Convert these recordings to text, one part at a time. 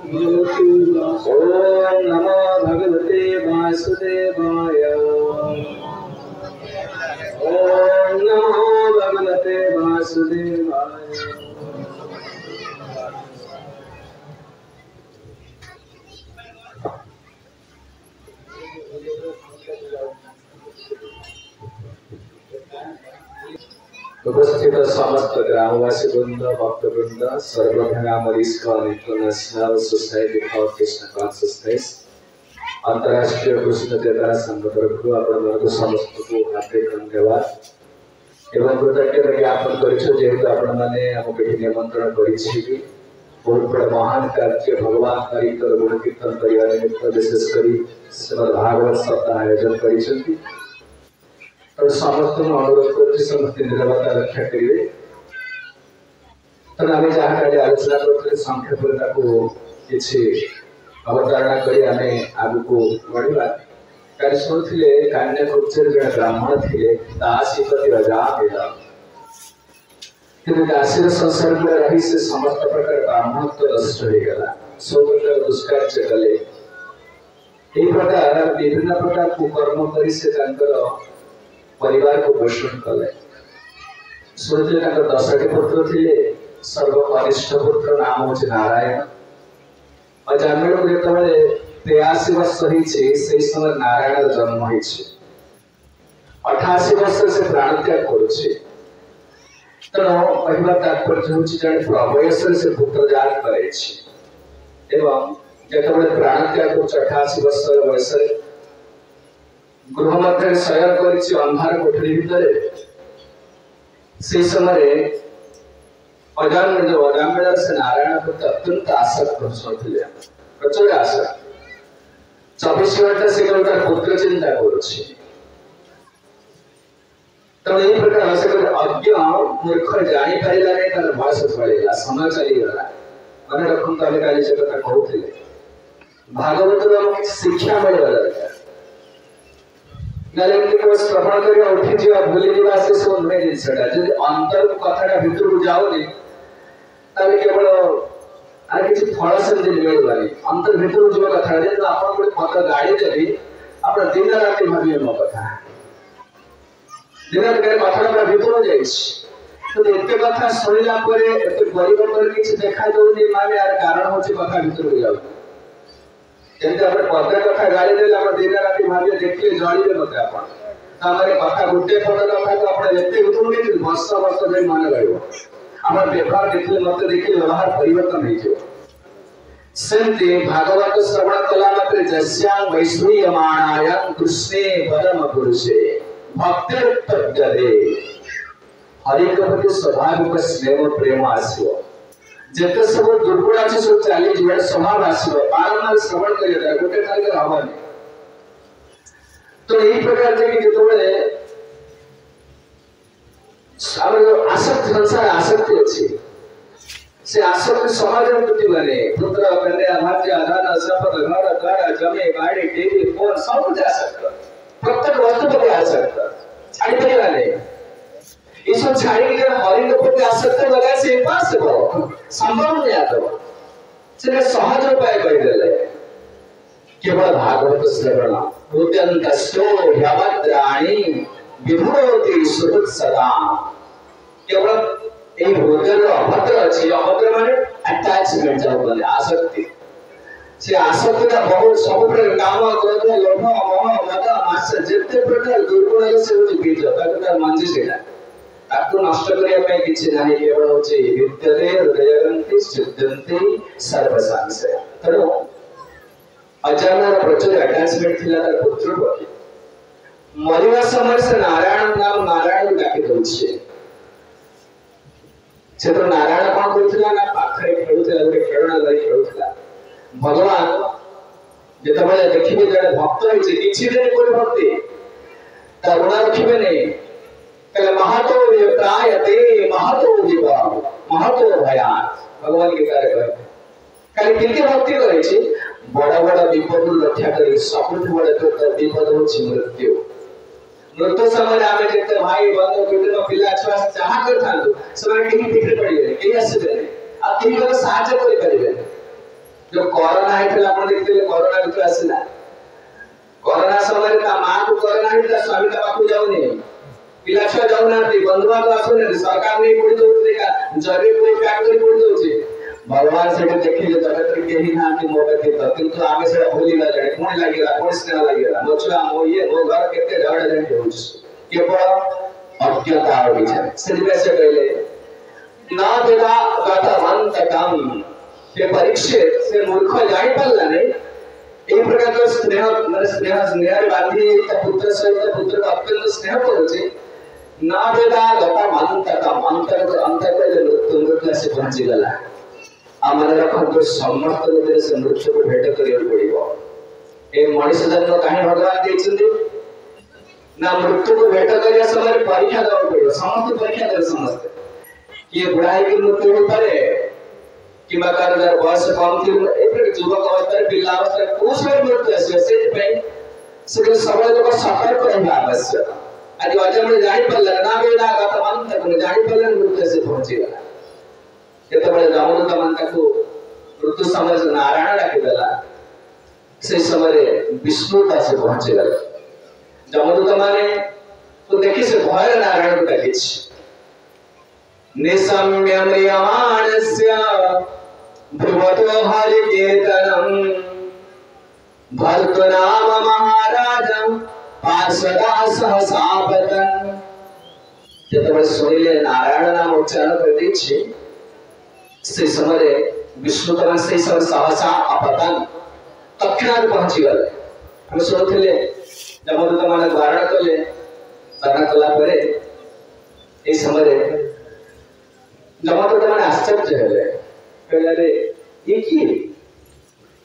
ओम नमो भगवते वासुदेवाय। ओम नमो भगवते वासुदेवाय। उपस्थित समस्त ग्रामवासी वृंद भक्तवृंद सर्वभंगा मरीजगण international society for Krishna consciousness अंतरराष्ट्रीय कृष्ण चेतना संघ तरफ आपण समस्त को हार्दिक धन्यवाद एवं कृतज्ञता ज्ञापन करिछु जेहेतु आपण माने हमके निमंत्रण करिछि बहुत बड़ा महान कार्य भगवान हरिकर गुण कीर्तन करिया निमित्त विशेष करी श्रीमद् भागवत सप्ताह आयोजन करिसथि और समस्त अनुरोध करछि समस्त निरवता रक्षा करिवे। तर आमे जहाँ काले आलोचना करते संक्षेप में ताको किछि अवधारणा करी आमे आगुको बढ़िबा। काल सुनथिले कान्या कुचर जण ब्राह्मण थिले दासी पति राजा भेला किंतु दासी संसार में रही से समस्त प्रकार ब्राह्मण तो नष्ट हो गला सब प्रकार दुष्कार्य कले एक प्रकार विभिन्न प्रकार कुकर्म करी से तांकर परिवार को पोषण कले सुनते तांकर 10टी पुत्र थिले सर्वकनिष्ठ पुत्र नाम होछि नारायण और जन्म को जेतबे 83 वर्ष होइछि से समय नारायण जन्म होइछि 88 वर्ष से प्राण त्याग करुछि तेणु कहवा तात्पर्य होछि जने प्रवयस से पुत्र जात करेछि एवं जेतबे प्राण त्याग को 88 वर्ष बयस गृह मध्य शयन करिछि अंधार कोठरी भितरे से समय अजान से नारायण को अत्यंत आसक्त होथिले प्रचुर आसक्त 24 घंटा से पुत्र चिंता करुछि तो यही प्रकार से अज्ञ मूर्ख जानी पारिला नहीं तार बयस चलेगा समय चलीगला मन रखूँ ताले काली से कथा कहूथिले भागवत में शिक्षा मिलवा दरकार नलेंद्र को श्रवण करी उठी जीवा भूली जीवा से सुन में जिनसटा जदि अंतर कथाटा भितर को जाओनी ताले केवल आर किछि फल संधि मिलबानी अंतर भितर को जीवा कथा जे आपण को पता गाड़ी देबी आपण दिन रात भाबिए मो कथा दिन रात कथाटा भितर जाइछि तो एते कथा सुनिला परे एते परिवर्तन किछि देखा दउनी माने यार कारण होछि कथा भितर को जाउ जंते आपण पद कथा गाड़ी दे आपण दिन रात भाबिए देखले जळीले मते आपण हमारे कथा गुटे पद कथा तो आपण एते उतुर के वर्ष वर्ष धरि मन रहइबो हमर व्यवहार देखले मते देखले व्यवहार परिवर्तन होइछो सेंते भागवत श्रवण कला मात्रे जस्यां वैष्णीयमाणाय कृष्णे परम पुरुषे भक्तिर तद्गदे हरि के प्रति स्वाभाविक स्नेह प्रेम आसियो जेते सब दुर्गुण अछि सब चाली जीवन स्वभाव आसियो बारंबार श्रवण करिया गोटे काल के रहबनी तो यही प्रकार जे कि जेतबे सामने आसक्त संसार आसक्ति अछि से आसक्ति समाज में टूटी बने पुत्र कन्या भाग्य धन संपद घर घर जमी गाड़ी टीवी फोन सब कुछ आसक्त प्रत्येक वस्तु पर आसक्त छाड़ी परिवा नहीं इस छाड़ी के हरि के प्रति आसक्त लगा से इम्पॉसिबल संभव नहीं आता से सहज उपाय कर देले केवल भागवत श्रवण उद्यंतस्तो ह्यवद्राणी विभूति सुहृत् सदा केवल ए भोजन अभद्र अछि अभद्र माने अटैचमेंट जाउ बोले आसक्ति से आसक्ति का बहुत सब प्रकार काम क्रोध लोभ मोह मद मात्सर्य जेते प्रकार दुर्गुण से होची बीज ताकता मानछि सेटा ताकू नष्ट करिया पे किछि नाही केवल होची विद्यते हृदयगंति सिद्धंति सर्वसांशय तरो अजानर प्रचुर अटैचमेंट थिला तार पुत्र प्रति मरिवा समय से नारायण नाम नारायण डाके दउछि से तो नारायण कोन करथिला ना पाखरे खेलुथिला गोटे खेलना लई खेलुथिला भगवान जेतबे देखिबे जड़े भक्त होइছে किछि दिन कोन भक्ति करुणा रखिबे नहीं कले महतो प्रायते महतो जीव महतो भयान भगवान के कार्य करते खाली किंती भक्ति करे छी बड़ा बड़ा विपद रक्षा करी सबसे बड़ा विपद होछि मृत्यु मृत्यु समय आमे जेते भाई बंधु बिटनो पिला छुआ चाह करथांतु समय केही पिठे पड़ी गए केही आसे आ केही लोग सहायता करि परिबे जो ଆପଣ ଦେଖିଥିଲେ କରୋନା ଭିତରେ ଆସିଲା कोरोना समय माँ को कोरोना ही स्वामी का पाखु जाऊनी पिला छुआ जाऊनांती बंधुबांधव आसुने सरकार नहीं पड़ी दउछि का जरे कोई फैक्टरी पड़ी दउछि भगवान से देखिले जगत रे केही नांती मोबे के तो किंतु आमे से भूली ना जाने कोन लागिला कोन स्नेह लागिला मो छुआ मो ये मो घर केते झगड़ा जने होउछि केवल अज्ञता हो छै सिर्फ से कहले ना बेदा गतवंतकम के परीक्षित से मूर्ख जाई पल्ला नहीं एक प्रकार का स्नेह मन स्नेह बांधी पुत्र सहित पुत्र का अत्यंत स्नेह करुचे ना बेदा गता अंतर मृत्यु से पहुंची गला आमने रखो समस्त लोग से मृत्यु को भेट करियो पड़िबो ए मनुष्य जन्म काहे भगवान देछिंदी ना मृत्यु को भेट करिया समय परीक्षा देवा पड़िबो समस्त परीक्षा दे समस्त ये बुढ़ाई की मृत्यु हो पारे किबा कार बयस कम थी एक युवक अवस्था पिला अवस्था कोस में मृत्यु आसे से पे से समय लोग सतर्क रहना आवश्यक आज अजम जानि पल्ला ना बेदा गतवंत को जानि पल्ला मृत्यु से पहुंची गला केते बळे जामुन मन ताको मृत्यु समय से नारायण डाकी देला से समय रे विष्णु ता से पहुंची गला जामुन माने तो देखि से भय नारायण को डाकी निसम्य म्रियमाणस्य भुवतो हरि कीर्तनम भर्तुनाम महाराजं पार्षदा सहसापतन जब सुनिले नारायण नाम उच्चारण करते छे से समय विष्णु तम से सब सहसा अपतन तक्षण पहुंची गले हम सुनथिले जब तो माने धारण कले धारण कला परे ए समय जब तो माने आश्चर्य हेले कहले रे ये की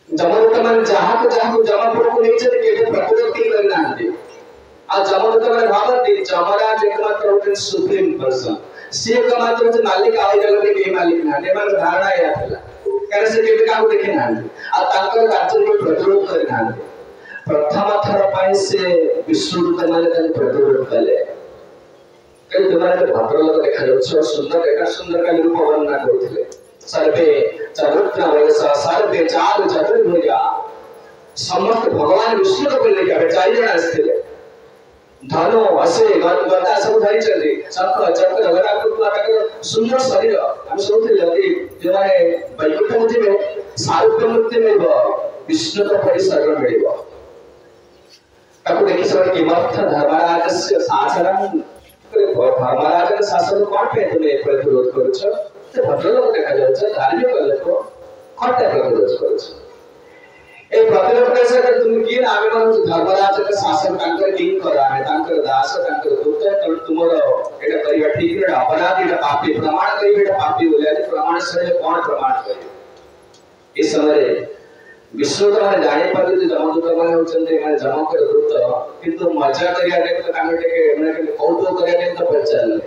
जब तो माने जहाँ को जमापुर को नहीं चले के प्रतिरोध की करना है आ जब तो माने भावती जमराज एकमात्र होते सुप्रीम पर्सन से एकमात्र होते मालिक आवे जगत के मालिक ना ने माने धारणा या थला कारण से केते काहू देखे ना आ ताकर कार्य को प्रतिरोध करे ना प्रथम थर पाए से विष्णु दूत माने तन प्रतिरोध कले कई तुम्हारे भद्र लोग देखा जाउछ सुंदर एका सुंदर का रूप वर्णना करथिले सर्वे चतुर्थ वयस सर्वे चार चतुर्भुजा समस्त भगवान विष्णु को बोले क्या चारि जण आस्थिले धनो असे गदा सब धरि चले चक्र चक्र गदा कुतला का सुंदर शरीर हम सोथिले कि जेमाने वैकुंठ मुक्ति में सारूप्य मुक्ति में विष्णु का परिसर मिलिबो ताको देखि सब कि मर्थ धर्मराजस्य शासनम धर्मराजन शासन कोन पे तुमे प्रतिरोध करू छ से भद्र लोग देखा जाउछ धार्मिक लोग कोटे प्रतिरोध करू छ ए प्रतिरोध कैसे कर तुम की आमे मन धर्मराज के शासन तांकर दिन करा है तांकर दास तांकर दूत त तुमरो एटा करिया ठीक रे अपराध एटा पापी प्रमाण करी बेटा पापी बोले प्रमाण से कोन प्रमाण करी इस समय विष्णु तो माने जानि पद्धति जमदूत माने होचंते माने जम कर दूत किंतु मजा करिया रे तो तांगे के माने कौतुक करिया रे तो पहचान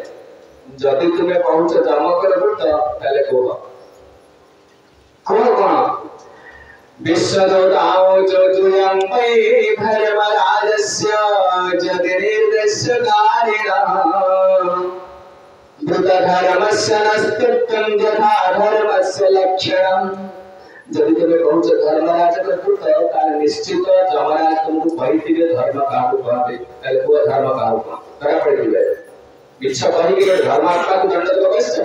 जदि तुम्हें पहुंच जम कर दूत ताले कोबा कोन विश्वदूताओ जो तुयं पै धर्मराजस्य जदि निर्देश्य कारिणः भूत धर्मस्य नस्तुत्यं यथा धर्मस्य लक्षणम् जदि तुम्हें पहुंच धर्मराज का दूत ताले निश्चित जमराज तुमको कहिथिले धर्म काहू कहते ताले को धर्म काहू करा पड़िले इच्छा कहि के धर्मात्मा को दंड देबो कैसे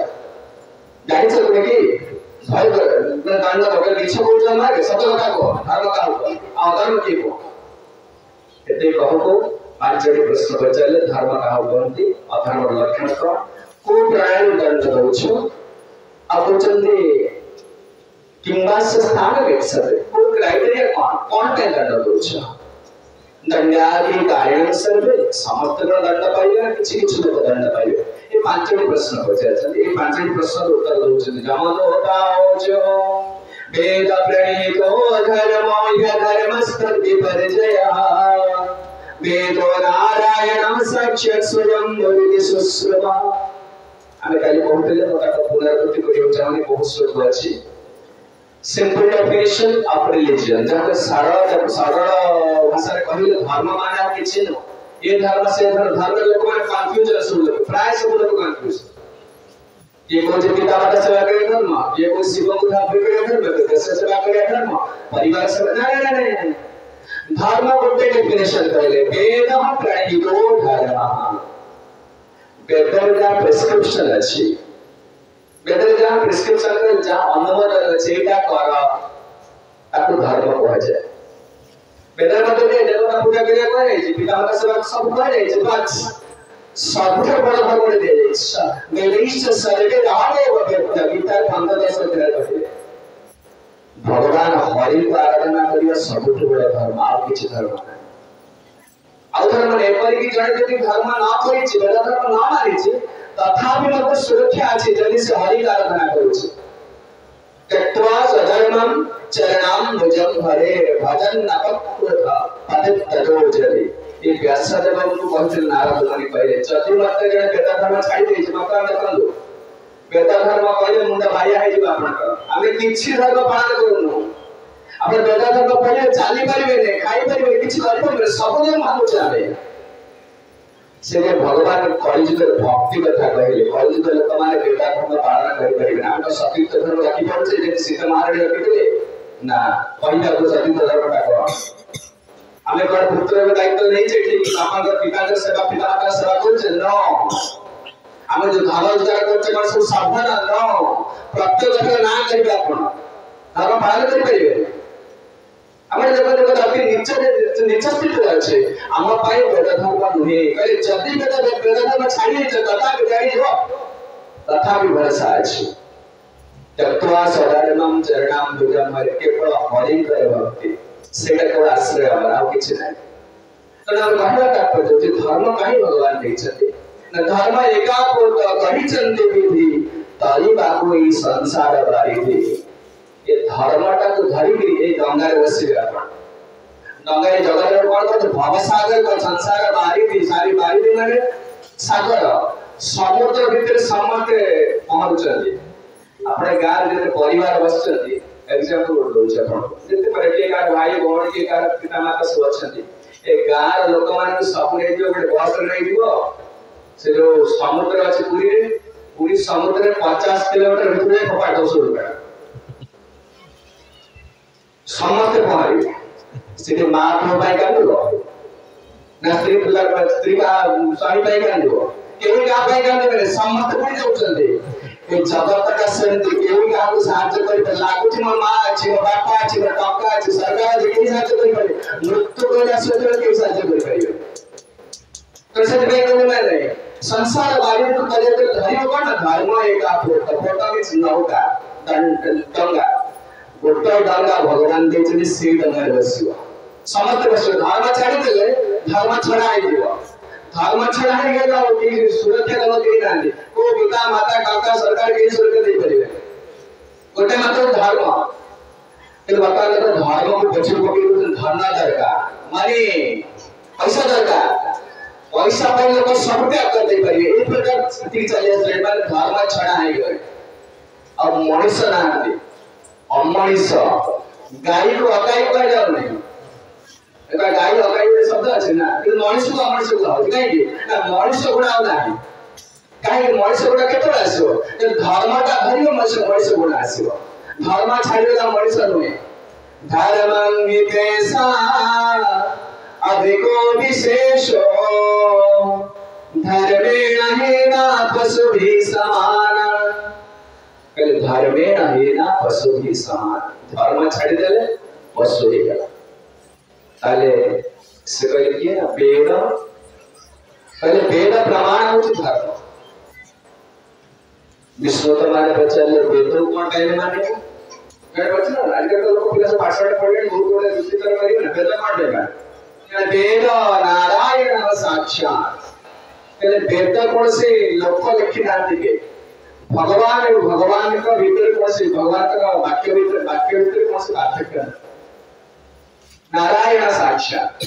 जानि छ कोने की भय कर दंड देबो इच्छा को जमा के सत कथा को धर्म काहू को अधर्म की को एते कहू को पांचटी प्रश्न पचारले धर्म काहू कहती अधर्म लक्षण को प्राण दंड दउछ अब चंदी किंबास स्थान वेक्षते को क्राइटेरिया कौन पे दंड दोछ दंडादि कारण सर्वे समस्त दंड पाइबे किछि किछि लोक दंड पाइबे ए पांचटी प्रश्न पचारछन ए पांचटी प्रश्न उत्तर दोछन जमनो होताओ जो वेद प्रणीतो धर्मो य धर्मस्तु विपर्जया वेदो नारायणं साक्षात् स्वयं विधि सुश्रवा आमे काली कहतले मोटा पुनरावृत्ति करियो चाहनी बहुत श्लोक अछि सिंपल डेफिनेशन ऑफ रिलीजन जब सरल भाषा रे कहिले धर्म माने किछि न ये धर्म से धर्म लोग माने कंफ्यूजन सुन लोग प्राय सब लोग कंफ्यूज ये कौन पिता माता सेवा करे धर्म, ये कौन शिव को धापे करे धर्म, देश सेवा करे धर्म, परिवार सेवा नहीं। धर्म गोटे डेफिनेशन कहले वेद प्रणीतो धर्म। वेद जहाँ प्रेस्क्रिप्शन अच्छी, वेद जहाँ प्रेस्क्रिप्शन कर जहाँ अनुमोदन अच्छी क्या कर ताको धर्म कहा जाए। वेद मतलब ये देवता पूजा करिया कहा जाए, पिता माता सेवा सब कहा जाए, बस सबसे बड़ा धर्म दे जाए। निर्दिष्ट सर्वे रामे व्यक्ति गीता 15-10 अध्याय पढ़े। भगवान हरि को आराधना करिया सबसे बड़ा धर्म और किसी धर्म नहीं। आउ धर्म ने पर की जड़े यदि धर्म ना करी छि, वेद धर्म ना मानी छि, तथापि मत सुरक्षा अछि जदि से हरि का आराधना करू छि। त्यक्त्वा स्वधर्मं चरणाम भुजं भरे भजन नपक्रोध पतित ततो जरि। ये व्यासदेव को कहते नारद मुनि कहले जति मात्र जण वेद धर्म छाडी दे छि मात्र देखंदु वेद धर्म कहले मुंडा बाया है जिबा आपनकर आमे किछि धर्म पालन करूनु। आपण वेद धर्म कहले चाली परिबे ने खाई परिबे किछि करि परिबे सब जन मानु चाहे से भगवान कलिजुग भक्ति कथा कहले। कलिजुग लोक माने वेद धर्म पालन करि परिबे ना सतीर्थ धर्म राखी पड़छे जे सीता महारानी रखिले ना पहिला को सतीर्थ धर्म का कह हमें कोन पुत्र के दायित्व नहीं छै ठीक बापा का पिता के सेवा पिता का सेवा करछे नो हमें जो धर्म उद्धार करछे कोन सब सावधान नो प्रत्येक के ना करिबे आपण धर्म पालन करि परिबे। हमें जब जब अति नीच स्थिति अछि हम पाए वेद धर्म नुहे कहले जति वेद धर्म छाडी दे तथा जाई हो तथा भी भरोसा अछि। त्यक्त्वा स्वधर्मं चरणाम भुजं भरे केवल हरि करे भक्ति सेटा केवल आश्रय हमरा और किछ नै। तो हम कहला तात्पर्य जे धर्म काहे भगवान दैछथि न धर्म एकापोत कहिचन्ते विधि ताई बाकु ई संसार बारिधि। ये धर्मटा को धरि ए गंगार बसिबे आपण गंगार जगत कोन को भव सागर को संसार बारिधि सारी बारिधि माने सागर समुद्र भीतर समते पहुंचली अपने गार जे परिवार बसचती एग्जांपल दउछ आपण जते पर के का भाई भौणी के का पिता माता सब अछंती ए गार लोक मान सब नै जो बड़े बस नै दिबो से जो समुद्र अछि पूरी समुद्र में 50 किलोमीटर भीतर कपाट 200 रुपया समस्त पहाड़ी से मां को भाई का दो ना स्त्री का स्वामी भाई का दो केही का भाई का दो समस्त पड़ी जाउछंती ए जगत का संति केही का को साहाय्य करि लागुछि म मां अछि म बापा अछि म टक्का अछि सरकार जे केही साहाय्य करि पारे मृत्यु कोला सोचले केही साहाय्य करि पारे तो से भाई को मैं संसार बारे तो करे तो धर्म कोन धर्म एक आप फोटो में नौका गंगा गोटे गंगा भगवान देछनि से गंगा बसियो समस्त बसियो धर्म छाडी देले धर्म छड़ा आइ दियो धर्म छड़ा है गेला कि सुरक्षा दल के नांदी को पिता माता काका सरकार के सुरक्षा दे परिबे गोटे मात्र धर्म ए बता ले धर्म को बचे को धर्म दरकार माने पैसा दरकार पैसा पाइले लोग सब त्याग कर दे परिबे ए प्रकार स्थिति चले आसे माने धर्म छड़ा है गए अब मनुष्य नांदी अमनुष्य गाय को अगाई कर जाओ नहीं एका गाय अगाई रे शब्द अछि ना कि मनुष्य को अमनुष्य को हो काहे कि ना मनुष्य गुण आउ नाही काहे कि मनुष्य गुण केतो आसो ए धर्मटा धरियो मनुष्य गुण आसीबो धर्म छाडिला मनुष्य नुहे धर्मं विपेशा अधिको विशेषो धर्मेण हेना पशुभिः समान कहले धर्मेण हेना पशुभिः समान धर्म छाडी देले पशु हे गला ताले से कहले कि ना वेद पहले वेद प्रमाण होती धर्म विष्णु तो माने बच्चे वेद को कौन कहले माने कहले बच्चे ना आजकल तो लोग पिला पाठशाला पढ़े बहुत बड़े दूसरी तरह करियो ना वेद कौन देगा वेद नारायण साक्षात कहले वेद कौन से लोक लिखि नांदी के भगवान का भीतर कौन से भगवान का वाक्य भीतर कौन से पार्थक्य नारायण साक्षात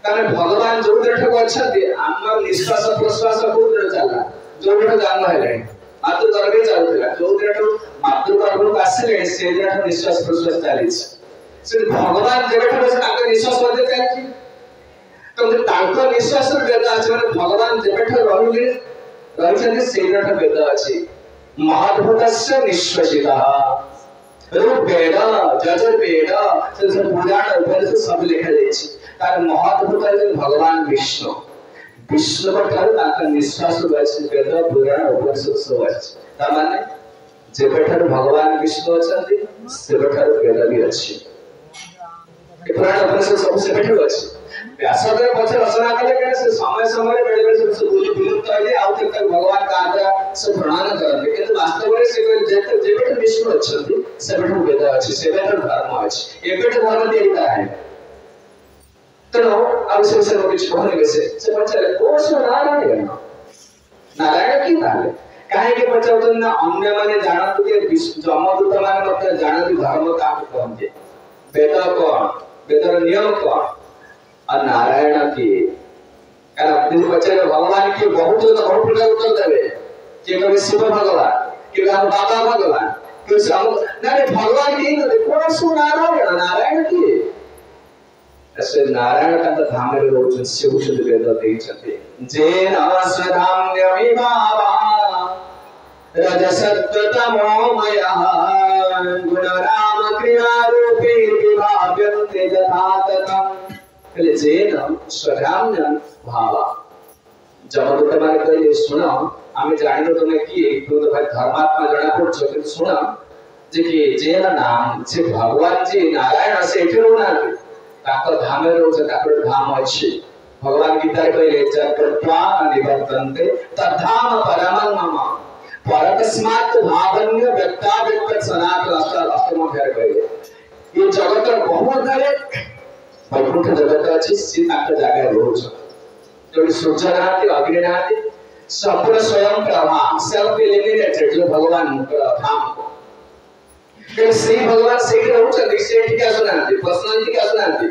कारण भगवान जो देठ को अच्छे आम निश्वास प्रश्वास बहुत देर चला जो देठ जन्म है मातृ गर्भे चलुला जो देठ मातृ गर्भ को आसिले से देठ निश्वास प्रश्वास चली से भगवान जेठ बस ताके निश्वास मध्ये चली तो तांको निश्वास वेद अछि माने भगवान जेठ रहिले रहिछन से देठ वेद अछि महद्भुतस्य निश्वसितः ऋग्वेद यजुर्वेद से सब पुराण उपनिषद सब लिखा जाइछि तार महद्भुत है भगवान विष्णु विष्णु को ठार ताका निश्वास अछि वेद पुराण उपनिषद सब अछि ता माने जेबेठार भगवान विष्णु अछंती सेबेठार वेद भी अछि ए पुराण उपनिषद सब सेबेठार अछि व्यासदेव पछे रचना कले के से समय समय बेले बेले से बोली विलुप्त होइले आउ तक भगवान का आज्ञा से प्रणाम करले किंतु वास्तव में से जेबेठार विष्णु अछंती सेबेठार वेद अछि सेबेठार धर्म अछि एबेठार धर्म देता है तो अब से कुछ कहने से बच्चे को सो नारायण नारायण की ताले काहे के बचाउतन ना अन्य माने जानत के जमदूत माने मत जानत धर्म का कहते वेद कोन वेदर नियम कोन और नारायण की कारण दिन बच्चे भगवान की बहुत प्रकार उत्तर देवे कि कभी शिव भगवान कि हम बाबा भगवान कि हम नहीं भगवान की कौन सो नारायण नारायण की ऐसे नारायण का धाम में लोग शिव शुद्ध वेद देते जेन स्वधाम्य विभावा रजसत्तमोमयः गुणराम क्रियारूपे विभाव्यन्ते यथातथम् कहले जेन स्वधाम्य भावा जब तुम्हारे कहले सुनो आमे जानिनो तुमे कि तो भाई धर्मात्मा जणा पड़छ कि सुनो जे कि जेन नाम जे भगवान जी नारायण से एठिरो ना ताको धाम में रोज ताको धाम अछि भगवान गीता कहले जगत्वा निवर्तन्ते तद्धाम परमं मम परतस्मात् भावन्य व्यक्ता व्यक्त सनातन अष्टम अध्याय कहले ये जगत बहुत है वैकुंठ जगत अछि सी ताको जागा रोज जो सूर्य नाते अग्नि नाते संपूर्ण स्वयं प्रभा सेल्फ इल्यूमिनेटेड जो भगवान धाम फिर श्री भगवान से रहउछन से क्या सुनाते पर्सनालिटी क्या सुनाते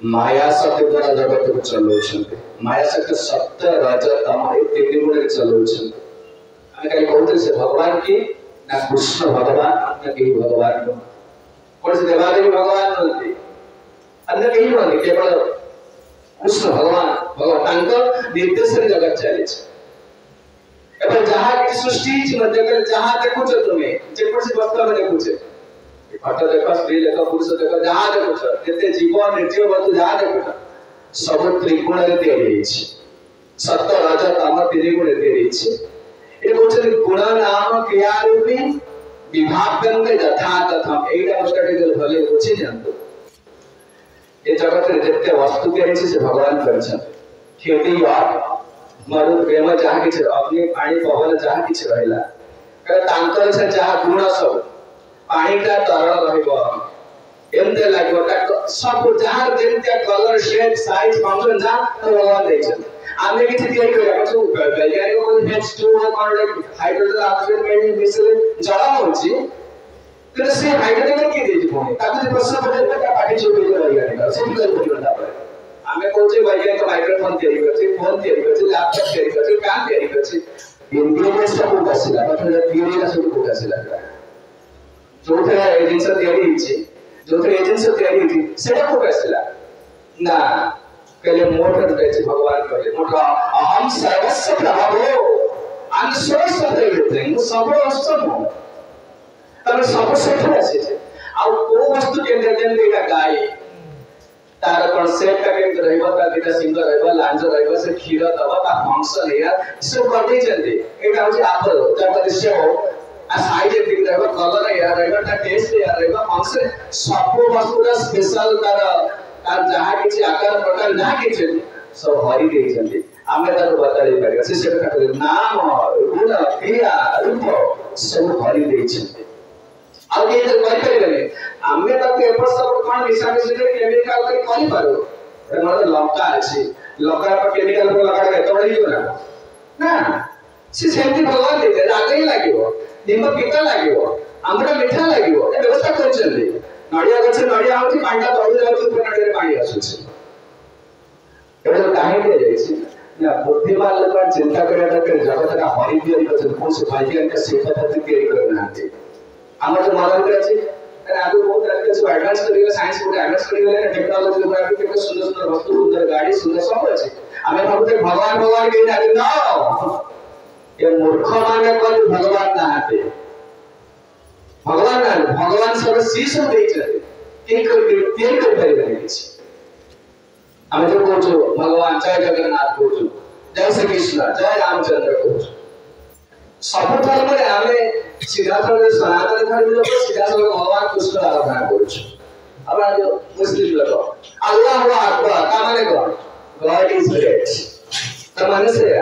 माया सत्य द्वारा जगत को चलौछन माया सत्य सत्य रज तम ए तीन गुण के चलौछन ଆମେ କାଲି କହୁଥିଲେ ସେ ଭଗବାନ କି ନା କୃଷ୍ଣ ଭଗବାନ ଅନ୍ୟ କେହି ଭଗବାନ ନୁହଁ କୌଣସି ଦେବାଦେବୀ ଭଗବାନ ନୁହନ୍ତି अन्य कहीं नहीं केवल कृष्ण भगवान भगवान तांको निर्देशन जगत चले एबे जहां की सृष्टि मध्य कर जहां देखो तुम्हें जे कुछ वस्तु में देखो छे फटो देखो स्त्री देखो पुरुष देखो जहां देखो जते जीव निर्जीव वस्तु जहां देखो सब त्रिगुण रे तैयारी छै सत्य रज तम त्रिगुण रे तैयारी छै ए बोचले गुण नाम क्रिया रूपी विभागन के यथा तथा एटा मस्टडी जो भले बुझी जानतो ये जगत रे जते वस्तु के छै से भगवान करछन खेती वाक मरु प्रेम जहां किछ अग्नि पानी पवन जहां किछ रहला करे तांकर से जहां गुण सब पानीटा तरल रहइबो एमते लागो ता सब जहां जेते कलर शेप साइज फंक्शन जहां तो भगवान दैछन आमे किछ तैयारी करे सब वैज्ञानिक को H2O कॉर्ड हाइड्रोजन ऑक्सीजन में मिसले जड़ा होछि फिर से हाइड्रोजन के देछि कोने ताकि जे प्रश्न पड़े ता पार्टी छोड़ दे वैज्ञानिक से भी परिवर्तन पर आमे कहै वैज्ञानिक माइक्रोफोन तैयारी करछि फोन तैयारी करछि लैपटॉप तैयारी करछि काम तैयारी करछि इंग्लिश सब बसिला मतलब थियरी का सब बसिला जोथे एजेंसी तैयारी हिची जोथे एजेंसी तैयारी हिची सेटा को बसिला ना कहले मोटर देछि भगवान कहले मोटा अहम सर्वस्व प्रभवो अन सोर्स ऑफ एवरीथिंग सब अस्तम तब सब सेठ आसी आ को वस्तु के अंदर एटा गाय तार कॉन्सेप्ट का के रहबा ता दिटा सिंगर रहबा लांज रहबा से खीर दबा ता फंक्शन या सब कर दे चलते एटा होची आपल जब दृश्य हो आ साइड एक रहबा कलर या रहबा ता टेस्ट या रहबा फंक्शन सब वस्तु का स्पेशल तार जहां किछि आकार प्रकार ना किछि सब हरि दे चलते आमे ता बताई परिया से सेटा का नाम गुण क्रिया रूप सब हरि दे चलते अब ये तो कहि परिबे आमे ता पेपर सब कोन मिसा मिसी केमिकल के कहि पारो मतलब लंका अछि लंका पर केमिकल को लगा के तोड़ी हो ना से सेमती भगवान देते रागई लागिवो निम्ब पिता लागिवो आमरा मिठा लागिवो ए व्यवस्था कर चलते नडिया गछ नडिया होती पांडा तोड़ी जाउची ऊपर नडिया पानी आसुची एबे तो काहे दे जाईची ना बुद्धिमान लोग चिंता करे त जगत का हरि दिय को कोन से भाग्य का सिफत के करना है आमर तो मॉडल करे छी अरे आगु बहुत तरह से एडवांस करियो साइंस को एडवांस करियो ले टेक्नोलॉजी को आगु के सुंदर सुंदर वस्तु सुंदर गाड़ी सुंदर सब अछि हमें भाबते भगवान भगवान के ना ये मूर्ख माने कोई भगवान नाते भगवान ना भगवान सब शीश देइछे के कर परिबे किछि आमे तो कहू भगवान जय जगन्नाथ कहू जय श्री कृष्ण जय रामचंद्र कहू सब धर्म रे आमे सीधा सलग सनातन धर्म लोग सीधा सलग भगवान कृष्ण आराधना करू अब जो मुस्लिम लोग अल्लाह अकबर का माने गॉड इज ग्रेट तो माने से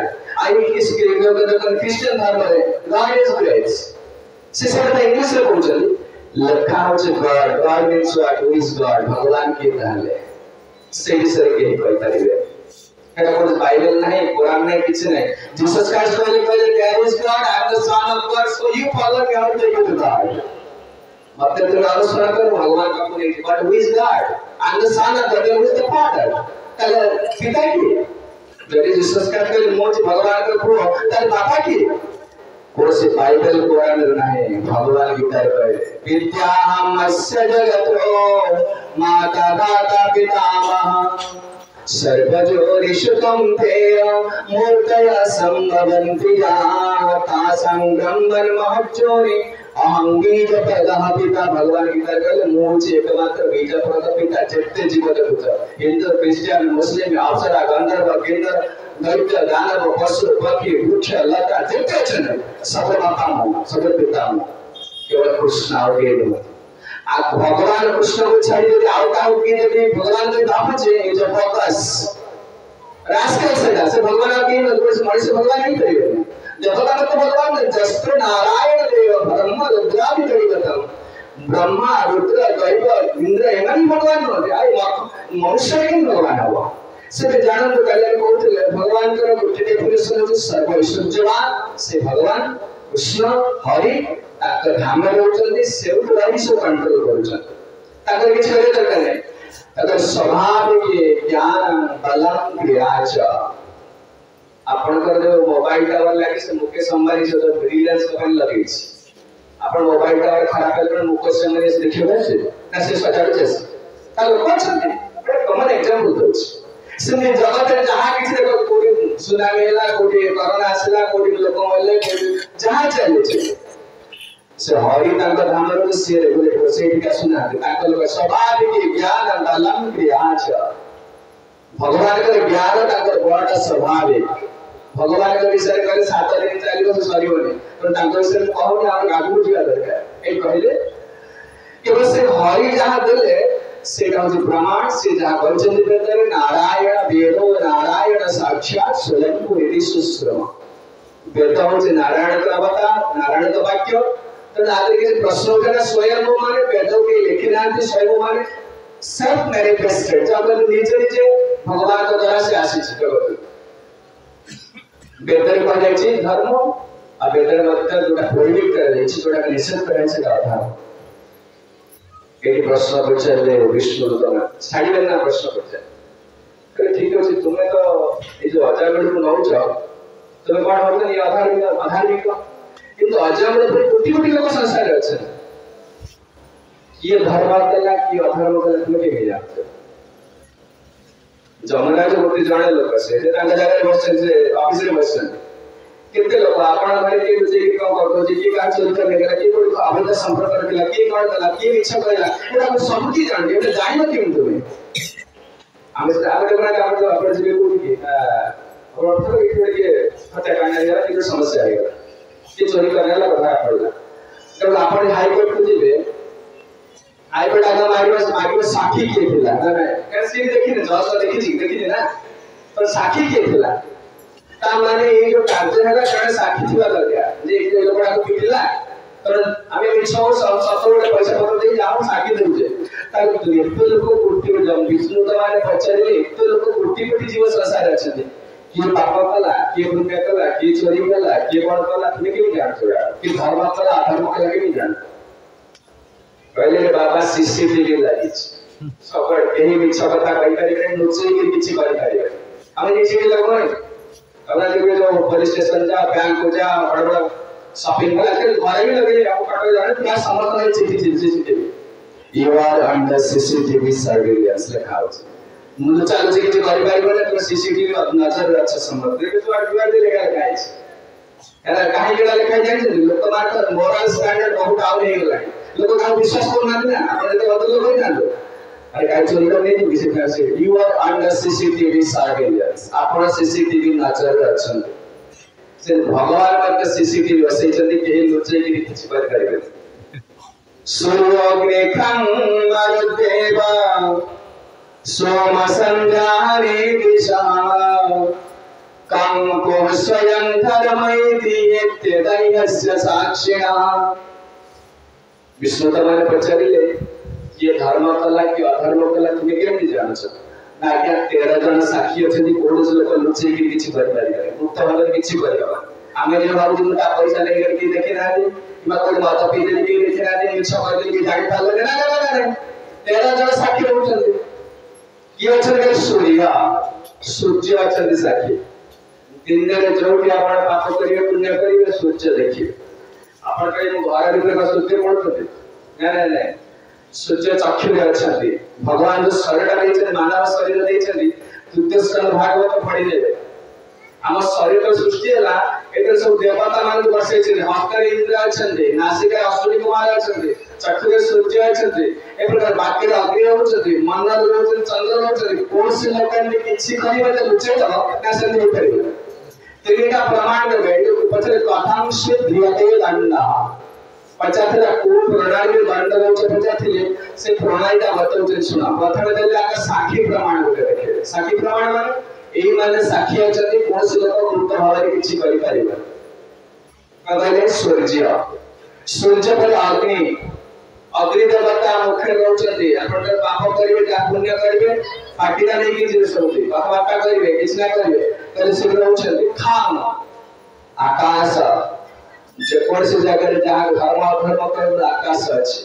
आई किस के लोग तो क्रिश्चियन धर्म रे गॉड इज ग्रेट से सब इंग्लिश रे कहउछली लखा होचे God means what who is God भगवान के कहले से विषय के कहि परिबे एटा कोन बाइबल नहीं कुरान नहीं किछ नहीं जीसस क्राइस्ट कहले there is God I am the son of God so you follow me how to go to God मतलब तो अनुसरण कर भगवान का कोई but who is God I am the son of God who is the father तले पिता की जब जीसस क्राइस्ट कहले मोच भगवान का पुओ तले बापा की कोसे बाइबल कुरान नहीं भगवान गीता कहे विद्या हमस्य जगतो माता दाता पितामह सर्वजोरिषुतं तेय मूर्तया संभवन्ति याता संगम्बन महच्चोरि अहं बीज प्रदः पिता भगवान गीता कहले मोचे एकमात्र बीज प्रद पिता जेते जीव जगत हिंदू क्रिश्चियन मुस्लिम अप्सरा गंधर्व किन्नर दैत्य दानव पशु पक्षी वृक्ष लता जेते छन सब बापा मां सब पिता मां केवल कृष्ण और के आ भगवान कृष्ण को छाड़ी दे आउ का की दे भगवान के बाप छे ए जो फोकस रास्कल से भगवान के मनुष्य भगवान नहीं करियो जब भगवान तो भगवान जस्ट नारायण देव ब्रह्म रुद्रादि दैवतम ब्रह्मा रुद्र दैव इंद्र एमन भगवान होते आई मनुष्य के भगवान हुआ से जानन तो कल्याण कहते भगवान का गुटे डेफिनेशन है सर्व ऐश्वर्यवान से भगवान कृष्ण हरि ताकर धाम रे होचंदी सेउट रही सो कंट्रोल करूछन ताकर किछ करे दरकार नै ताकर स्वभाव के ज्ञान बलम क्रियाच आपण कर जो मोबाइल टावर लागी से मुकेश अंबानी से जो रिलायंस कंपनी लगी आपण मोबाइल टावर खराब कर मुकेश अंबानी से देखिबे से ना से सजाड़ छै ता लोक छथि कॉमन एग्जांपल दोछ से जगत जहां किछ देखो कोडी सुनामी होला कोडी कोरोना आसला कोडी लोक मरले कोडी जहां चले छै से हरि तांका धाम रे से रेगुलेटर से इनका सुना तांका लोग स्वाभाविक ज्ञान बलम क्रियाच भगवान के ज्ञान तांका बड़ा स्वाभाविक भगवान के विषय करे 7 दिन चलियो से सरियोनी तो तांका विषय कहू कि हम गागु बुझिया दरकार ए कहले केवल से हरि जहां देले से जो प्रमाण से जहां वचन देते नारायण वेदो नारायण साक्षात स्वयं इति सुश्रम वेद हो नारायण का अवतार नारायण का वाक्य तो आगे के प्रश्नों का स्वयं माने वेदों के लिखिनांत स्वयं माने सेल्फ मैनिफेस्टेड जब नीचे नीचे भगवान के द्वारा से आशीष जगत वेद को जाय छी धर्म आ वेद मतलब जोटा प्रोहिबिट करे जाय छी जोटा निषेध करे छै आधार एही प्रश्न पछले विष्णु दत्त छाड़ी लेना प्रश्न पछे कहले ठीक अछि तुमे तो ए जो अजामिल को नौ छ तुमे कोन होत नि आधार भी किंतु अजामिल पर कोटि कोटि लोग संसार আছে ये धर्म कला की अधर्म कला तुमे के जाते जमुना जो गोटे जणे लोक से तांका जगह बसछन से ऑफिस रे बसछन केते लोक आपण घरे के बुझे कि कोन करतो जे की का चल कर गेला की कोई अबंध संपर्क करला की कोन कला की इच्छा करला एटा हम सब की जान एटा जानि न केम तुमे आमे आगे बना के आपण जे को की और अर्थ के के हत्या करने वाला की समस्या आएगा कि चोरी करने वाला बता पड़ेगा जब आपण हाई कोर्ट को जीवे हाई कोर्ट आगे आगे साक्षी के थिला ना कैसे देखि न जज देखि ना पर साक्षी के थिला ता माने ये जो कार्य है कारण साक्षी थिवा दरकार जे ए लोकड़ा को पिटिला तर आमे मिछो सब पैसा पत्र दे जाओ साक्षी देउजे ता एते लोक कोटी जम विष्णु तो माने पचारे एते लोक कोटी कोटी जीव संसार अछते कि पाप कला कि पुण्य कला कि चोरी कला कि कोन कला तुम के जान छोड़ा कि धर्म कला अधर्म कला के नहीं जान पहले बाबा सीसीटीवी लागि सब एही मिछ कथा कहि परिबे नुचे के किछि करि परिबे हम जे चीज लगो हमरा लगे जो पुलिस स्टेशन जा बैंक को जा बड़ शॉपिंग मॉल के घरे भी लगे आप काटो जाने क्या समर्थन है CCTV you are under CCTV surveillance लिखा हो मुझे चालू से किसी बारी बारी बोले तो सीसीटीवी नजर अच्छा संबंध है तो आगे दे लेगा गाइस एला कहीं केला लिखा जाय छै लोक मार मोरल स्टैंडर्ड बहुत डाउन हे गेला लोक का विश्वास करू ना आपण तो बदल होई ना अरे काय चोरी कर नहीं किसी तरह से you are under CCTV surveillance आपण सीसीटीवी नजर अछन से भगवान पर सीसीटीवी असे जदी के लुचे की किछि बात करिवे सूर्योग्नि खंगरुदेवा सोम संजारे दिशा कं को स्वयं धर्मैति नित्यदैस्य साक्षिणा विष्णु तमाने पचारिले ये धर्म कला कि अधर्म कला तुमे केमि जानछ ना क्या 13 जन साक्षी अछथि कोन लोक लुचे कि किछि कर पारिबे मुक्त भाବରେ କିଛି କରିबा आमे जे भाबु ता पैसा ले करके देखि राजे किबा कोन माता पिता के देखि राजे मिछ कर के जानि पाले ना ना ना 13 जन साक्षी होछन कि अछन के सूर्य अछन साक्षी दिन रे जोटी आपण पाप करिवे पुण्य करिवे सूर्य देखिए आपण कहीं घर रूपे सूर्य पड़ते ना ना ना सूर्य चक्षु रे अछथि भगवान जो शरीर देछन मानव शरीर देछन तृतीय स्कंद भागवत पढ़ी लेबे हम शरीर सृष्टि हला एते सब देवता मान बसे छै हस्त इंद्र अछथि नासिका अश्विनी कुमार अछथि चक्षु रे सूर्य अछथि ए प्रकार बाकी अग्नि होछथि मन रे चंद्र होछथि कोन से लोकन किछि करिवे त लुचे त ना संधि हो करिवे तेरीका प्रमाण देबे पछरे कथांश ध्रियते दंडा पचाथला कोन प्रणाली दंड होछ पचाथिले से प्रणालीटा बतौछ सुना प्रथम देला का साखी प्रमाण होते देखे साखी प्रमाण माने एही माने साखी अछथि कोन से लोक गुप्त भावरे किछि करि परिबा कहले सूर्य पर अग्नि देवता मुखे रहउछथि आपण पाप करिवे का पुण्य करिवे पाटीला नै कि जे सबथि बाता करिवे किछ ना करिवे तले से रहउछथि खान आकाश जे कोन से जगह रे जहां धर्म अधर्म कर आकाश अछि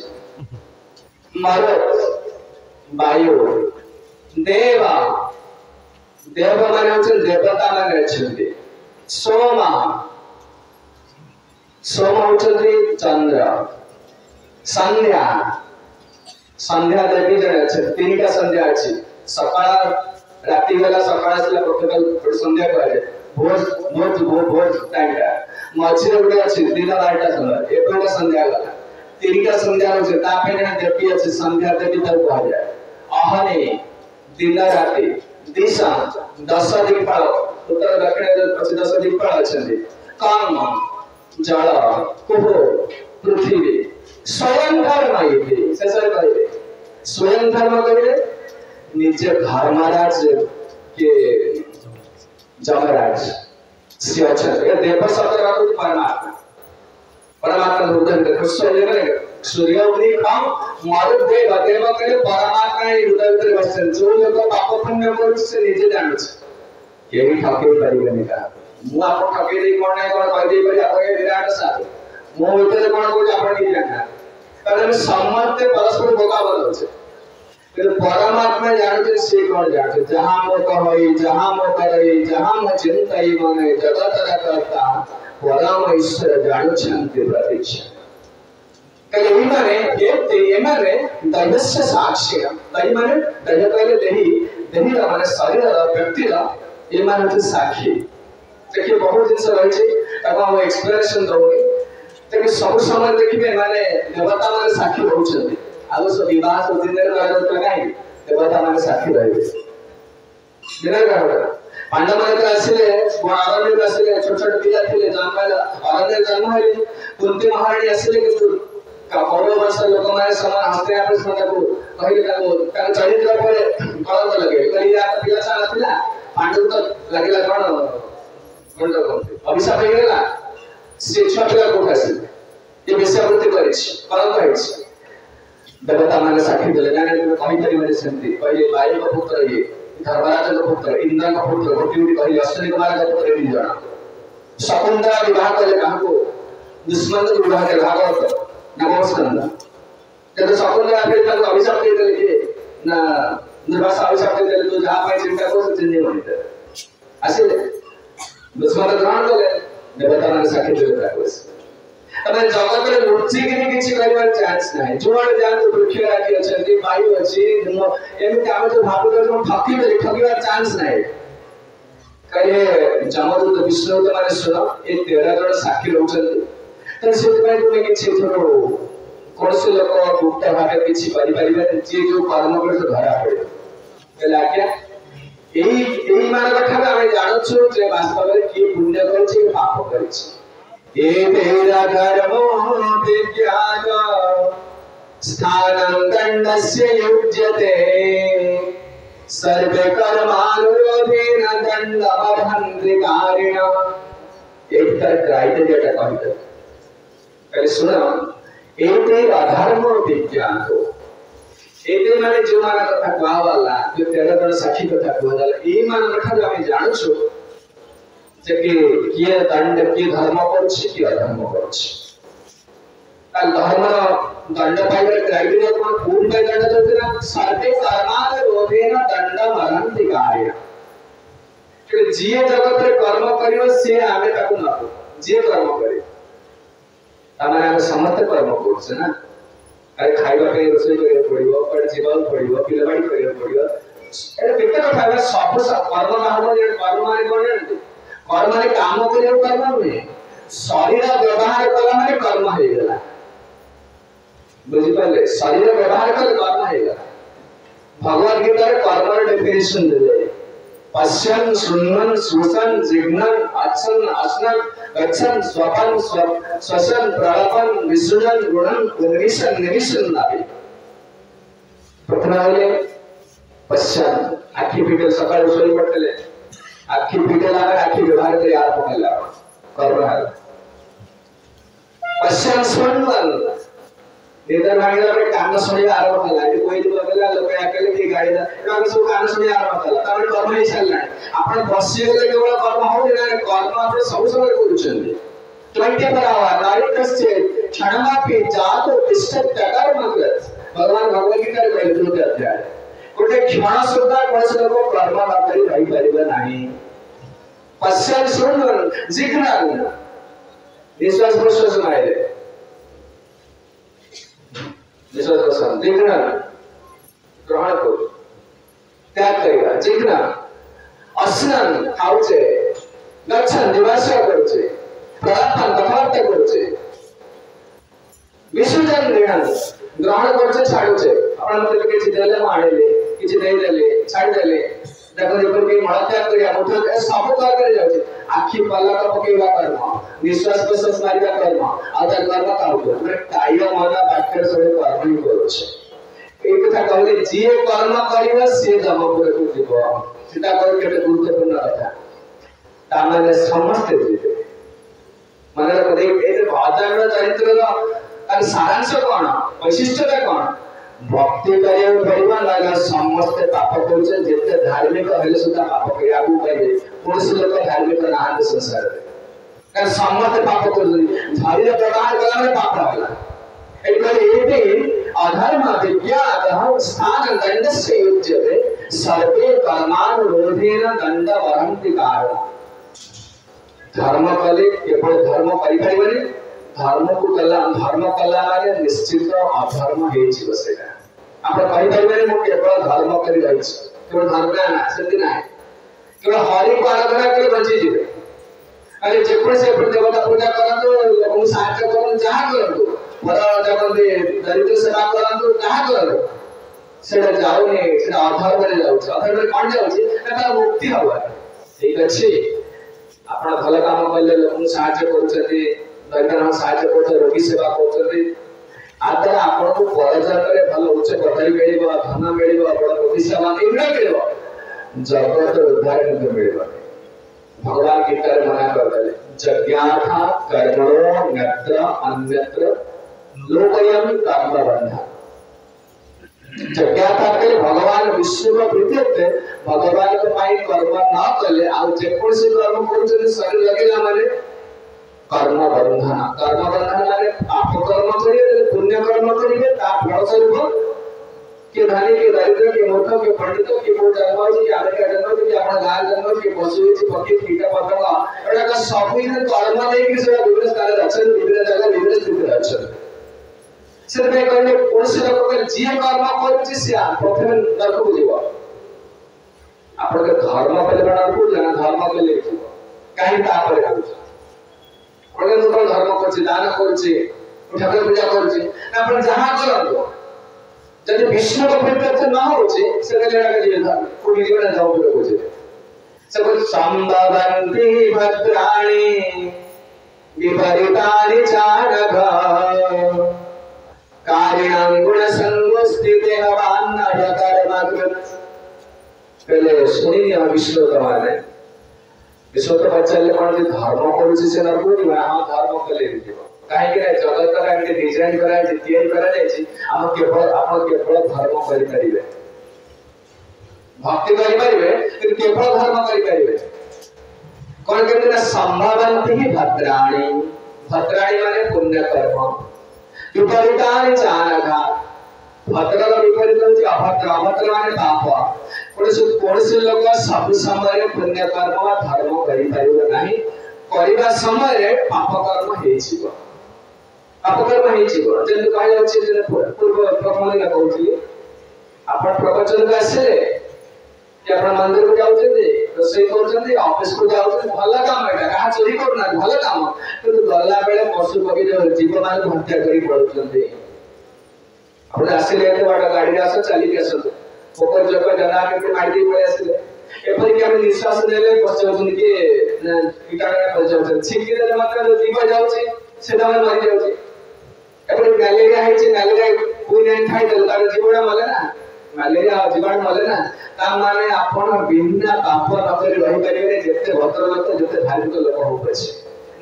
मरुत वायु देव माने होछन देवता माने छथि सोम होछथि चंद्र संध्या देवी जने अछि तीनटा संध्या अछि सकाळ राति बेला सकाळ असला प्रत्येक संध्या करे भोज टाइमटा मझिरे गुडे अछि दिन बारटा समय एकटा संध्या गला तीनटा संध्या होছে तापे जने देवी अछि संध्या देवी तक कहा जाय अहने दिन राति दिशा 10 दिक्पाल उत्तर दक्षिण 10 दिक्पाल अछि काम जल कुह पृथ्वी स्वयं धर्म ये शेषर कहले स्वयं धर्म कहले निजे धर्मराज के जमराज से अच्छा ये देव शब्द का तो परमात्मा हृदय में कृष्ण ने सूर्य अग्नि काम मारुत देव कहले परमात्मा हृदय में बसन जो लोग पाप पुण्य कर से निजे जान छै यही ठाकुर परिगणित का मु आप ठके दे कोन नै कोन कह दे बली आप विराट साथ मो भीतर कोन को आपण नहीं जानना कारण सम्मत परस्पर भोगावल होছে কিন্তু परमात्मा जानते से कोन जानते जहां मो कहई जहां मो करई जहां मो चिंताई माने जगत करता परम ईश्वर जानुछन्ति प्रतीक्ष कले ई माने दैवस्य साक्ष्य दै माने दै कहले देही माने शरीर व्यक्ति ए माने साक्षी देखिए बहुत जिनस रही छै तब हम एक्सप्लेनेशन दउनी देखिए सब समय देखिबे माने देवता माने साक्षी होउछन्ति आगो सब विवाह सब दिन रे करत नाही देवता माने साक्षी रहबे दिने कहबे पांडव माने आसिले अरण्य आसिले छोट छोट पिला थिले जन्मला अरण्य जन्म होइले कुंती महारानी आसिले कि कौरव वंश लोक माने समान हस्ते आपे सदा को कहिले का चरित्र पर कलंक लगे कहिया पिला सा नथिला पांडव तो लागला कोन अभिशाप हो गेला से छुआ कोठ आसी ये विषयवृत्ति करिछ कलंक होइछ देवता माने साक्षी देले ना कहि परिवार सेंती पहिले वायु का पुत्र ये धर्मराज का पुत्र इंद्र का पुत्र गोटी कहि अश्विनी कुमार का पुत्र नहीं जाना शकुंतला विवाह करे कहा को दुश्मन के विवाह के भागवत नमस्कार जब शकुंतला फिर तक अभिशाप दे देले के ना निर्वासा अभिशाप दे देले तो जहां पाए चिंता को से चिन्ह होते आसिले दुश्मन ग्रहण करे देवता माने साक्षी देले राखोस अबे जगत रे लुच्ची के किछि करबार चांस नाही जोड़ जान तो वृक्ष राखी अछि वायु अछि एमि काम जो भाबु जो ठकी ठकीबार चांस नाही कहे जमदूत विष्णुदूत माने सुन ए 13 जन साक्षी रहउछन त सेतबाई तुमे किछि थरो कोनसे लोक गुप्त भागे किछि करि परिबे जे जो कर्म करे तो धरा पड़े कहला क्या एई मान कथा आमे जानुछु जे वास्तव में की पुण्य करछि पाप करछि ए तेरा धर्मो विज्ञान स्थानं दण्डस्य युज्यते सर्वे कर्मानुरोधेन दण्डमभन्त्रिकारिण एक तर क्राइटेरिया टा कहते कहले सुनो एते अधर्म विज्ञान को एते माने जो माने कथा कहवाला जो 13 जन साक्षी कथा कहवाला ए मान कथा जो हम जानु छु जे कि किए दंड की धर्म करछि कि अधर्म करछि ता धर्म दंड पाइबे क्राइटेरिया कोन पूर्ण में दंड देना सर्वे कर्मान रोधेन दण्डमभन्त्रिकारिण कि जे जगत रे कर्म करियो से आमे ताकू न जे कर्म करे तामाने हम समस्त कर्म करछ ना अरे खाइबा पे रोसई करे पड़ियो पर जीवन पड़ियो पिलबाड़ी करे पड़ियो ए केते कथा है सब कर्म ना हो जे कर्म माने कोन जानते कर्म माने काम करियो कर्म नहे शरीर व्यवहार कला माने कर्म हे गेला बुझि पाले शरीर व्यवहार कला कर्म हे गेला भगवत गीता रे कर्म रे डेफिनेशन दे पश्यन् शृण्वन् श्वसन् जिघ्नन् अच्छन् अस्नन् गच्छन् स्वपन् श्वसन् प्रलपन् विसृजन् गुणन् उन्मिषन् निमिषन् नाभि प्रथम आले पश्यन् आखि पिटे सकाळ सोई पडले आखि पिटे लागे आखि व्यवहार करे आरंभ केला कर्म है पश्यन् शृण्वन् निधन भागीला पे कान सुनी आरंभ कला ये कोई तो बगला लोक अकेले की गाड़ी दा एका सब कान सुनी आरंभ कला तामे कर्म हे छलना आपण बसी गेले केवल कर्म हो ना कर्म आपण सब समय करूछन 24 आवर नारी कस्य क्षणमापि जातो तिष्ठत कर्मकृत भगवान भगवत गीता रे कहले तो अध्याय कोटे क्षण सुद्धा कोसे लोक कर्म न करी रही परिबे नाही पश्चात शृण्वन् जिघ्नन् विश्वास विश्वास माइले विश्वास प्रसन्न देखना ग्रहण करो त्याग करेगा जिघ्न अस्नन खाउचे गच्छन निवास करछे प्रलपन कथार्थ करछे विसर्जन देना ग्रहण करछे छाडुचे आपण मते किछि देले माणेले किछि देई देले छाडी देले देखो जेपर के मळत्याग करिया मुठ सब कर करे जाउचे आखि पल्ला का पकेवा कर्म निश्वास प्रश्वास मारिया कर्म आधा कर्म काउचे म्हणजे काय मन बाक्य सळे कर्म ही करूचे एक कथा कहले जे कर्म करिवा से जमपुर को जीव सेटा कर केते गुरुत्वपूर्ण कथा तामाने समस्त जीवे माने को देख ए भजन चरित्र रो सारांश कोन वैशिष्ट्यता कोन भक्ति करिया परिमा लागा समस्त पाप करछे जेते धार्मिक हेले सुदा पाप करिया आगु पाइबे पुरुष लोक धार्मिक नाहंत संसार रे का समस्त पाप करछे शरीर व्यवहार कला पाप होला एकले एते अधर्म विज्ञातः स्थान दण्डस्य युज्यते सर्वे कर्मानुरोधेन दण्डमभन्त्रिकारिण धर्म कले केवल धर्म परिपारिबनी धर्म को कला माने निश्चित अधर्म हेछि बसेगा आपण कहि परिबे मो केवल धर्म करि रहै छी केवल धर्म ना सेति ना केवल हरि को आराधना करि बंची जिवे अरे जेपण से देवता पूजा करंतु लोक साहाय्य करन जहा करंतु बड़ा जब दरिद्र सेवा करंतु जहा करंतु सेटा जाउनी सेटा अधर्म रे जाउछ अधर्म रे कोन जाउछ एटा मुक्ति हवा ठीक अछि आपण भल काम कइले लोक साहाय्य करूछथि दैनिक साहाय्य करते रोगी सेवा करते आदर आपण को परजन रे भल उच्च पदवी मिलिबो धन मिलिबो बड़ रोगी सेवा केना मिलिबो जगत उद्धार नहीं मिलिबो भगवान गीता रे मना करले जज्ञाथा कर्मणो नत्र अन्यत्र लोकयं कर्म बंधा जज्ञाता के भगवान विष्णु को प्रीत्यते भगवान को पाई कर्म न कले आ जे कोन से कर्म करू शरीर लगेला माने कर्म बंधन माने पाप कर्म करिए पुण्य कर्म करिए ता फल स्वरूप के धनी के दरिद्र के मूर्ख के पंडित के को जन्म के आगे का जन्म के अपना गाय जन्म के पशु के पक्षी कीट पतंग एटा का सब ही कर्म नहीं कि से विभिन्न कार्य रचन विभिन्न जगह विभिन्न स्थिति रचन सिर्फ एक कहले पुरुष लोक के जे कर्म करछि से प्रथम नरक को जीव आपण धर्म कले बनाबो जना धर्म कले कहीं तापर करूछ आपण तो धर्म करछि दान करछि ठाकुर पूजा करछि आपण जहां करलो जदि विष्णु को प्रत्यक्ष न होछि से लेडा के जीवन कोई जीवन जाऊ को होछि सब संभवन्ति भद्राणि विपरीतानि चानघ कारिणां गुण संगोस्थिते हवान्न कर्मकृत पहले सुनिए विष्णु तमाने विष्णु तो पचाले कोन जे धर्म करूछि से न कोनी हां धर्म कले दिबो काहे के जगत रा के डिजाइन करा जे तैयार करा जाय हम केवल धर्म करि परिबे भक्ति करि परिबे कि केवल धर्म करि परिबे कोन कहते संभवन्ति ही भद्राणि भद्राणि माने पुण्य कर्म विपरीतानि चानघ भद्र विपरीत होछि अभद्र अभद्र माने पाप कोनसे लोग सब समय पुण्य कर्म वा धर्म करि परिबे नाही करिबा समय पाप कर्म हेइछिबो पाप कर्म हेइछिबो जेन कहै अछि जे पूर्व प्रथम दिन कहउछि आपण प्रवचन को आसिले कि आपण मंदिर को जाउछे रोसई करछन्ती ऑफिस को जाउछे भला काम एटा का चोरी करना भला काम किंतु गल्ला बेले पशु पक्षी जो जीव मान हत्या करी पड़छन्ती आपण आसिले एते बडा गाड़ी आस चली के आस पोकर जक जना के मार दी पळे आसिले एपरि कि हम निश्वास नेले पछौछन कि कीटाणु पछौछन छिकी देले मात्र जीव जाउछे सेटा मन मरि जाउछे एपरि मलेरिया हैछि मलेरिया कोई नहीं खाइ देल तार जीवना मले ना मलेरिया जीवाणु मले ना ता माने आपण बिना पाप न करी रहि परिबे जते भद्र लोक जते धार्मिक लोक हो पछे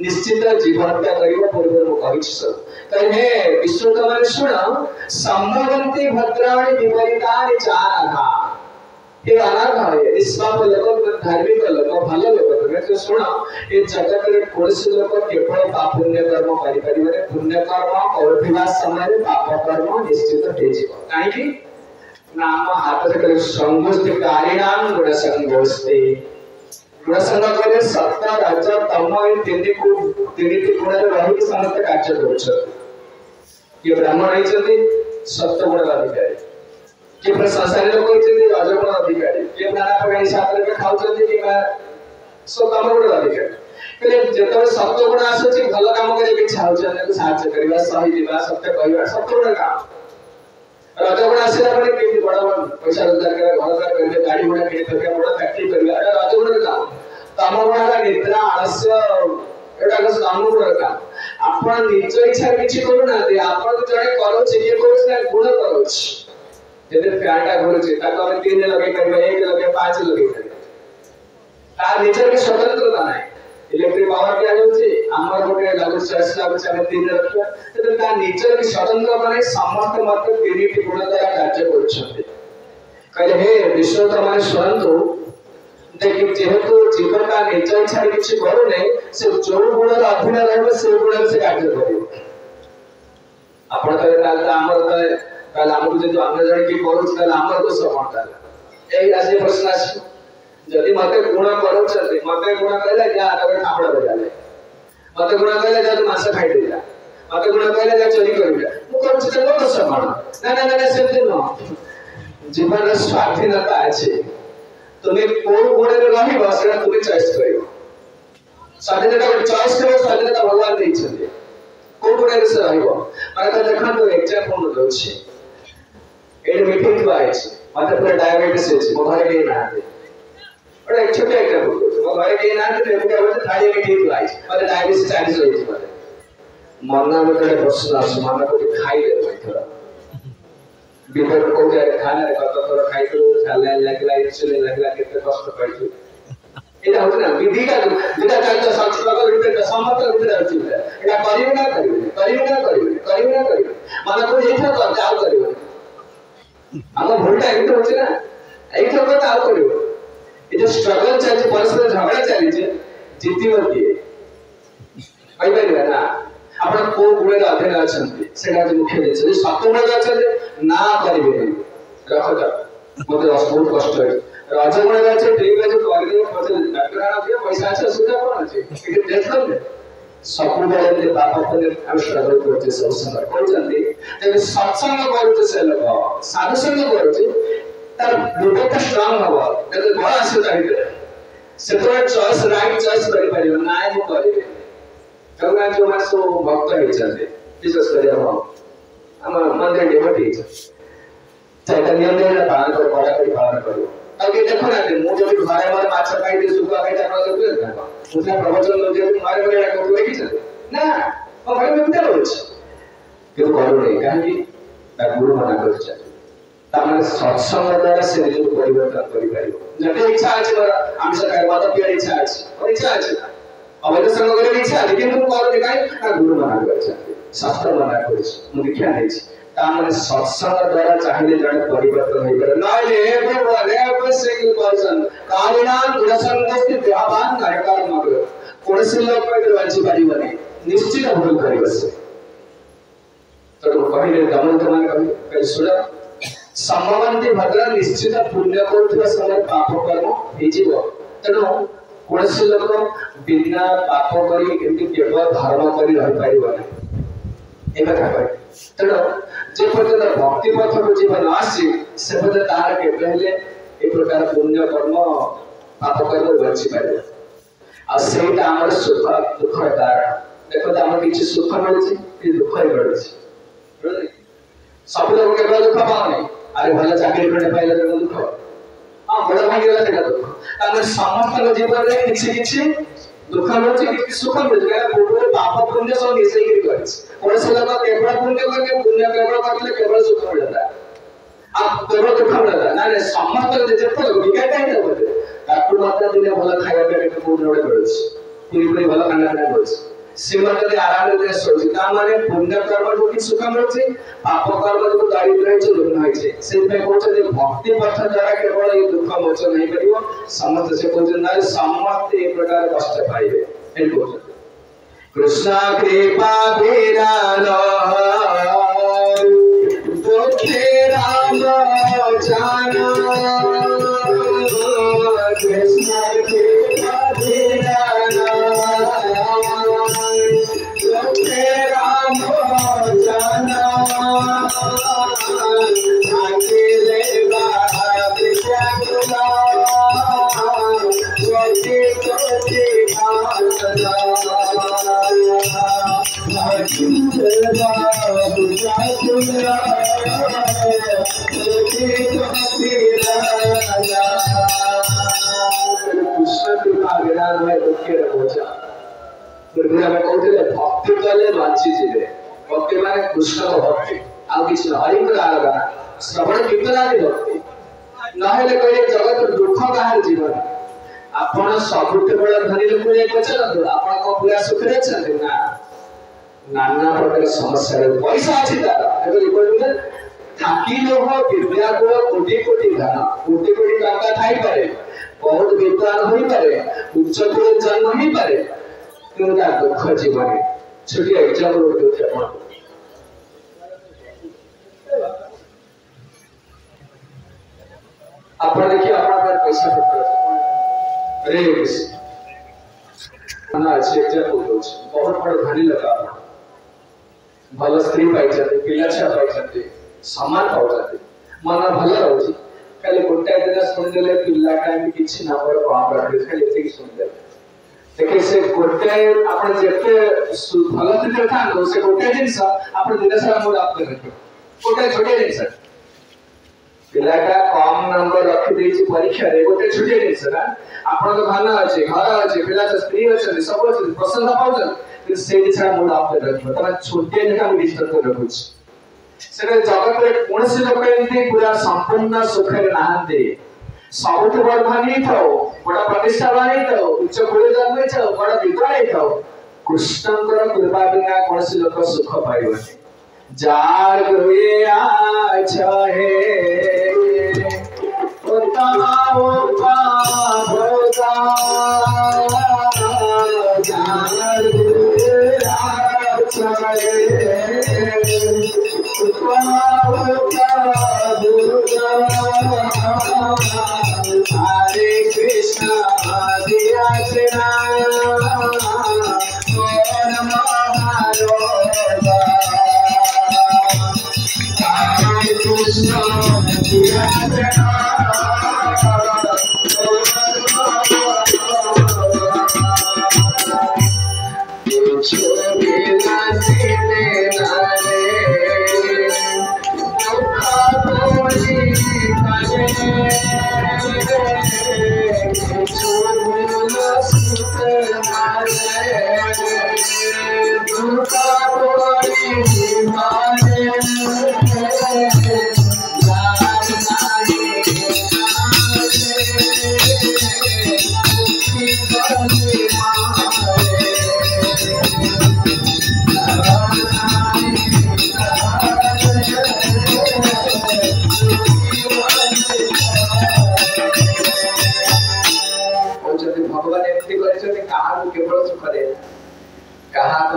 निश्चित जीवन हत्या करिबो पूर्व मु कहिछि सब तहे विश्व माने सुन संभवन्ति भद्राणि विपरीतानि चानघ ये अनाथ है निष्पाप लोक धार्मिक लोक भलो लोक तमे तो सुन ए जगत रे कोनसे लोक केवल पाप पुण्य कर्म करि परिबे पुण्य कर्म करथिबा समय पाप कर्म निश्चित हेजिबो काहे कि नाम हाथ से संगोष्ठी कारिणाम गुण संगोष्ठी गुण संग करे सत्ता राज्य तम इन तीन गुण रही कि समस्त कार्य करूछ ये ब्राह्मण हैछथि सत्य गुण अधिकारी के संसारी लोक हैछथि रजगुण अधिकारी के नाना प्रकार हिसाब रे खाउछथि कि सो तम गुण अधिकारी पहले जेतो सत्य गुण आछथि भलो काम करे के इच्छा होछ साहाय्य करबा सही दिबा सत्य कहबा सत्य गुण काम राजगुण आसिला परे केमि बड़ा पैसा रोजगार करे घर द्वार करे गाड़ी घोड़ा किने करके बड़ा फैक्ट्री करे अरे राजगुण का काम वाला निद्रा आलस्य एटा कस कामगुण का आपण निज इच्छा किछि करू ना दे आपण जणे करो छै ये करो से गुण करो जदे फ्याटा करू छै ता हम 3 लगे करबे 1 लगे 5 लगे करबे ता निज के स्वतंत्रता नाही इलेक्ट्रिक पावर के आउछि हमर गोटे लागु चार्ज लागु हम 3 रखिया त ता निज के स्वतंत्र माने समस्त मात्र 3 गुण द्वारा कार्य करछथि कहले हे विश्व तमाने सुनंतु देखि जेहेतु जीवन का निज इच्छा किछि करू नै से जो गुण अधीन रहबे से गुण से कार्य करियो आपण कहले काल हमर काल हमर जे अन्य जण की करू काल हमर तो समर्थ एही राशि प्रश्न आछि जदि मते गुण करू छथि मते गुण कहले जा तबे थापड़ बजाले मते गुण कहले जा मांस खाइ देला मते गुण कहले जा चोरी करिला मु करू छ लोक समान ना ना ना सेते न जीवन स्वाधीनता अछि तुमे कोन गुण रे रहिबो सेटा तुमे चॉइस करियो स्वाधीनता को चॉइस करो स्वाधीनता भगवान दै छथि कोन गुण रे से रहिबो माने त देखन तो एग्जांपल दउ छी एड मीटिंग तो आइ छी मते पूरा डायबिटीज अछि मो घरे के ना बड़ा एक छोटा एग्जांपल मो घरे के ना तो एबे बोले थाली में ठीक लाई मते डायबिटीज 40 होई छी मन में तो प्रश्न आस मन को खाई दे थोड़ा बिगर को जाय खाना रे कत थोड़ा खाई तो साले लगला इंसुलिन लगला केते कष्ट पड़छु एटा होत ना विधि का विधा चालता संस्कृत विधि समस्त विधि अछि एटा करियो ना करियो मन को एठा कर जाओ करियो हम भूलटा एठा होछ ना एठा को जाओ करियो ये जो स्ट्रगल चलছে परस्पर झगड़ा चलছে जितिबो किए भाई भाई ना आपण को गुणे अधीन अछंती सेटा जे मुख्य जे छै सत्य गुण अछंती ना करिवे रख जा मते बहुत कष्ट है राजा गुण छै ठीक है जो करदे पछे डॉक्टर आ दियो पैसा छै सुविधा कोन छै कि देखो ने सब बेले जे बाप को हम स्ट्रगल करते सब समय कोन जल्दी जे सत्संग करते से लोग साधु संग करते तार विवेक स्ट्रांग हवा जब बड़ा आसो चाहिए सेपरेट चॉइस राइट चॉइस करि परियो नाय मु करिवे जगना जो मासो भक्त हे चले जीसस करिया हम मंदिर डेवटी चैतन्य ने पालन कर बड़ा करी पालन करियो आगे देखो ना मु जब घरे मार माछ खाई दे सुखा खाई जानो तो ना मुझे प्रवचन लो जे मारे मारे को देखि चले ना ओ भाई में केते होछ केउ करू नै काहे ता गुरु मना करछ तामने सत्संग द्वारा से निज परिवर्तन करि पारियो जते इच्छा अछि मोर आमिष खाइबा त पिया इच्छा अछि और इच्छा अछि अवैध संग करे इच्छा अछि किंतु करू नै काहे ता गुरु मना करछ शास्त्र मना करछ मु दीक्षा नै छी तामने सत्संग द्वारा चाहिए जने परिवर्तन होई करे नाइले एवरीवन एवरी सिंगल पर्सन कालिनान गुणसंगस्ति व्यापान नायकार मगर कोनसे लोक पे वांची परिबने निश्चित भूल करिवसे तो कहिले दमन तमान कहि सुना संभवन्ति भद्र निश्चित पुण्य करथुवा समय पाप कर्म हेजिवो तनो कोनसे लोक बिना पाप करी एमति केवल धर्म करी रहि परिबने एका कहि तनो जे पर्यंत भक्ति पथ को जीवन आसी से पर्यंत तार के पहले एक प्रकार पुण्य कर्म पाप कर्म बंची पारे आ सेटा हमर सुख दुख कारण देखो त हमर किछ सुख मिलछि कि दुख ही मिलछि सब लोग केवल दुख पाउने अरे भला चाकरी करने पाइले तो दुख हां बड़ा भागी गला सेटा दुख तार समस्त जीवन रे किछि दुख मिलछि कि सुख मिलछि कारण पूर्ण पाप पुण्य सब मिसै के करछि कोनसे लोग केवल पुण्य करके पुण्य केवल करले केवल सुख मिलता अब केवल दुख मिलता ना ने समस्त जेते लोग विकेट है बोले ताकू मात्रा दिने भला खाଇବା पे पूर्ण रे करछि पूरी भला खाना ना करछि श्रीमत यदि आराम रे सोचि ता माने पुण्य कर्म जो कि सुख मिलछि पाप कर्म जो दारिद्र्य है दुख है छै से पे कहै जे भक्ति पथ द्वारा केवल ये दुख मोचन नहीं करियो समस्त से कहै ना समस्त एक प्रकार कष्ट पाइबे एन कहै कृष्ण कृपा बिना दुखे राम जाना कृष्ण कृपा बिना दुखे राम जाना अकेले बात जगला कोटि कोटि भासना भक्ति कले बांची जीवे भक्ति माने कृष्ण भक्ति आ किछ हरि को आलगा श्रवण कीर्तन आदि भक्ति नहेले कहे जगत दुख काहर जीवन आपण सबुठ बड़ धनी लोक जे पछन आपण को पूरा सुख रे छन ना नाना प्रकार समस्या रे पैसा अछि तार एबे कहबे थाकी लोग विद्या को कोटि कोटि धन कोटि कोटि टंका थाई पारे बहुत विद्वान होई पारे उच्च कुल जन्म होई पारे किंतु दुख जीवन छोटी एग्जाम रो थे आपण देखिए आपण पैसा पत्र रे ना अच्छे एग्जाम हो बहुत बड़ धनी लगा भल स्त्री पाई पिला छुआ पाई सम्मान पाउछथि मन भल रहउछि खाली गोटे दिन सुनिदेले पिला टाइम किछि ना पर काम रखले खाली एते सुनिदेले देखे से गोटे आपण जेते भल दिन था से गोटे दिन सा आपण दिन सारा मूड आप रखियो गोटे छोटे दिन सा पिलाटा कम नंबर रखि देछि परीक्षा रे गोटे छोटे दिन सा आपण तो भाना अछि घर अछि पिला स्त्री अछि सब अछि प्रसन्न पाउछन से दिशा मूड आप रखियो तबे छोटे दिन हम डिस्टर्ब कर रखुछि से जगत रे कोनसे लोक एंती पूरा संपूर्ण सुख रे नाहंते सबुठ बड़ धनी थाओ बड़ा प्रतिष्ठावान थाओ उच्च कुल जन्म थाओ बड़ा विद्वान थाओ कृष्णकर कृपा बिना कोनसे लोक सुख पाइबनी जार हुए आछे उताओ पावगा जार हुए आछे हरे कृष्ण हरे कृष्ण Krishna, Krishna,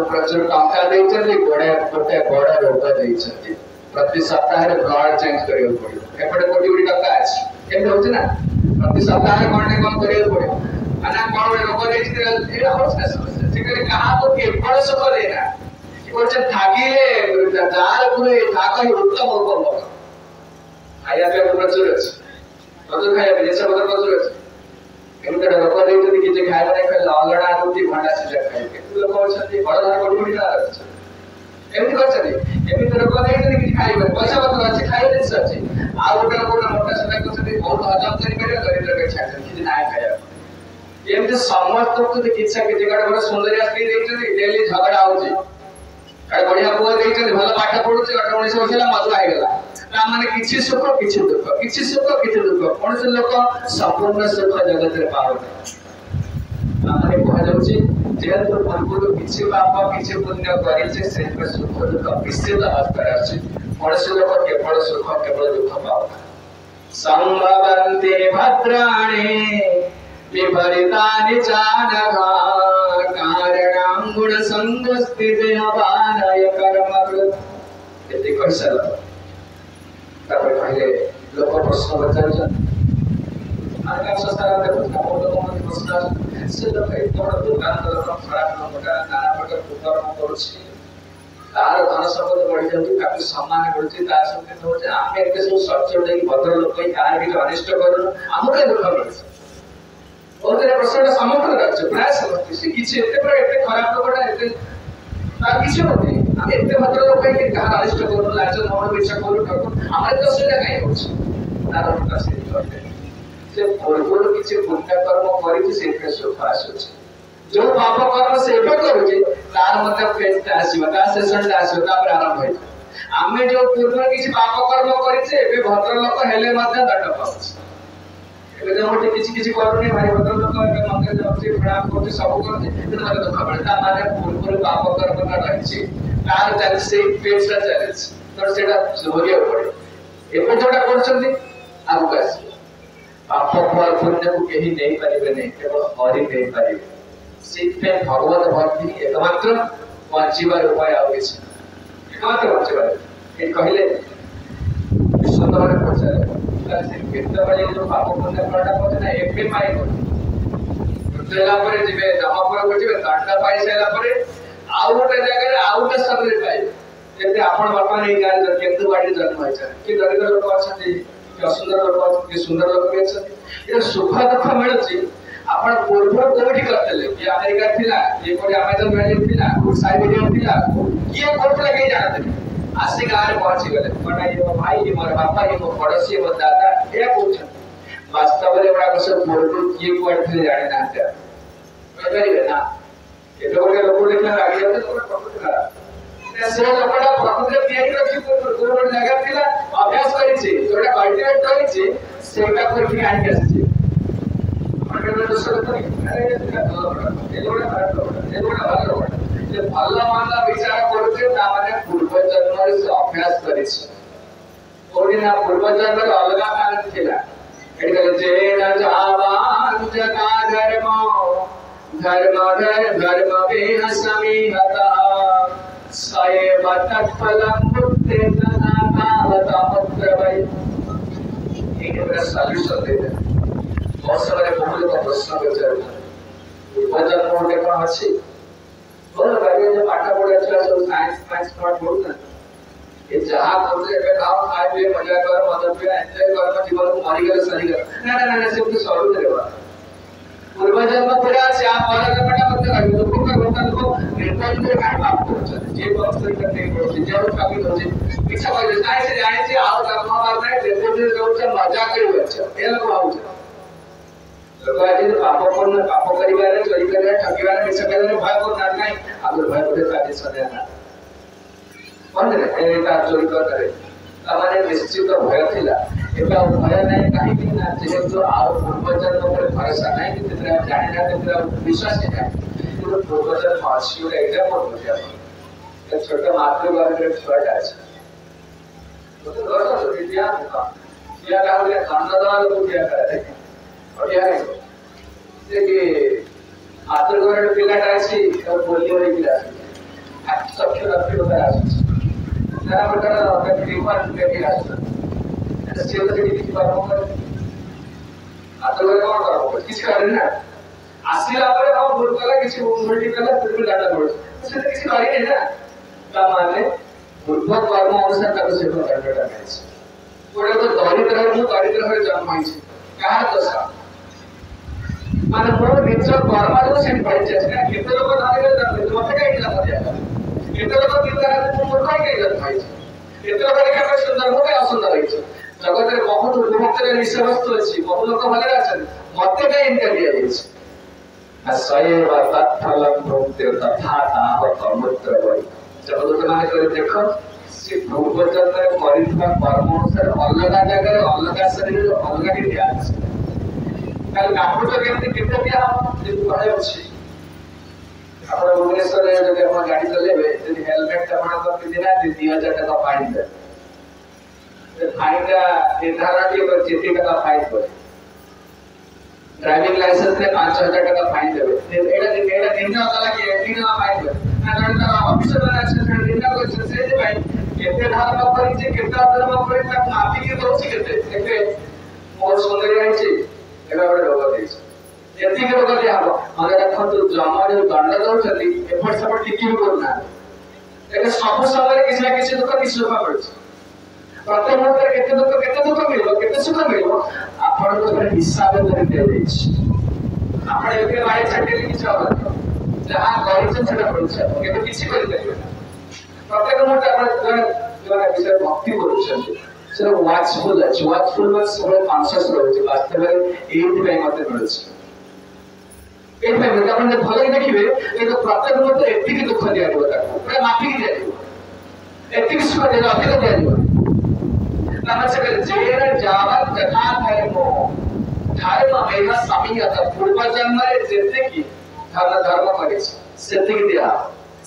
प्रचुर टंका देइछथि गोटे बड़ रोग देइछथि प्रति सप्ताह रे ब्लड चेंज करियो पड़ियो एपटे कोटी कोटी टंका अछि केम होछ ना प्रति सप्ताह रे कोन करियो पड़ियो आना कोन रोग देइछथि एरा होछ ना समस्या सेकरे कहा को के बड़ सुख देना कि बोलछ थागिले जाल पुरे थाकहि उत्तम उपभोग आया के प्रचुर अछि प्रचुर खाया विदेश बदल प्रचुर अछि एमते लोक देइछथि कि जे खाइबा नै खाइला अलडा रुटी भंडा सिजा खाइ के लोक अछथि बड़ कोटी कोटी ना अछि एमती करछथि एमती लोक देइछथि कि खाइबा पैसा बदल अछि खाइ नै सछि आ गोटे मोटा सदा करछथि बहुत हजम करि करे दरिद्र के छाछथि कि नाय खाया एमती समस्त को चिकित्सा के जगह बड़ सुंदर आस्ती देइछथि डेली झगड़ा होछि अरे बढ़िया पुआ देइछथि भलो पाठ पढुछि 19 वर्ष ला मधु आइ गेला ना माने किछि सुख किछि दुख कोन से लोक संपूर्ण सुख जगत रे पावे हमरे कह जाउछि जे तो पूर्व किछि पाप किछि पुण्य करिছে से सुख दुख निश्चित अवस्था अछि कोन से लोक केवल सुख केवल दुख पावे संभवन्ते भद्राणि विपरीतानि चानघा कारणं गुण संगस्थिते अवानय कर्मकृत एति कहसला तापर कहले लोक प्रश्न बचारछन आगा संस्कार देखो लोक मन प्रश्न से लोक एतोड़ दुकान लोक खराब लोकटा नाना प्रकार कुकर्म करूछि तार धन संपद बढ़ी जाउछि काफी सम्मान बढ़ुछि ता संगे होছে आमे एते सब सच्चो देई भद्र लोक काहे कि अनिष्ट करू हमके दुख मिलছে ओतरे प्रश्नटा समग्र रहছে प्राय समझति से किछि एते खराब लोकटा एते ता किछि होते आमे एते भद्र लोक के कहा अनिष्ट करू लाज मन इच्छा करू हमरे तो सेटा काई होछि तार उल्टा से करते से पूर्व किछि पुण्य कर्म करिछि से सुख आसुछि जो पाप कर्म से एबे करूछि तार मतलब फेस आसीबा ता सेशन आसीबा ता प्रारंभ होय आमे जो पूर्व किछि पाप कर्म करिछि एबे भद्र लोक हेले मध्य दंड पाउछि एबे जो मोटे किछि करूनी भाई भद्र लोक एबे मंदिर जाउछि प्रणाम करूछि सब करूछि କିନ୍ତୁ मते दुख पड़े ता माने पूर्व पाप कर्म न रहिछि तार चल से फेस रा चलछि तो सेटा जोरिया पड़े एबे जोटा करछन्ती आगु आसी पाप फल पुण्य को केही नै परिबे नै केवल हरि नै परिबे सिद्धे भगवत भक्ति एकमात्र बंचिबार उपाय आउछि एकमात्र बंचिबार ए कहिले सुंदर पछारे तासे केते बळे जो पाप पुण्य करडा पछे ना एपे पाइ को उतरेला परे जिबे जमापुर को जिबे दंड पाइ सेला परे आउ गोटे जगह रे आउ गोटे सबरे पाइ जेते आपण बापा नै गार केतु बाडी जन्म होय छै कि दरिद्र लोक अछथि कि असुंदर लोक अछथि कि सुंदर लोक अछथि ए सुख दुख मिलछि आपण पूर्व कोठी करतले कि अमेरिका थिला ये कोठी अमेजन वैली थिला कोठी साइबेरिया थिला किए कोठी लगे जानते आसी गार पहुंची गले बड़ा ये भाई ये मोर बापा ये मोर पड़ोसी मोर दादा ए कोछ वास्तव रे बड़ा सब पूर्व किए कोठी थे जाने ना था करिवे ना ये लोग देखला आगे जाते तो प्रकृति खराब से लोकटा प्रकृति तियारी रखि कोन जगह थिला अभ्यास करिछि जोटा कल्टिवेट करिछि सेटा कोठी आनि आछि अरे भल मन विचार करुचे पूर्व जन्म अभ्यास कर पूर्व जन्म अलग कारण थिला धर्म धर्म बेह समीहता सएव तत्फलं मुक्ते तनाता पुत्रवै एक सॉल्यूशन दे दे बहुत सारे बहुत का प्रश्न विचार पूर्वजन्म होते कौन अच्छी बोलो भाई जो पाठ पढ़े अच्छा सब साइंस साइंस पाठ बोलते हैं ये जहाँ बोलते हैं खाओ खाए पिए मजा करो मदद पिए एंजॉय करो जीवन को मारी गए सही करो ना सिर्फ सॉल्व करेगा पूर्व जन्म पड़ा से आप और अगर बड़ा बंदा है तो को होता तो निर्णय में काय बात करते हैं ये बात सही करने को जरूर काफी होती पीछे कोई जाए से जाने से आओ कर्म मारना है देखो जो मजा करी अच्छा ये लोग आउ लोग आज पाप करिवारे चोरी करे ठगिवारे मिछ करे भय को ना नहीं आगर भय को काजे सदे ना बंद रे एटा चोरी करे तमाने निश्चित भय थिला एबा भय नहीं काहे कि ना जेहेतु आरो पूर्वजन ऊपर भरोसा नहीं कि तेरा जाने ना तेरा विश्वास है तो पूर्वजन मासियो एग्जाम हो गया एक छोटा मातृभाषा के शॉर्ट है तो दोस्तों तो विद्या का क्या कहा गया खानदान लोग क्या कर रहे हैं और क्या है देखिए मातृभाषा पिलाटा सी और बोलियो रे पिला सब के रखते होता है ना प्रकार का क्रीमर के रास्ता ऐसे चलते के किसी बात होगा आता लोग कौन करोगे किसी कारण ना आसिला पर हम बोल करा किसी उल्टी करा फिर भी डाटा बोल तो किसी बारी है ना क्या माने पूर्वक कर्म अनुसार तक से तो डाटा है थोड़े तो दारिद्र है जन्म है कहा तो सा माने वो नेचर कर्म जो से पड़ जाए कितने लोग धारे जाते तो मत कहीं ना जाता कितने लोग कितना है तो मूर्ख ही जाता है कितने लोग देखा सुंदर हो गया असुंदर है जगत रे बहुत उपभोक्ता रे विषय वस्तु अछि बहुत लोक भले अछन मते कई इनका दिया जाय असयव तत्फलं भोक्ते तथा ताव समुद्र वै जब लोक माने करे देखो से पूर्वजन रे करितबा कर्म अनुसार अलगा जगह रे अलगा शरीर रे अलगा के दिया अछि कल कापुर तो केमति किते दिया जे कहै अछि आपण भुवनेश्वर रे जब हम गाड़ी चलेबे यदि हेलमेट आपण तो पिदिना 2000 टका फाइन दे फाइन का निर्धारण के ऊपर जेती टका फाइन पड़े ड्राइविंग लाइसेंस में 5000 टका फाइन देबे एड़ा दिन ना वाला के दिन ना फाइन दे ना गणता ऑफिसर लाइसेंस दिन ना को से जे फाइन केते धर्म पर जे केता धर्म पर तक माफी के दोषी केते एते मोर सुंदर है छी एबा बडे रोग देछ जेती के रोग दिया हमरा देखो तो जमा जो दंड दउछती एपट सपट टिकी करना एके सब समय किसी ना किसी दुख किसी दुख पड़छ प्रत्येक मुहूर्त केते दुख मिलो केते सुख मिलो आपण को हिसाब कर दे देछ आपण एके बाय छाटे कि चाव जहां गरीब से पड़छ केते किसी कर दे प्रत्येक मुहूर्त आपण जो विषय भक्ति करूछन से वाचफुल अछि वाचफुल में सब कॉन्शियस रहै वास्तव में एट पे मते मिलछ एट पे मतलब आपण भले देखिबे एक प्रत्येक मुहूर्त एति के दुख दिया होता पूरा माफी दिया एति के सुख दिया अधिक दिया नमस्कार जेर जावत कथा धर्मो धर्म मेघ समीयत पूर्व जन्म रे जेते की धर्म करे सेते की दिया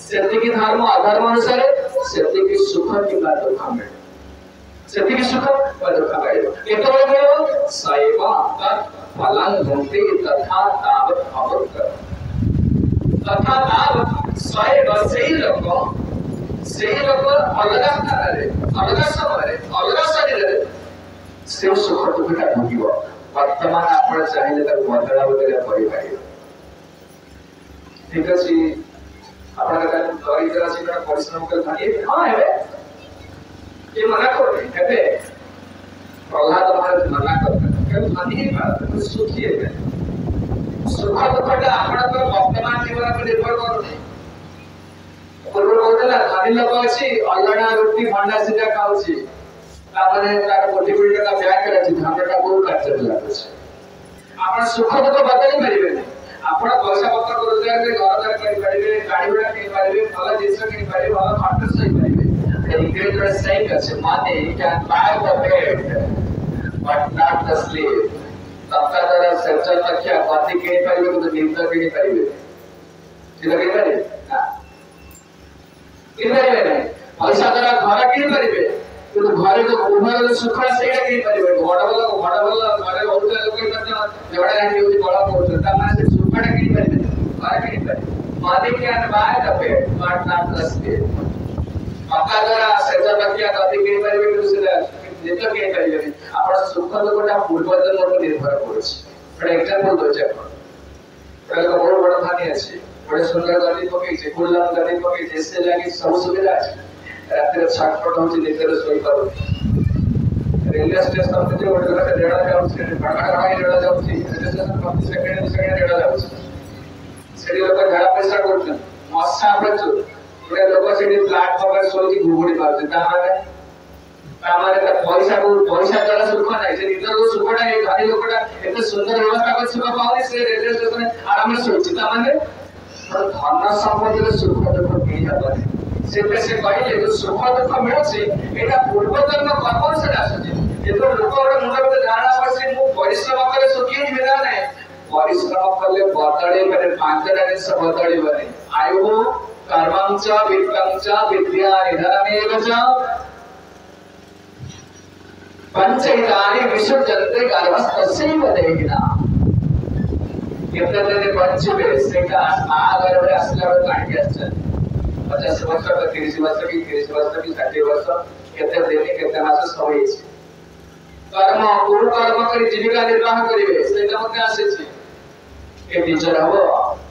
सेते की धर्म अधर्म अनुसार सेते की सुख की बात दुख में सेते की सुख और दुख गाइबो एतो गयो साइबा तत् फलं भुंक्ते तथा तावत अमृत तथा तावत साइबा से लोग अलगा स्थान अलगा समय अलगा शरीर से सुख दुखटा भोगिबो वर्तमान आपण चाहिले त बदला बदला करि पाइबो ठीक अछि आपण का दरिद्र से का परिश्रम कर थाए हां हेबे ये मना कर हेबे प्रहलाद महाराज मना करते कि धनी बात सुखी है सुख दुखटा आपण तो वर्तमान जीवन पर निर्भर करू पूर्व कहला धनी लोक अछि अलडा रोटी भंडा सिजा खाउछि तामने तार कोटी कोटी टका ब्याग करे अछि धनटा को कार्य लागछ आपण सुख दुख बदली परिबे आपण पैसा पत्र रोजगार रे घर द्वार करि परिबे गाड़ी घोड़ा किनि परिबे भल जिंस किनि परिबे भल खर्च सही परिबे इंग्लिश रे सही अछि माने can by the bed but not the sleep तबका द्वारा सच्चा तख्या कथि के परिबे तो नींद के परिबे ठीक है करे हां किनबे नहीं पैसा द्वारा घर किन परिबे तो घरे जो उभर सुख सेटा किन परिबे घोड़ा वाला घरे बहुत लोग करते झगड़ा नहीं होती बड़ा बहुत ता माने से सुखटा किन परिबे घर किन परिबे माने के अनबाय द पेट नॉट नॉट द स्टेट पक्का द्वारा सेटा तकिया कथि किन परिबे तो से जेतो किन परिबे आपण सुख दुखटा पूर्वजन पर निर्भर करछ फॉर एग्जांपल दो छै पहले को बड़ बड़ थानी अछि बड़े सुंदर गली पके छै कुलम गली पके छै से लागी सब सुविधा छै रात छटपट हो शोई पार रेलवे स्टेशन से गोटे गोटे रेड़ जाऊँगी रेड़ जाऊँगी रेलवे स्टेशन प्रति सेकेंड सेकेंड रेड़ जाऊँगी लोक झाड़ा पैसा कर मशा प्रचुर गोटे लोक से प्लाटफर्म शोई घुगुड़ी पार्टी पैसा पैसा द्वारा सुख ना निजर सुखटा धनी लोकटा एत सुंदर व्यवस्था कर सुख पाओ से रेलवे स्टेशन आराम से सोची धन संपत्ति सुख दुख मिल जाबनी से कहले जो सुख दुख मिलुछि एटा पूर्वजन्म कर्म से आसुछि जेतो लोक गोटे मुंड में धारणा पड़े मु परिश्रम करे सुखी मिला ना परिश्रम कले बदले माने पांचटा जिनिस बदले बने आयु कर्मंच वित्तंच विद्या निधनमेव च पंचैतानि विसर्जन्ते गर्भस्थस्यैव देहिना केतने पंचमे सेटा आगर में असला में काट के 50 वर्ष का 30 वर्ष की 60 वर्ष केते देने केते मास सवई कर्म गुरु कर्म करी जीविका निर्वाह करिवे सेटा मते आसे छी के टीचर हबो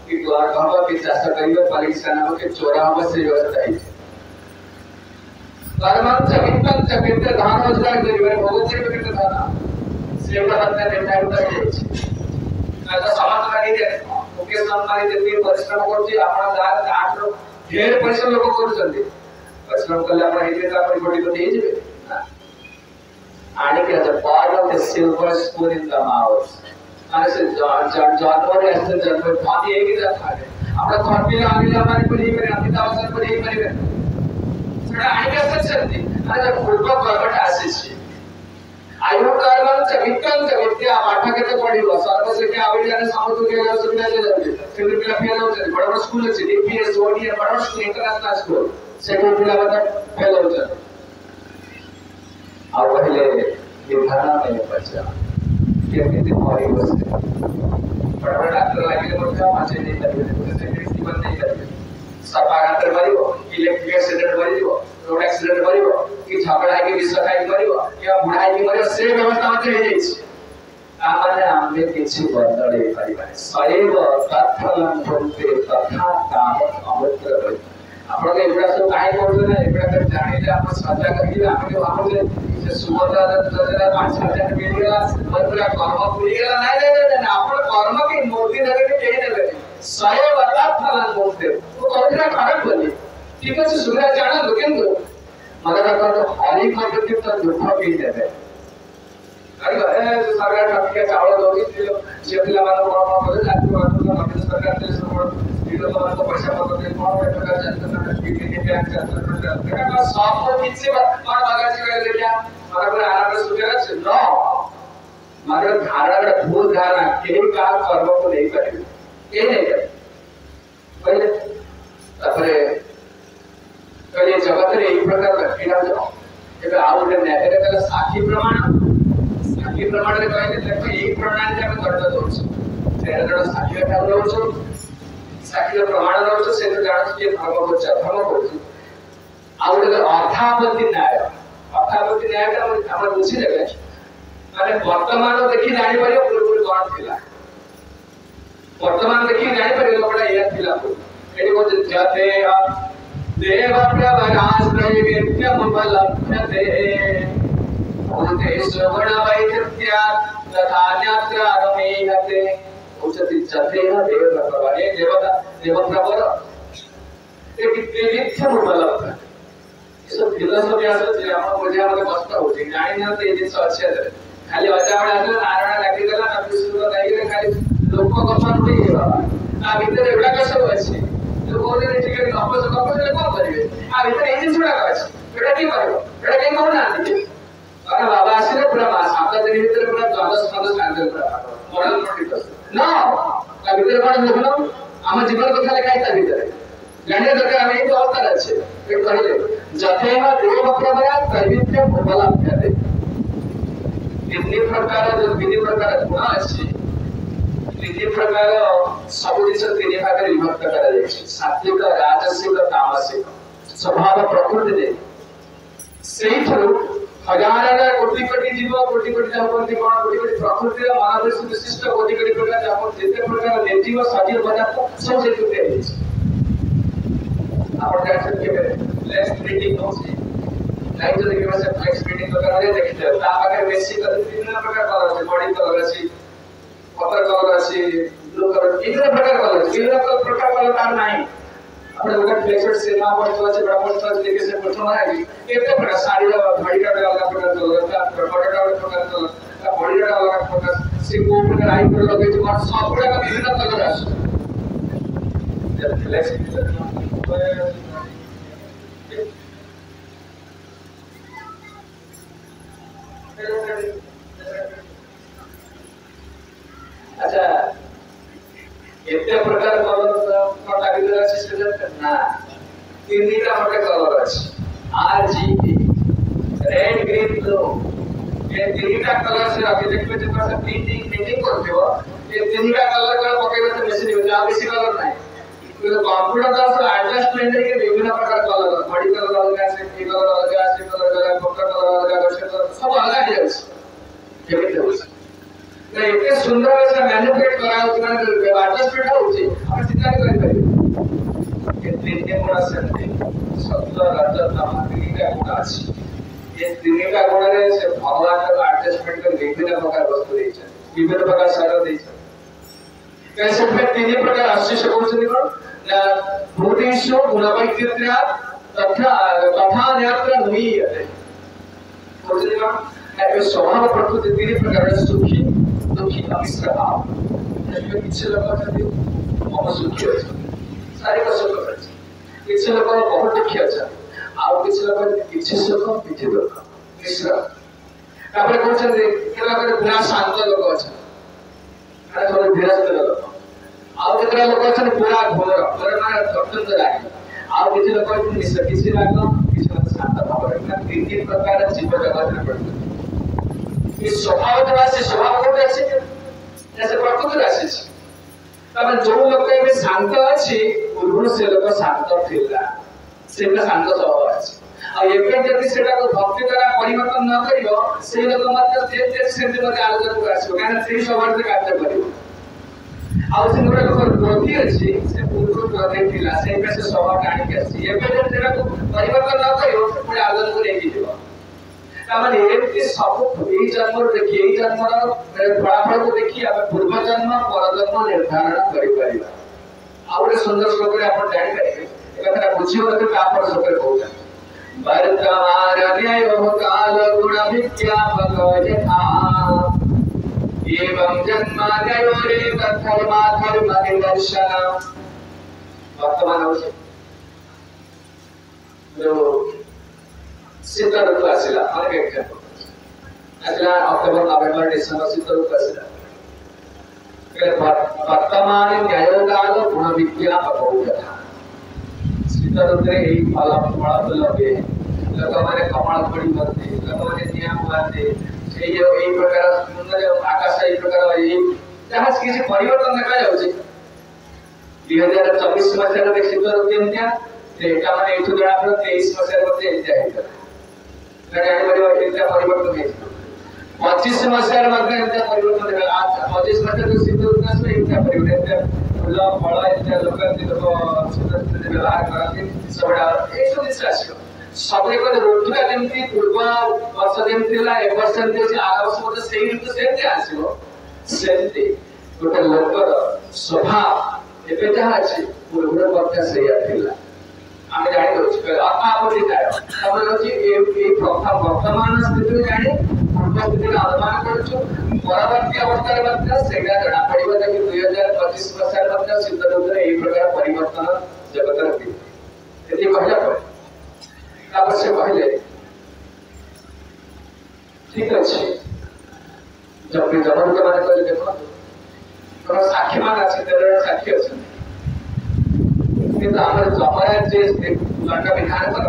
कि द्वार हबो कि चाष करिवे परीक्षा नाम के चोरा हबो से व्यवस्था है कर्मंच वित्तंच केते दान रोजगार करिवे भगवती के केते दान सेवा हत्या निर्णय उतर ना तो समाज का नहीं दे ओके सम्मानित देती परिश्रम करछि आपण गार आठ ढेर परिश्रम लोग करछन्ती परिश्रम कला आपण हेते का आपण बडी तो देई जेबे आने के the part of the silver spoon in the mouth आने से जानवर ऐसे जानवर पानी एक ही जाता है आपण खर्पी आगे हमारे को नहीं करे अमिताभ बच्चन को नहीं करे थोड़ा आने के सच्चती अरे पूर्व कर्मठ आसीछि आयु कर्मंच वित्तंच विद्या पाठ केते पढिबो सर्व शिक्षा अभियान समुद्र के सुविधा दे जाबे फिर पिला फेल होते बड़ बड़ स्कूल अछि डीपीएस ओडीए बड़ स्कूल इंटरनेशनल स्कूल सेठो पिला बता फेल होते आ पहले निर्धारण में बच्चा केते मरी बसते बड़ बड़ डॉक्टर लागे मोटा माचे नहीं करबे सेक्रेटरी बन नहीं करबे सफा डॉक्टर मरिबो इलेक्ट्रिक एक्सीडेंट मरिबो रोड एक्सीडेंट मरिबो कि झगड़ा के विषय खाई मरिबो या बुढ़ाई की मरिबो से व्यवस्था मत रह जाई आमाने आमे किछि बदले परिबा सैव तत्फलं भुंते तथा काम अमृत रहि आपण के एबडा सब काहे करले ना एबडा कर जानिले आपण सजा करिले आपण भाबले जे सुबोधा दजरा 5000 मिल गेला पूरा कर्म मिल गेला नाही आपण कर्म के मूर्ति धरे के केही देबे सैव तत्फलं भुंते तो कहिरा खराब बोली ठीक है सुना जाना लोकेन को मगर अगर हरि पद्धति तो दुख भी देबे अरे सरकार टकिया चावल दोगी जे पिला मान को बोले जाति मान को सरकार से सपोर्ट दिलो मान को पैसा पत्र दे कौन प्रकार जनता सरकार की बैंक से का सब को पीछे मार लगा जी ले लिया मगर आराम से सुतेरा से नो मगर धारणा भूल धारणा के का कर्म को नहीं करेंगे ये नहीं करे पहले तापरे कले जगत रे एक प्रकार घटिना जाओ एबे आउटे नेरे कला साखी प्रमाण रे कहले देखो एक प्रमाण जे हम करता दोछ तेरे जण साखी का दोछ साखी प्रमाण दोछ से तो जान के धर्म होछ आउटे अर्थापत्ति न्याय का हम बुझी देबे माने वर्तमान देखि जानि परियो पूर्व कोन थिला वर्तमान देखि जानि परियो लोकड़ा या थिला एडी को जाते देव प्रवराश्रय विद्यमुपलभ्यते भूतेषु गुणवैचित्र्या तथान्यत्र अनुमीयते उच्यते जतेन देव प्रवर ये देव प्रवर एक विद्यमुपलभ्य इस फिलोसफी आसो जे हम बुझा मते कष्ट होची जानि न ते जिस अच्छे दे खाली अजावड आसले नारायण लागी गला ना विष्णु लागी गला खाली लोक कपन होई गेला आ भीतर एवढा कसं अछि तो बोले ने ठीक है वापस ले कौन करिवे आ भीतर ए जिनिस गुडा अछि एटा की करबो एटा के कोन आनी अरे बाबा आसीले पूरा मास आपका दिन भीतर पूरा 12 सांगल पूरा मॉडल प्रोटिकस नो आ भीतर कोन देखलो हम जीवन कथा लेखाई ता भीतर जाने दरकार हम एक अवतार अछि एक कहले जथेव देव प्रवया त्रैविध्य उपलभ्यते विधि प्रकार गुण अछि विधि प्रकार सब जिस तीन भाग में विभक्त करा जाय सात्विक राजसिक तामसिक स्वभाव प्रकृति दे सेही थरु हजार कोटि कोटि जीव कोटि कोटि जापंती कोन कोटि कोटि प्रकृति मानव विशिष्ट कोटि कोटि प्रकार जापन जेते प्रकार निर्जीव सजीव पदार्थ सब जेते आपण जान के फ्लेक्स प्रिंटिंग होची लाइट जो देखिबा से फ्लेक्स प्रिंटिंग प्रकार रे देखिते ता पाखे बेसी कर विभिन्न प्रकार कलर আছে बॉडी कलर আছে कपर कलर আছে ब्लू कलर विभिन्न प्रकार कलर আছে विभिन्न प्रकार कलर तार नाही આપણે વખત ફ્લેક્સ સિનેમા પર તો છે બરાબર તો દેખે છે પ્રથમ આવી કેતે પ્રકાર સાડી બॉडी का अलग प्रकार कलर का प्रोडक्ट का प्रकार कलर का बॉडी का अलग प्रकार से को प्रकार आई पर लगे जो सब गुड़ा का विभिन्न कलर আছে जब फ्लेक्स अच्छा एते प्रकार कलर का लागले আছে সেটা না তিনটা মতে কলর আছে आरजीबी रेड ग्रीन ब्लू ये तीनटा कलर से आप देखबे जे तोरा प्रिंटिंग करते हो ये तीनटा कलर का पकेबे तो मेसिन हो जा बेसी कलर नहीं तो कंप्यूटर का से एडजस्टमेंट के विभिन्न प्रकार कलर बॉडी कलर अलग है से कलर अलग है से कलर अलग कपड़ा कलर अलग है सब अलग है केमिते हो तो एते सुंदर से मैन्युफैक्चर करा होती माने एडजस्टमेंट होची हम चिंता नहीं करि पारि ये तीन गुण से शब्द रज तम तीनटा गुण अछि ये तीनटा गुण रे से भगवान का एडजस्टमेंट कर विभिन्न प्रकार वस्तु दै छै विभिन्न प्रकार सार दै छै कैसे में तीन प्रकार आशीष कोचनी कोन ना भूतेषु गुणवैचित्र्य तथा अन्यत्र नुयते कोचनी कोन ना ये स्वभाव प्रकृति तीन प्रकार सुखी दुखी मिश्र भाव इसमें किसी लोग कहते हैं बहुत सुखी है सारे का सुख है किसी लोग बहुत दुखी है और किसी लोग किसी सुख किसी दुख मिश्र तापर कहते हैं केला करे पूरा शांत लोग আছে अरे थोड़े धीरज लोग और कितना लोग আছে पूरा घोर माने अत्यंत राग और किसी लोग मिश्र किसी राग किसी लोग शांत भाव रखना तीन प्रकार जीव जगत में पड़ते इस स्वभाव राशि स्वभाव को राशि जैसे प्रकृति राशि तब जो लोग में शांत अछि पूर्व से लोग शांत थिला सेटा शांत स्वभाव अछि आ एके जति सेटा को भक्ति द्वारा परिवर्तन न करियो से लोग मतलब जे से मते आलोचना को आसी कारण से स्वभाव से कार्य करियो आ से लोग प्रकृति अछि से पूर्व प्रकृति थिला से पे से स्वभाव काणी के अछि एके जति सेटा को परिवर्तन न करियो पुरे आलोचना को लेके जीव तामाने एमती सब एई जन्म देखि एई जन्मर फलाफल को देखि आप पूर्व जन्म पर जन्म निर्धारण करि परिबा आउरे सुंदर श्लोक रे आपण जानि परिबे एकथा बुझियो त तापर श्लोक रे कहउछन वर्तमान न्याय काल गुण विज्ञापक यथा एवं जन्म न्याय रे तत्धर्मा धर्म निदर्शन वर्तमान होছে शीत ऋतु आसिला अनेक एग्जांपल आसिला अक्टोबर नवेम्बर डिसेंबर शीत ऋतु आसिला वर्तमान न्यायोगाल गुण विज्ञापक यथा शीत ऋतु रे एई फल लगे लोक माने कमल पड़ी मते लोक माने निया माते एई प्रकार सुंदर आकाश एई प्रकार एई जहां किसी परिवर्तन देखा जाउछि 2024 मसिया रे शीत ऋतु एमतिया एटा माने एठु जणा पर 23 मसिया मध्ये एमतिया हेता जानि परिवार एमतिया परिवर्तन हे 25 मसिया रे मध्ये एमतिया परिवर्तन देखा आज 25 मसिया रे शीत ऋतु आसे एमतिया परिवर्तन फूल फल एमतिया लोक शीत ऋतु व्यवहार करते सबडा ए सब दिसासियो सबरे को ऋतुरा जेमति पूर्व वर्ष जेमतिला ए वर्ष जेमति आ वर्ष मध्ये सेही ऋतु सेमति आसीबो सेमति गोटे लोकर स्वभाव एबे जहा अछि पूर्व वर्ष सेया थिला आमे जानि दोछि आपापति थाय तबे होछि ए प्रथम वर्तमान स्थिति जानि पूर्व स्थिति अनुमान करछु परवर्ती अवस्था रे मध्ये सेगा जणा पडिबो जे 2025 वर्ष रे मध्ये शीत ऋतु रे ए प्रकार परिवर्तन जगत रे थी एति कहला पर तापर से कहले ठीक अछि जब भी जमन के माने कहले देखो तो साक्षी मान अछि तेरे साक्षी अछि किंतु हमर जमरा जे दंड विधान कर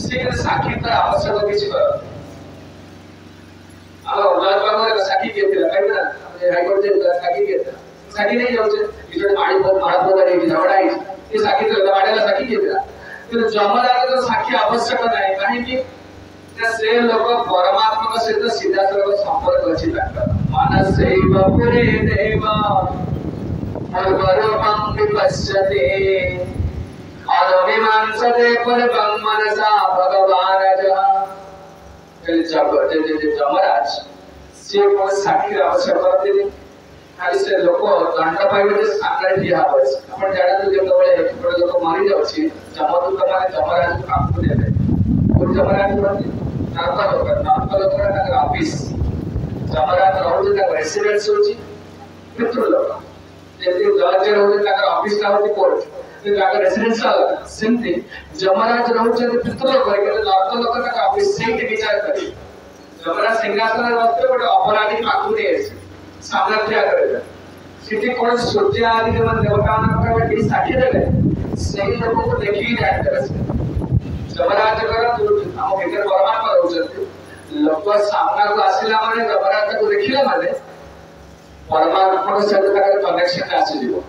से साक्षी तर आवश्यक किछि कर आ उल्लास साक्षी के थिला कहना हाईकोर्ट जे साक्षी के साक्षी नहीं जाउछे इजो पानी बहुत महात्मा रे झगड़ा है ये साक्षी तो बाडेला साक्षी के थिला किंतु जमरा के साक्षी आवश्यक नाही काहे कि से लोक परमात्मा के सहित सीधा सलग संपर्क अछि ताकर मानसैव पुरे देव परवरमं विपश्यते अनमीमांसते पूर्वं मनसा भगवान जमराज से कोन साक्षी आवश्यक करते खाली से लोक दंड पाइबे सामने ठिया होइस आपण जाना तो जेतबेले एक लोक मारी जाउछि जमदूत माने जमराज को काबू देबे कोन जमराज माने नारक लोक ताकर ऑफिस जमराज रहउछि ताकर रेसिडेंस होछि पितृ लोक जेति जज रहउछि ताकर ऑफिस ता होछि कोर्ट ते ताकर रेसिडेंस अलग सेमति जमराज रहउछि पितृ लोक के नारक लोक ताकर ऑफिस सेट विचार करी जमराज सिंहासन बसते गोटे अपराधी पाखु ने सामना क्या करेगा सिटी कोन सूर्य आदि के मन देवता का के साक्षी देले सही लोगों को देखि जान करे जमराज कर हम भीतर परमात्मा रहउछथि लोक सामना को आसिला माने जमराज को देखिला माने परमात्मा के साथ का कनेक्शन आसी जीवो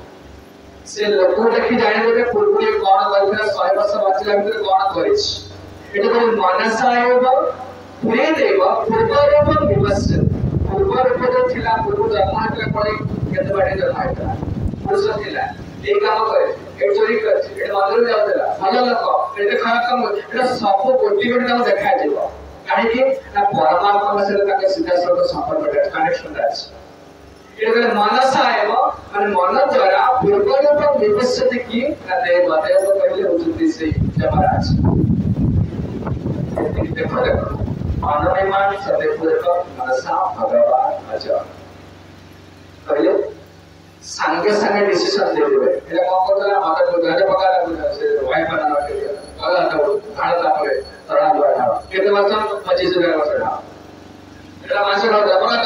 से लोक देखि जानि देबे पूर्वले कोन करथिला 100 वर्ष बाचिला भीतर कोन करिछ एटा कोन मनसा एव पुरे देव पूर्वरूप विवस्य पूर्व जो थिला पूर्व जन्म हेतले पड़े केते बाटे जन्म हेतला पुरुष थिला ए काम करे ए चोरी करे ए मंदिर जाउतला भलो लोक ए खराब काम एटा सब कोटी कोटी काम देखा जेबो काहे कि ना परमात्मा से का सीधा सल्क संपर्क कनेक्शन अछि ए मनसा एव माने मन द्वारा पूर्व रूप विवस्यति की ना देव देव कहले होती से जमराज देखो अनुमान सदैव मनसा भगवान अजर पहले संगे संगे डिसीजन दे देबे एला कोन करला माता को घरे पका लागु से वाई बनाना के लिए कला तो खाना तापरे तरा दुआ केते वर्ष 25,000 वर्ष एला मासे रो दबला त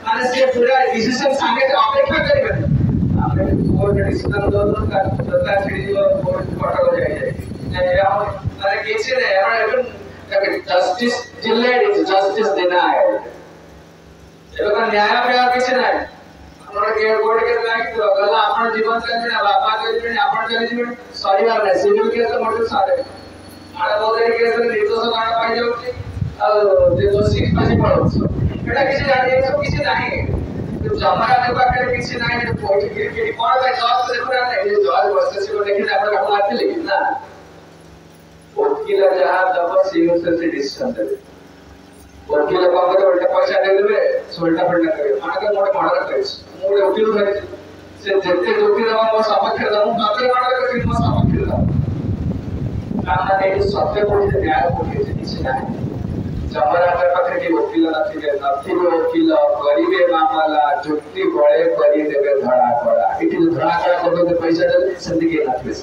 माने से पूरा डिसीजन संगे अपेक्षा करिबे आपने कोर्ट डिसीजन दो का सत्ता छिड़ी दियो कोर्ट पटक जाय जाय या माने केसे रे एवं justice delayed is justice denied एबका न्याय पे किछ नै हमरा के कोर्ट के लाग तो गला अपन जीवन चले ना बापा के अपन चले जीवन सरीवार नै सिविल केस तो मोटे सारे आडा बोदे केस निर्दोष गाडा पाइ जाउची आ जे दोषी फासी पड़छ एटा किछ जानि सब किछ नाही तो जमारा के पाखे किछ नाही कोर्ट के कोन बे जज देखरा नै जज वर्ष से देखि आपण का आते लेकिन ना वकील जहां दब सीएम से डिसीजन दे वकील को अगर उल्टा पैसा दे देबे उल्टा पलटा करे माने मोटे मर्डर करे मोटे वकील करे से जेते दोषी रहा मो सपक्ष दमु बाकी मर्डर करे मो सपक्ष दमु काना ने सत्य को न्याय को किछि ना जमरा के पाखे के वकील नथि वकील गरीबे मामला जुक्ति बळे करी देबे धड़ा पड़ा इति धड़ा पड़ा को पैसा दे संधि के नथि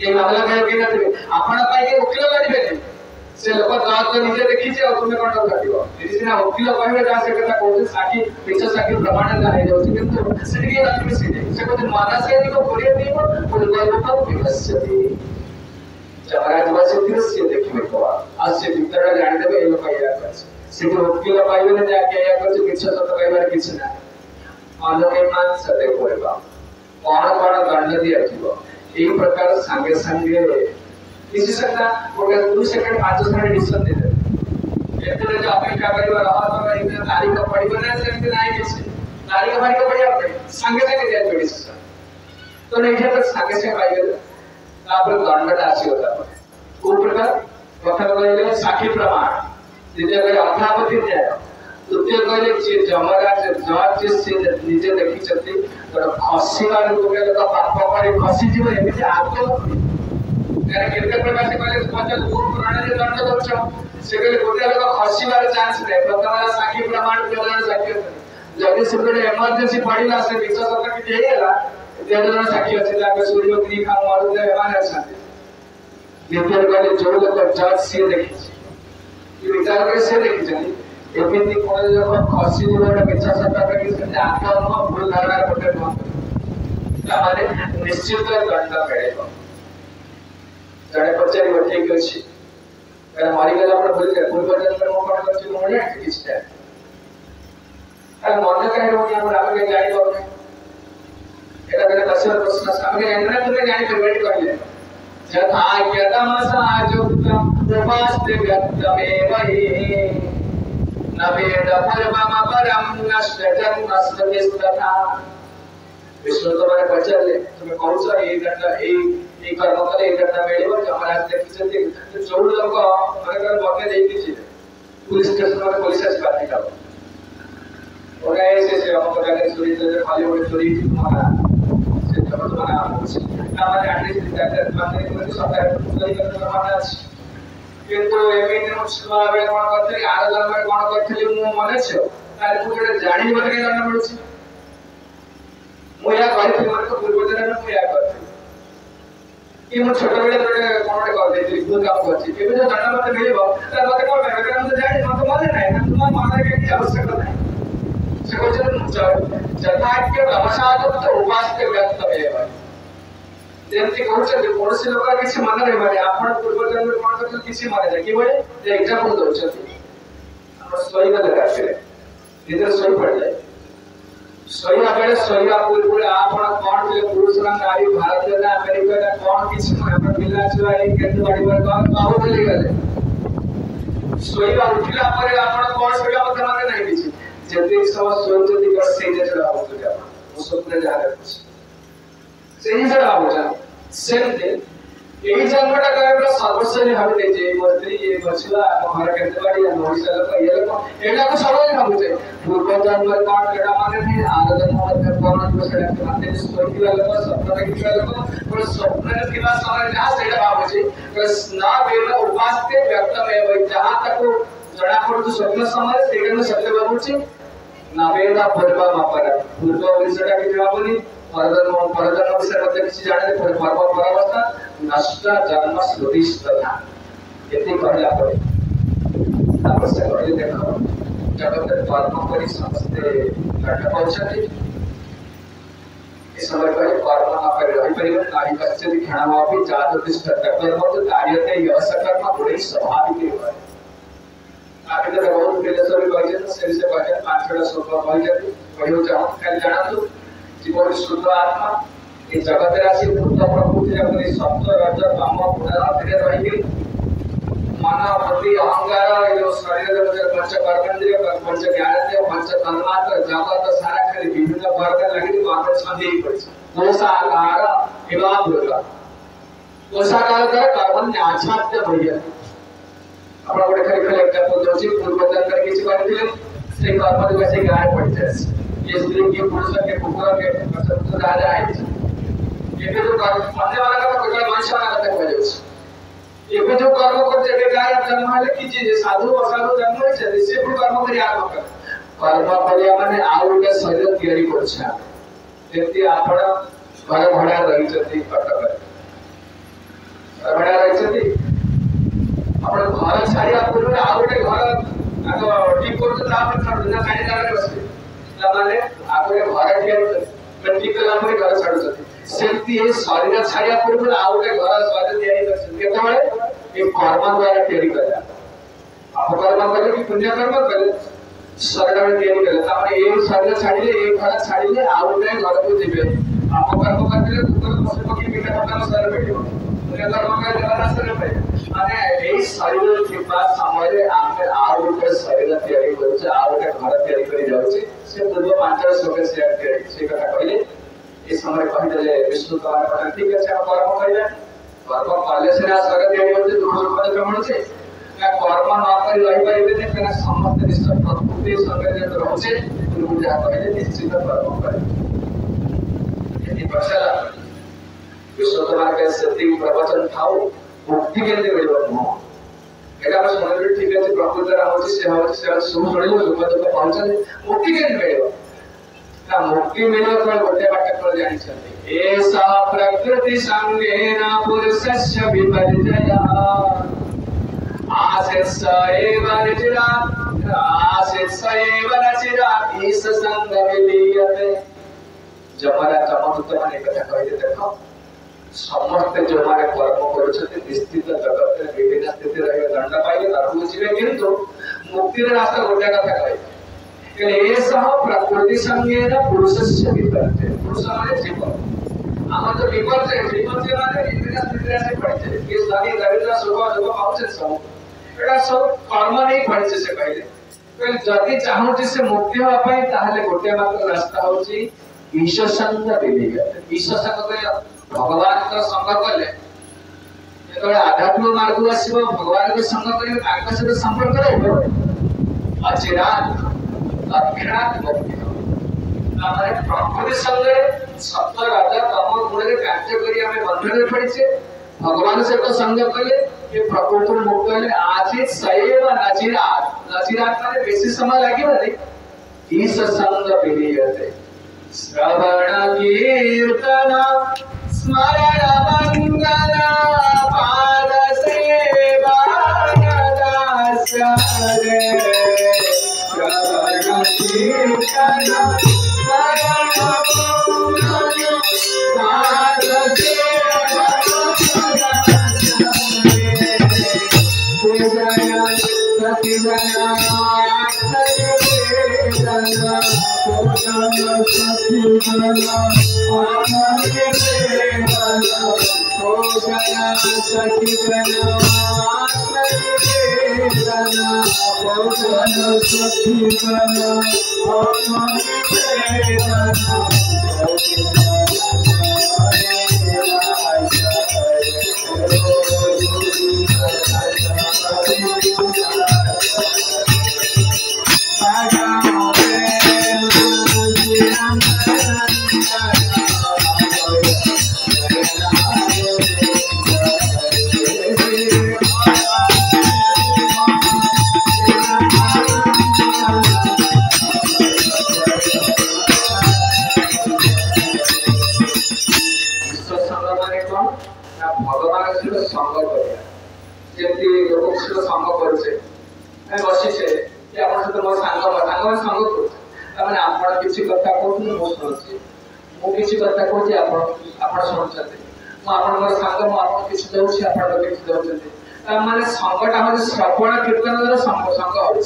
ये मामला कहे कि नथि आपण पाई के वकील बाड़ीबे से लोक जात तो निजे देखि जे तुमे कोन काटिबो यदि सिना वकील कहबे जा से कथा कोन साखी पीछे साखी प्रमाण ला हे जाउछि किंतु सिटी के नथि से कोन मानस है को पुरिय देबो कोन गल्प विवस्यति जमराज बसे से देखिबे को आज से भीतर जानि देबे ए लोक या करछ से वकील पाइबे ने जाके या करछ किछ सत कहबार किछ ना अनुमान सते कोइबा कोन दंड दिया जीवो এই প্রকার संगे संगे किसी सकता होगा 2 सेकंड 5 सेकंड डिसीजन दे दे एतले जो अपेक्षा करिवा रहत में इतने तारीख पड़ी बने से नहीं किसी तारीख हमारी को पड़ी आपने संगे संगे दे दो डिसीजन तो नहीं है तो संगे से पाई गए आप दंड राशि होता है को प्रकार प्रथम कहले साक्षी प्रमाण द्वितीय कहले अध्यापति न्याय तृतीय कहले जे जमराज जज से निजे देखि छथि तो खसीवार को के तो पाप पड़ी खसी जीव एमिति आतो यार केते प्रकार से कहले पचल गुरु पुराण जे दंड दउछ से कहले गोटे लोग खसीवार चांस नै प्रथम साक्षी प्रमाण प्रदान साक्षी जदि सुबह इमरजेंसी पड़िला से विश्वास करके देला तेजन साक्षी अछि लागे सूर्यग्री खा मारू दे मान अछि द्वितीय कहले जो लोग जज से देखि ये विचार करे से देखि छथि एमिति कोन लोग खसी जीवटा मिछा सत्ता के से आत्मा भूल धारणा करते माने निश्चित दंड मिलेगा जड़े पचारी ठीक अछि कारण मारी गला पर भूल गए भूल बदल में मौका करछि मोने किछ है अरे मन कहे रोनी हम आगे गाड़ी बाबू एटा करे दशर प्रश्न सामने एंड्रा तुमे गाड़ी पे वेट कर ले यथा यदमसा जुक्तम उपास्ते गतमे वहि नवेद परमम परम नष्ट जन्मस्तथा विष्णु तो मैंने पचारे तुम्हें कौन सा ये करना ये कर्म करे ये करना मेरे को जो हमारे हाथ देखी चलती तो जोड़ लोग हमारे घर बहुत नहीं देखी चीज़ पुलिस स्टेशन में पुलिस से बात नहीं करो और ऐसे हम को जाकर चोरी चले हॉलीवुड चोरी तुम्हारा से जब तुम्हारा हमारे आर्टिस्ट जाकर माने को सरकार चोरी करने वाला কিন্তু এমনি মুসলমান ভাবে কোন করতে আর ধর্মের কোন করতে মু মনে আছে তার পুরো জানি মতে কেন জানা মিলুছি মু ইয়া কইতে মনে তো পূর্ব দিনে মু ইয়া করতে কি মু ছোট বেলে তোরে কোনটা কর দেই ভুল কাম করছি কেবে যে জানা মতে মিলিব তার মতে কোন ভাবে কেন মতে জানি মতে মনে নাই না তোমার মানার কি আবশ্যকতা নাই সে কইছে যথার্থ ব্যবসায়ত উপাস্তে ব্যক্ত হয় যেমনি কହୁଛନ୍ତି କୌଣସି ଲୋକ କିଛି ମନେ ରହିବନି ଆପଣ ପୂର୍ବ ଜନ୍ମରେ କଣ କରିଛନ୍ତି କିଛି ମନେ ନାହିଁ କିଭଳି ଯେ ଏକ୍ସାମ୍ପଲ ଦଉଛନ୍ତି ଆମର ଶୋଇବା ଦରକାର ନିଦରେ ଶୋଇ ପଡ଼ିଯାଏ ଶୋଇବା ବେଳେ ଶୋଇବା ପୂର୍ବରୁ ଆପଣ କଣ ଥିଲେ ପୁରୁଷ ନା ନାରୀ ଭାରତୀୟ ନା ଆମେରିକା ନା କଣ କିଛି ମନେ ଆପଣ ପିଲା ଛୁଆ ଏଇ କେତେ ବାଡ଼ିବାର କଣ କହୁ ଭୁଲି ଗଲେ ଶୋଇବା ଉଠିଲା ପରେ ଆପଣ କଣ ଶୋଇବା ମଧ୍ୟ ମନେ ନାହିଁ କିଛି ଯେତିକି ସମୟ ଶୋଇଛନ୍ତି ସେଇ ଜିନିଷଟା ଭାବୁଛନ୍ତି ଆପଣ ମୁଁ ସ୍ୱପ୍ନରେ ଯାହା ଦେଖୁଛି সেই হিসাবে ভাবছেন সেমতে এই জন্মটা কেবল সর্বস্বী ভাবে যে মন্ত্রী এই বছলা আমার কেতে বাড়ি আর মহিষা লোক এই লোক এটাকে সবাই ভাবছে পূর্ব জন্মের কোন এটা মানে নেই আর জন্মের কোন সেটা মানে স্বর্গীয় লোক স্বপ্নে কিবা লোক কোন স্বপ্নে কিবা সময় যা সেটা ভাবছে না বেদ উপাস্তে ব্যক্ত হবে যাহা তাকু জଣା পড়ুছে স্বপ্ন সময় সেটা সত্য ভাবুছি না বেদ পূর্ব মাপরা পূর্ব বিষয়টা কি ভাবনি परजन्म विषय मध्य किसी जाने पर पर्व परावस्था नष्ट जन्म श्रुतिस्तथा यति कहला पड़े आवश्यक कहले देखो जगत कर्म करी समस्ते घट पहुंचती इस समय पर कर्म न कर रही परिवर्तन नाही कच्चे ध्यान भी जात तिष्ठ कर्म तो कार्यते यश कर्म गुण स्वाभाविक है आगे तो बहुत पहले से भी कहते हैं से कहते पांच छह श्लोक कहते कहियो जाओ खाली जाना तो জীবন শুদ্ধ আত্মা এই জগতের আছে ভূত প্রকৃতি জগতের সপ্ত রজ তম গুণ অধীনে রহি মন বুদ্ধি অহংকার এই শরীর জগতের পঞ্চ কর্মেন্দ্রিয় পঞ্চ জ্ঞানেন্দ্রিয় পঞ্চ তন্মাত্র জগত সারা খালি বিভিন্ন বর্গ লাগি মানুষ সন্দেহ করেছে কোষাকার বিভাবৃত কোষাকার করে কর্ম আচ্ছাদ্য হইয়া আমরা গোটে খালি খালি একটা বলছি পূর্বজন্মের কিছু করেছিলেন সেই কর্মটি বেশি গায়ে পড়ছে ये स्त्री के पुरुष के कुकुर के तो राजा है ये जो मरने वाला का तो कोई मनुष्य वाला तक हो जाए ये जो कर्म करते के गाय जन्म है कि चीज साधु असाधु जन्म है से भी कर्म करी आत्मा कर्म करिया माने आउ के शरीर तैयारी करछा जेति आपण घर भड़ा रही छथि कटक भड़ा रही छथि आपण घर छाड़िया पूर्व आउ के घर आगो ठीक करते ता पर छाड़ ना काहे जाने बसे মানে আপনি ঘরে টিকে ঠিক কলা পরে ঘর ছাড়ুଛନ୍ତି সেমতি এই শরীর ছাড়িয়া পূর্বে ଆଉ ଗୋଟେ ଘର ଶରୀର ତିଆରି କରିଛନ୍ତି କେତେବେଳେ এই কর্ম দ্বারা ତିଆରି করা অপকর্ম কଲେ কি পুণ্য কর্ম কলে শরীর ତିଆରି কলে তারপরে এই শরীর ছাড়িলে এই ঘর ছাড়িলে ଆଉ ଗୋଟେ ঘরକୁ ଯିବେ অপকর্ম করলে কুকুর পশু পক্ষী পিঠা পকানো শরীর পেটিব পুণ্য কর্ম কলে রাস্তাରେ পাই মানে এই শরীর ଥିବା ସମୟରେ ଆମେ ଆଉ ଗୋଟେ ଶରୀର ତିଆରି କରୁଛେ ଆଉ ଗୋଟେ ଘର ତିଆରି କରି ଯାଉଛେ से पूर्व पांचर श्लोक से से कथा कहले इस समय कहले विष्णु द्वारा पठन ठीक है से कर्म करिया कर्म कले से स्वर्ग देई होते दुख सुख भ्रमण से ना कर्म न करी रही परिबे ने कना समस्त निश्चय प्रकृति संग जे रहउछे गुरु जा कहले निश्चित कर्म करे यदि बसला विष्णु द्वारा के सत्य प्रवचन थाओ मुक्ति के लिए मिलबो এটা আমরা শুনলে ঠিক আছে প্রকৃতিরা হচ্ছে সে শুরু করিলে দুঃখ দুঃখ পাউছেন মুক্তি কেন মিলিব না মুক্তি মিলিব কোন গোটে বাক্য করে জানিছেন এসা প্রকৃতি সঙ্গেনা পুরুষস্য বিপর্যয় आशिष एव निचिरा आशिष एव निचिरा ईश संग विलीयते जमारा चमत्कार माने कथा कहले देखो समस्त जो माने कर्म करछते निश्चित जगत रे विभिन्न स्थिति रहे दंड पाइले तारु जीवे किंतु मुक्ति रे रास्ता गोटे कथा कहले कि एसह प्रकृति संगेन पुरुषस्य विपर्ते पुरुष माने जीवन आम तो विपर्ते विपर्ते माने विभिन्न स्थिति रे से पड़ते ये सारी दरिद्र सुख दुख पाउछे सब एटा सब कर्म नहीं पड़ছে से कहले जदि चाहूची से मुक्ति होवा पई ताहले गोटे मात्र रास्ता होची ईश्वर संग विलीयते ईश्वर संग कले भगवान का संग कले जेतबे आध्यात्म मार्ग आसीबो भगवान के संग करियो तांका सहित संपर्क रहबो अचिरात तत्क्षणात मुक्ति हमारे प्रकृति संगे सत्य राजा तम गुण के कार्य करी हमें बंधन में पड़ी से भगवान से तो संग कले ये प्रकृति मुक्त कले आज ही सैव नचिरात माने बेसी समय लागी बने ईश संग विलीयते श्रवण कीर्तन स्मरण मंगल पाद सेवा दास रे श्रवण कीर्तन स्मरण मंगल पाद सेवा सती श्रवण कीर्तन संग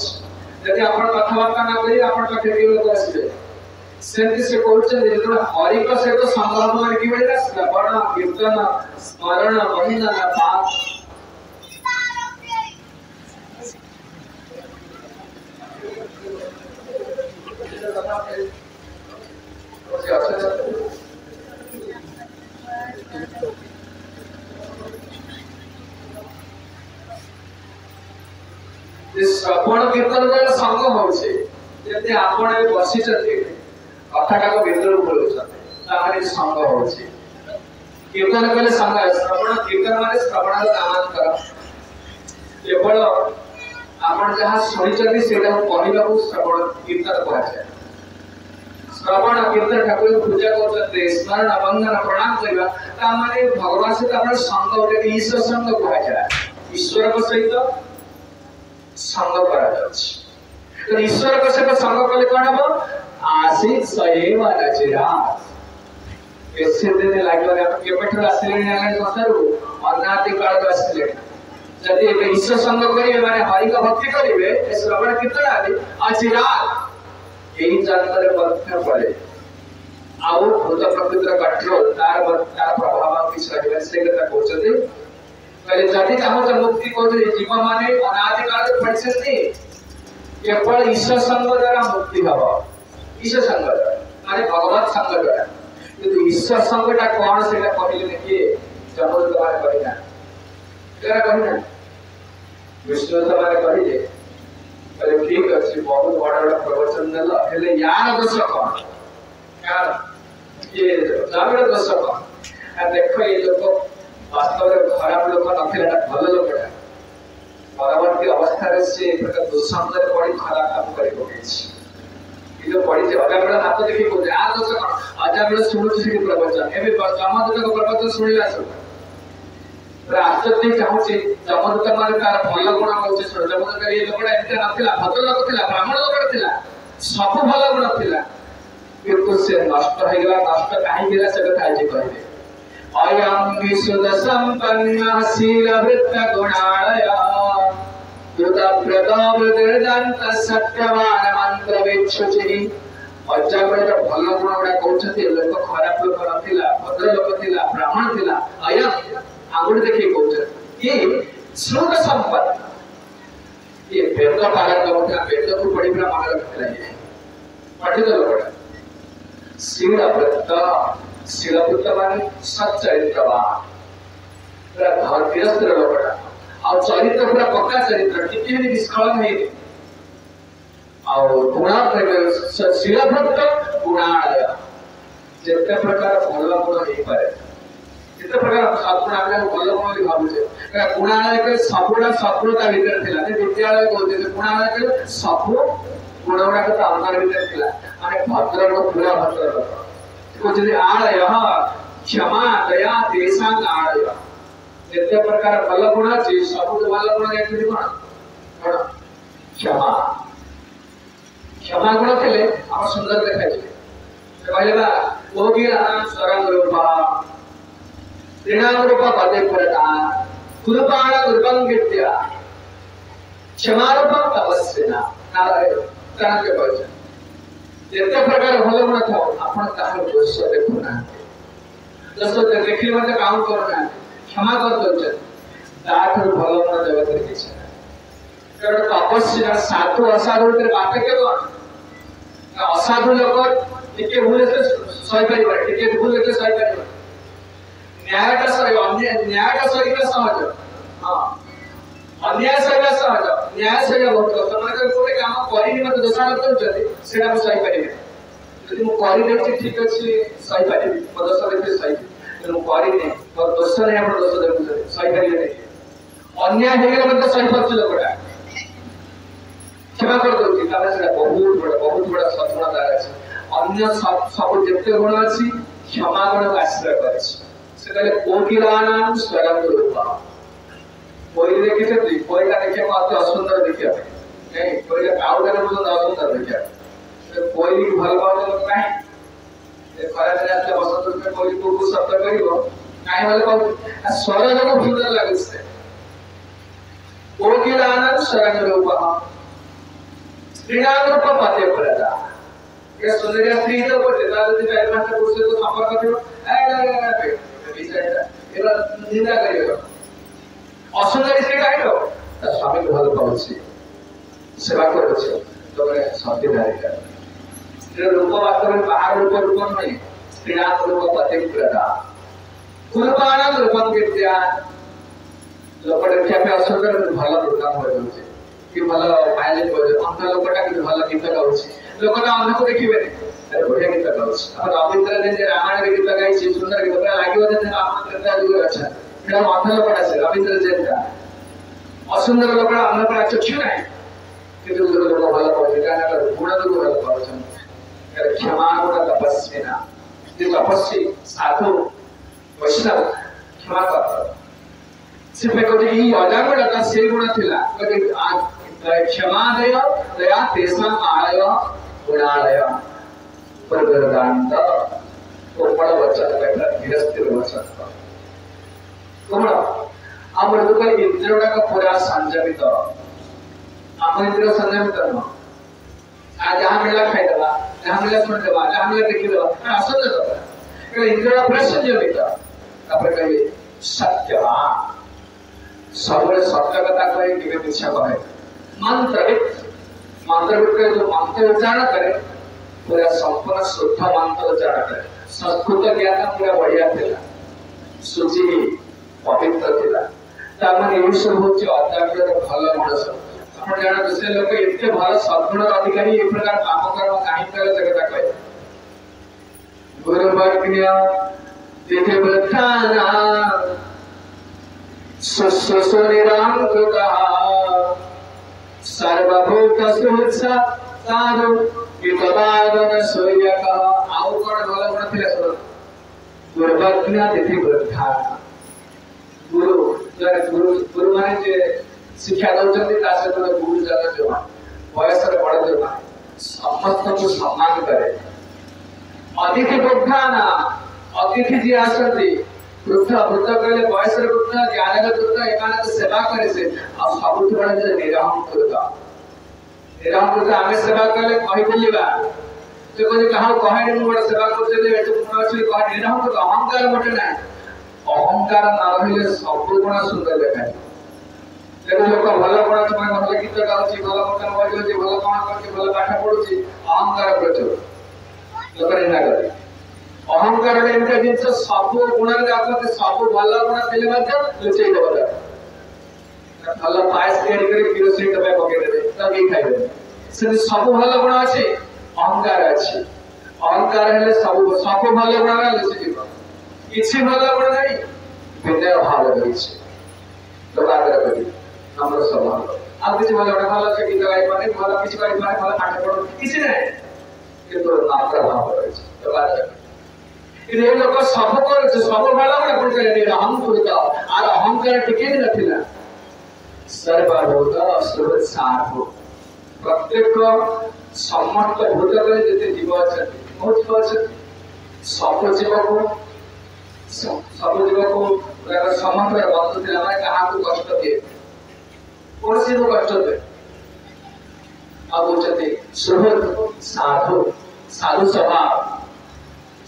यदि आप कथबार्ता न करी आप लोग आसवे से हरि का सहित संग मान कि श्रवण कीर्तन स्मरण वंदन पाठ श्रवण कीर्तन संग होचे जति आपण बसी कथाटा को भीतर बोलुछते संग होचे कीर्तन कले संग श्रवण कीर्तन माने श्रवण नामांतर केवल आपण जहाँ शुणी सेटा कहला श्रवण कीर्तन कहुए श्रवण कीर्तन ठाकुर पूजा करते स्मरण वंदन प्रणाम करवा माने भगवान सहित संग ईश्वर संग कहुए ईश्वर सहित संग करा ईश्वर के सहित संग कले कौन हम आसी सैव नचिरात ऐसे दिन लागले आप केपठर आसिले आने कथारु अनादि काल तो आसिले जदि एक ईश्वर संग करिवे माने हरि का भक्ति करिवे ए श्रवण कीर्तन आदि अचिरात एही जानतरे पत्न पड़े आउ भूत प्रकृतिर कंट्रोल तार प्रभाव किछ रहबे से कथा कहउछथि पहले जदि चाहो तो मुक्ति को जीव माने अनादि काल पड़छथि केवल ईश्वर संग द्वारा मुक्ति हबो ईश्वर संग माने भगवत संग द्वारा किंतु ईश्वर संगटा कोन सेटा कहिले देखिए जमल द्वारा कहिना केरा कहिना विष्णु द्वारा कहिले पहले ठीक अछि बहुत बड़ा बड़ा प्रवचन देला हेले यार दोष कोन यार ये जागरण दोष कोन आ देखो ये लोग वास्तव में खराब लोग नथिला भल लोकटा परवर्ती अवस्था रे से प्रकार दुसंदर पड़ी खराब काम करि पकेछि ई जो पड़ी जे अजा बेला हाथ देखि को आ दोष कोन अजा बेला सुनु से प्रवचन एबे जमदूत को प्रवचन सुनिला सब आश्चर्य चाहूँ जमदूत मान तार भल गुण कहते जमदूत ये लोकटा एमती नथिला भद्र लोक थिला ब्राह्मण लोकटा थिला सब भल गुण थिला किंतु से नष्ट हो गला नष्ट काहे गेला से कथा आज कहबे अयं विशुद्ध संपन्न शील वृत्त गुणालय युत प्रदाव वेदांत सत्यवान मंत्र विच्छुचि अजाबरे भल गुण गुडा कहउछथि लोक खराब लोक नथिला भद्र लोक थिला ब्राह्मण थिला अयं आगुड़ देखिए कहउछथि ये श्लोक संपन्न ये वेद पालन करता वेद को पढ़ी पूरा मन रखते रहे पंडित लोकटा शीलपुत्र माने सच्चरित्रवान पूरा घर गृहस्थ लोकटा आ चरित्र पूरा पक्का चरित्र टिके भी निष्कलंक नहीं आ गुणा शीलभक्त गुणालय जिते प्रकार भल गुण नहीं पाए जिते प्रकार सद्गुण आमे भल गुण भी भाबुचे गुणालय के सबुड़ा सफलता भीतर थिला ने विद्यालय कहते गुणालय के सब गुणगुणा तो अंतर भीतर थिला माने भद्र को पूरा भद्र को जदि आलय क्षमा दया तेषां आलय जिते प्रकार भल गुण अछि सब भल गुण एक्चुअली कोन क्षमा क्षमा गुण थिले हम सुंदर देखाइ कहले बा ओगिरानां स्वरं रूपा त्रिणाम रूपा पदे पुरता कुरुपाण रूपं गिट्या क्षमा रूपं तपस्विना नारायण कान के वचन जेते प्रकार भल गुण था आपण तार दोष देखुना दोष देखि मते काम करना क्षमा कर दोचन ताठ भल गुण जगत रे किछ कारण तपस्या साधु असाधु रे बात के कोन असाधु लोक टिके भूल से सही परिवार टिके भूल से सही परिवार न्याय का सही न्याय का सही का समझ हां अन्याय सही का समझ न्याय सही बहुत समाज को कोई काम करिनि मत दोषारोप करछथि सेटा हम सही परिबे यदि मु करि देछि ठीक अछि सही परिबे दोष देछि सही यदि मु करिनि तो दोष नै हम दोष देछि सही परिबे अन्याय हेगले मत सही पक्ष लोकटा क्षमा कर दोछि ताले सेटा बहुत बड़ा सद्गुणता अछि अन्य सब जेते गुण अछि क्षमा गुण का आश्रय करे से कहले कोकिलानां स्वरं रूपा कोई देखे छथि कोई का देखे अति असुंदर देखिया नहीं कोई का काउडा बहुत असुंदर देखिया कोई भी भल पाउ लोक नाही ए खरा दिने आते बसंत में कोई को शब्द करिवो नाही भल पाउ स्वर जको सुंदर लागे से कोकिलानां स्वरं रूपा त्रिणाम रूप पते प्रदा ये सुंदर स्त्री तो बोलते ताले जे चार पांच पुरुष तो संपर्क थियो ए विषयटा एला निंदा करियो असुंदर स्त्री काइलो स्वामी भल पाउछि सेवा करछि तोरे सत्य धारिका स्त्री रूप वास्तव में बाहर रूप नहीं त्रिणाम रूप पते प्रदा कुलपाणं रूपं विद्या लोकटे ख्यापे असुंदर भल रूप हो जाउछि कि भल पाइले को अंत लोकटा कि भल गीत गाउछि लोकटा अन्य को देखिबे अरे बढ़िया गीत गाउछि अब रविंद्र ने जे रामायण गीत गाइ छै सुंदर गीत लागियो जे रामायण करता जुग अच्छा एटा अन्य लोकटा छै रविंद्र जे का असुंदर लोकटा अन्य पर चक्षु नाही कि जो लोक भल पाउछि काना गुण जो भल पाउछन अरे क्षमा गुण तपस्विना जे तपस्वी साधु वैष्णव क्षमा कर सिर्फ कोई ई अजागरता से गुण थिला कोई क्षमा दया तेषां आलय गुणालय प्रगदांत उपड़ वचन बेटा गृहस्थ वचन कोन हमर दुकर इंद्रियों का पूरा संयमित हम इंद्रिय संयमित न आ जहां मिला खाइ देबा जहां मिला सुन देबा जहां मिला देखि देबा असत देबा के इंद्रिय पूरा संयमित तापर कहि सत्यवान सबरे सत्य कथा कहे कि मिथ्या कहे मंत्रविद के जो मंत्र उच्चारण करे पूरा संपूर्ण शुद्ध मंत्र उच्चारण करे संस्कृत ज्ञान पूरा बढ़िया थिला सुचि पवित्र थिला तामने ये सब होचे अध्यात्म रो भल गुण सब आपण जाना दूसरे लोग इतने भल सद्गुण अधिकारी एक प्रकार काम कर्म काहे करे जगत कहे गुरु वाक्य देखे बखाना सुसुनिराम कृता सर्वभूत सुहृत्सा साधु वितवादन सोयका आउ कोन भल गुण थिले सर गुरुवाक्य तिथि बखाना गुरु माने जे शिक्षा दउचंती ता से तो गुरु जन जो वयस रे बड़ जो समस्त को सम्मान करे अतिथि बखाना अतिथि जी आसती वृद्ध कहले बयस रे वृद्ध ज्ञान रे वृद्ध एकाने सेवा करे से आ सबुठ बड़ जे निराम करता आमे सेवा करले कहि बोलिबा जे कोइ कहा कहे मु बड़ सेवा करते ले एतु पुनः कहे निराम तो अहंकार मटे ना अहंकार ना रहिले सब गुण सुंदर देखाय लेकिन लोक भल गुण तुम्हें भल गीत गाउची भल मकान बजौची भल काम करची भल पाठ पढुची अहंकार प्रचुर लोक निंदा करे अहंकार एमती जिन सब गुण सब भल गुण थे लुचई देव भल पायस किरोसिन डबा पकईदे तक खाइबे से सब भल गुण अच्छे अहंकार अच्छे अहंकार हेले सब सब भल गुण लुचि किसी भल गुण नहीं विनय भाव रही लोक आदर कर नम्र स्वभाव आ किसी भल गुण भल से गीत गाई पारे भल किसी करि पारे भल पाठ पढ़ किसी नहीं किंतु नम्र भाव रही लोक आदर ये लोक सब कर सब भल गुण कोन करे अहंकृत आर अहंकार टिके भी नथिला सर्वभूत सर्वसार प्रत्येक समस्त भूत जिते जीव अच्छा बहुत जीव अच्छा सब जीव को समस्त बंधु थे क्या कष्ट दिए कौन सी कष्ट दे आते सुहृद साधु साधु स्वभाव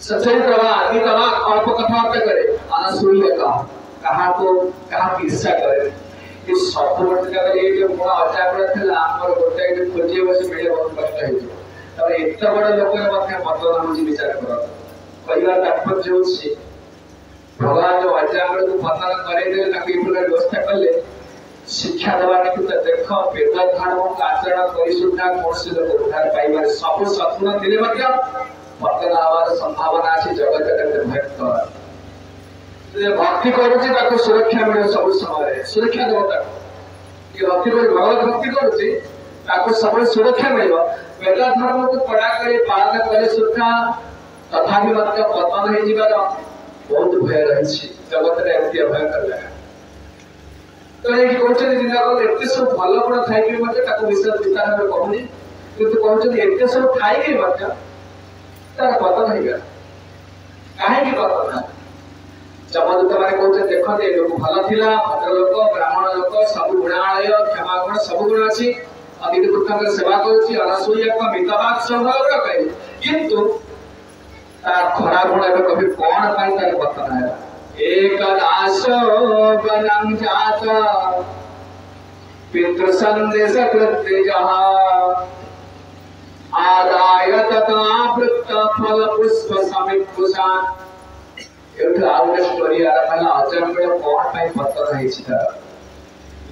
सचल प्रवाह अल्प कथावार्ता करे अनसूय कहा ईर्षा करे सब जो गुण अजागृत थी गोटे खोजे बस मिले बहुत कष्ट हो एत बड़ लोक बर्तमान मुझे विचार कर कहर तात्पर्य हूँ भगवान जो अजागृत को पतन करे व्यवस्था कले शिक्षा देवा निमित्त देख वेद धर्म आचरण कर कौन से लोक उद्धार पाइबार सब सत्गुण थे पतन हमार संभावना अच्छी जगत भक्त भक्ति कर सुरक्षा मिले सब समय सुरक्षा देवता भक्ति कर भगवत भक्ति कर सब सुरक्षा मिल वेद धर्म को कड़ा कर पालन कले सुरक्षा तथा पतन हो बहुत भय रही जगत में एमती भयंकर लगा तो ये कहते सब भल गुण थी विषय विस्तार भाव कहूनी किंतु कहते एत सब थी तार पतन हो गया कहीं पतन है जमदूत मैंने कहते देखते लोक भल थिला भद्र लोक ब्राह्मण लोक सब गुणालय क्षमा गुण सब गुण अच्छी अतिथि पुत्र सेवा करुच्ची अनसूय मितवाद स्वभाव कहे किंतु तार खरा गुण कभी कौन पाई तार पतन है एक दास बनम जात पितृ संदेश कृत्य जहां आदाय तथा वृत्त फल पुष्प समित कुशान एवं आउट स्टोरी आरंभ अजन्म कौन पाई पतन है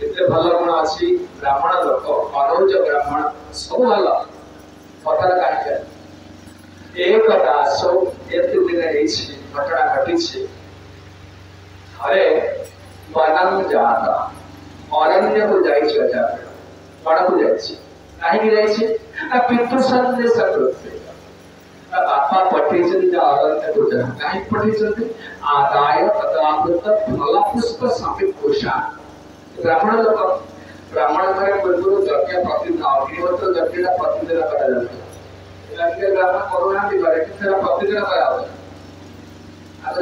एते भल गुण अच्छी ब्राह्मण लोक अनुज ब्राह्मण सब भल पतन कहीं एक दास एत दिन घटना घटी अरे बनम जाता अरण्य को जाइए वन को जाइए पितृ संदेश बापा पठे अरण्य को जा कहीं पठे आदाय तथामृत फल पुष्प समित पोषण ब्राह्मण लोक ब्राह्मण घर पूर्व यज्ञ प्रतिदिन अग्निहोत्र यज्ञ प्रतिदिन कर ब्राह्मण करुणा प्रतिदिन कर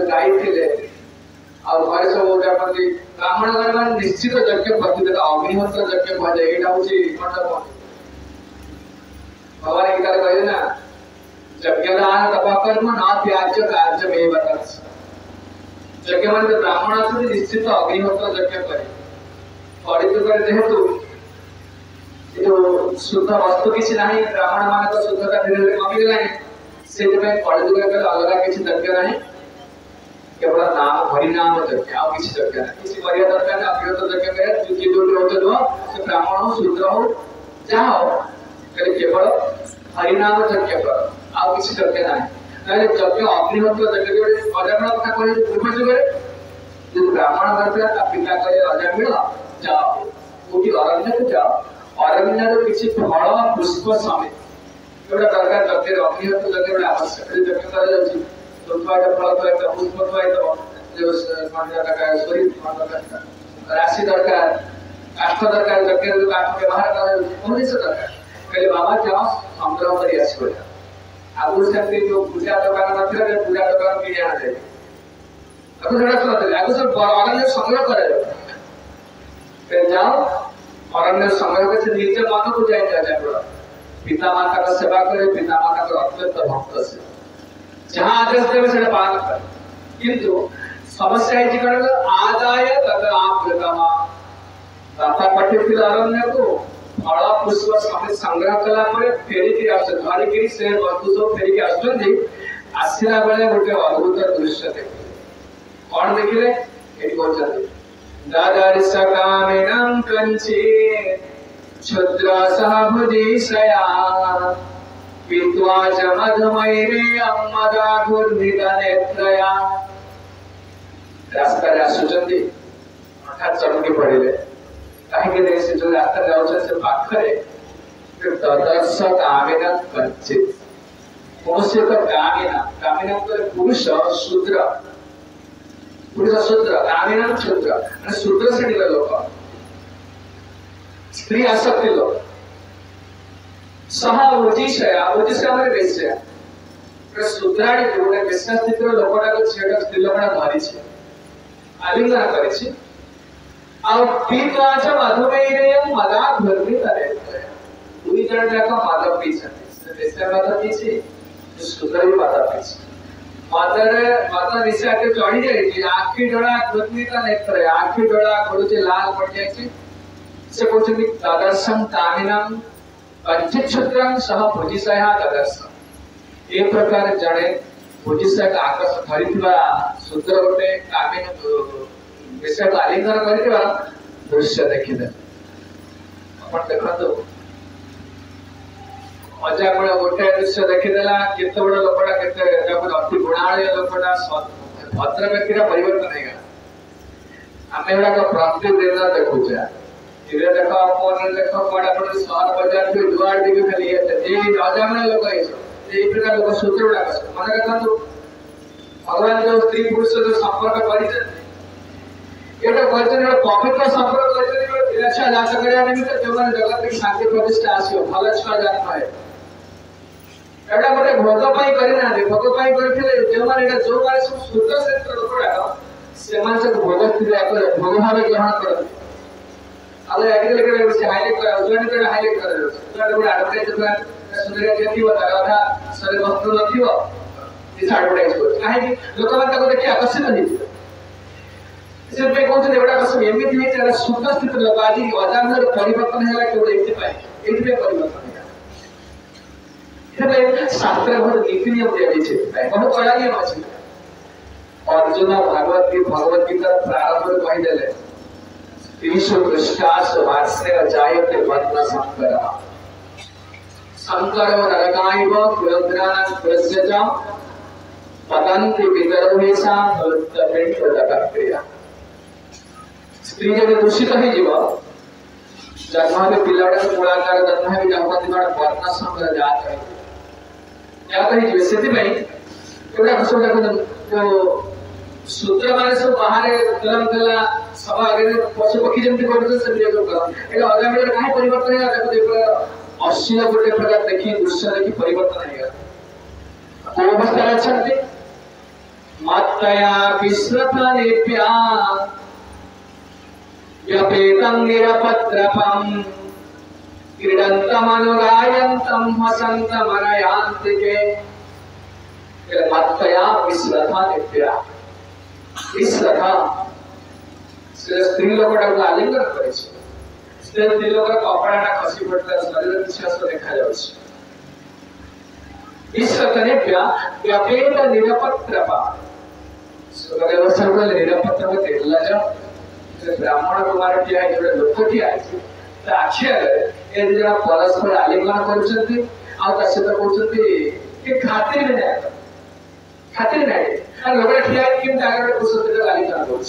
गाई थे और घर सब ब्राह्मण घर निश्चित यज्ञ प्रतिदिन अग्निहोत्र यज्ञ कह जाए यहाँ हूँ भगवान गीता कहे ना यज्ञदान तपकर्म न त्याज्य कार्यमेव यज्ञ मान ब्राह्मण अच्छे निश्चित अग्निहोत्र यज्ञ करे जेहेतु शुद्ध वस्तु किसी ना ब्राह्मण मान शुद्धता धीरे धीरे कमिगला से कलिजुग अलग किसी यज्ञ ना केवल नाम हरिनाम यज्ञ आ किसी यज्ञ ना किसी करिया दरकार ना अग्निहोत्र यज्ञ करे जी जो होते नुह से ब्राह्मण हो शूद्र हो जहाँ हो केवल हरिनाम यज्ञ कर आ किसी यज्ञ ना यज्ञ अग्निहोत्र यज्ञ अजामिल कथा कहे पूर्व जुगे ब्राह्मण घर पिता कहे अजामिल जाओ कोटी अरण्य को जाओ अरण्य किसी फल पुष्प समेत गोटे दरकार यज्ञ अग्निहोत्र यज्ञ गोटे आवश्यक यज्ञ कर फल तो पुष्प तो राशि दरकार काठ दरकार यज्ञ काठ व्यवहार दरकार कहले बाबा जाओ संग्रह कर आसो आगुरी से जो पूजा दुकान ना पूजा दुकान किने आना जाए आगु सब अरण्य संग्रह कर जाओ अरण्य संग्रह से निज मन को जाए पिता माता का सेवा करे पिता माता का अत्यंत भक्त से जहाँ आदेश देवे से पालन कर किंतु समस्या है आदाय तथा आप दाता पठे अरण्य को फल पुष्प समेत संग्रह कला फेरिकी धरिकी से वस्तु सब फेरिकी आसला बेले गोटे अद्भुत दृश्य देखिले कौन देखिले एटी कहते दादर्श कामिनं कंचित् क्षुद्र सहभुजिशया पीत्वा च मधुमैरेयं मदाघूर्णितनेत्रया रास्ता आसुचंती हठात चमकी पड़िले कहीं से जो रास्ता जाऊँ से पाखरे ददर्श कामिनं कंचित् कौन से कामिना पुरुष शूद्र कामिनं शूद्र शूद्र श्रेणी लोक स्त्री आसक्ति लोक सह ओजिशया माने वेश्या शूद्राणी गोटे वेश्या स्थितिर लोकटा झीटा स्त्री लोकटा धरी आलिंगन करी पीतवाच मधुमेह मदा घूर्णी करे दुई जन जाक मद पीछे वेश्या मद पीछे शूद्र भी मद पीछे मद निशा के चढ़ी जाए आखि डोला घूर्णित नेत्र आखि डोला घोड़े लाल पड़ जाए से कहते ददर्शं कामिनं कंचित् क्षुद्रं सह भुजिशया ददर्श ए प्रकार जड़े भुजिशया का आकर्ष धरिथिबा शूद्र गोटे कामिन विषय को आलिंगन करथिबा दृश्य देखिले अपन देखतो मजा बड़ा गोटे दृश्य देखिदेला केते बड़ लोकटा केते अति गुणाळय लोकटा भद्र व्यक्तिरा परिवर्तन हेगा आमे एडा को प्रत्येक दिन देखुछा इरे देखो फोन देखो बड़ा बड़ा शहर बाजार के दुआर दिखे खाली ए राजामना लोक ऐसो ए प्रकार लोक सूत्र उडा कस मन कथा तो भगवान जो स्त्री पुरुष जो संपर्क करि एटा कहते पवित्र संपर्क करते अच्छा जात करया निमित्त जो मन जगत की शांति प्रतिष्ठा आसियो भल छा जात है एटा मोटे भोग पई करि ना दे भोग पई करथिले जो मन एटा जो माने शुद्ध क्षेत्र लोकड़ा से मन से भोग स्थिति आकर भोग भावे ग्रहण करते अगर आगे लेकर से हाईलाइट कर उदाहरण कर हाईलाइट कर उदाहरण बड़ा एडवर्टाइज कर सुंदर देखि बता राधा सरे वस्त्र नथियो इस एडवर्टाइज कर काहे कि लोक मन ताको देखि आकर्षित होई से पे कोन से बड़ा कसम एमिति है तेरा शुद्ध स्थिति लगाजी बाजार में परिवर्तन हैला केवल एति पाए एति पे परिवर्तन है एते शास्त्र भर नीति नियम दिया छै बहुत बड़ा नियम अछि अर्जुन भगवत गीता प्रारंभ में कहि देले ईशु कृष्णास वास्य जायते वत्न संकरा संकरो नरकायव कुलग्रान प्रस्यजा पतन्ति विदर्भेशा फलत्तपेट दकक्रिया स्त्री जब दूषित ही जीव जन्म में पिलाड़ा मूलाकार जन्म में जन्म दिनों वत्न संकर जात है या कहीं जीव स्थिति में एवढा कसं जो सूत्र माने सब बाहर कलम कला सब आगे पशु पक्षी जंतु करते सब ये लोग एटा अजामिल काहे परिवर्तन है देखो देखो अश्लील गोटे प्रकार देखि दृश्य देखि परिवर्तन है को अवस्था अछंती मातया विश्रतनेप्या यपेतं निरपत्रपं क्रीडन्तमनुगायन्तं हसन्तमनयान्तिके मातया विश्रतनेप्या विश्रता स्त्री लोकटा को आलिंगन करे स्त्री लोक कपड़ाटा खसी पड़ता शरीर विश्वास देखा जाउछ विश्रतने व्यापेत निरपत्रपा सुगले वर्षन को निरपत्रप तेला जा ब्राह्मण कुमार की है जो लोक की है आखिया ए जरा परस्पर आलिंगन करछथि आ तसे तो कहछथि कि खातिर नहीं और लोग ठिया किम तागर पुसत गाली कर दोछ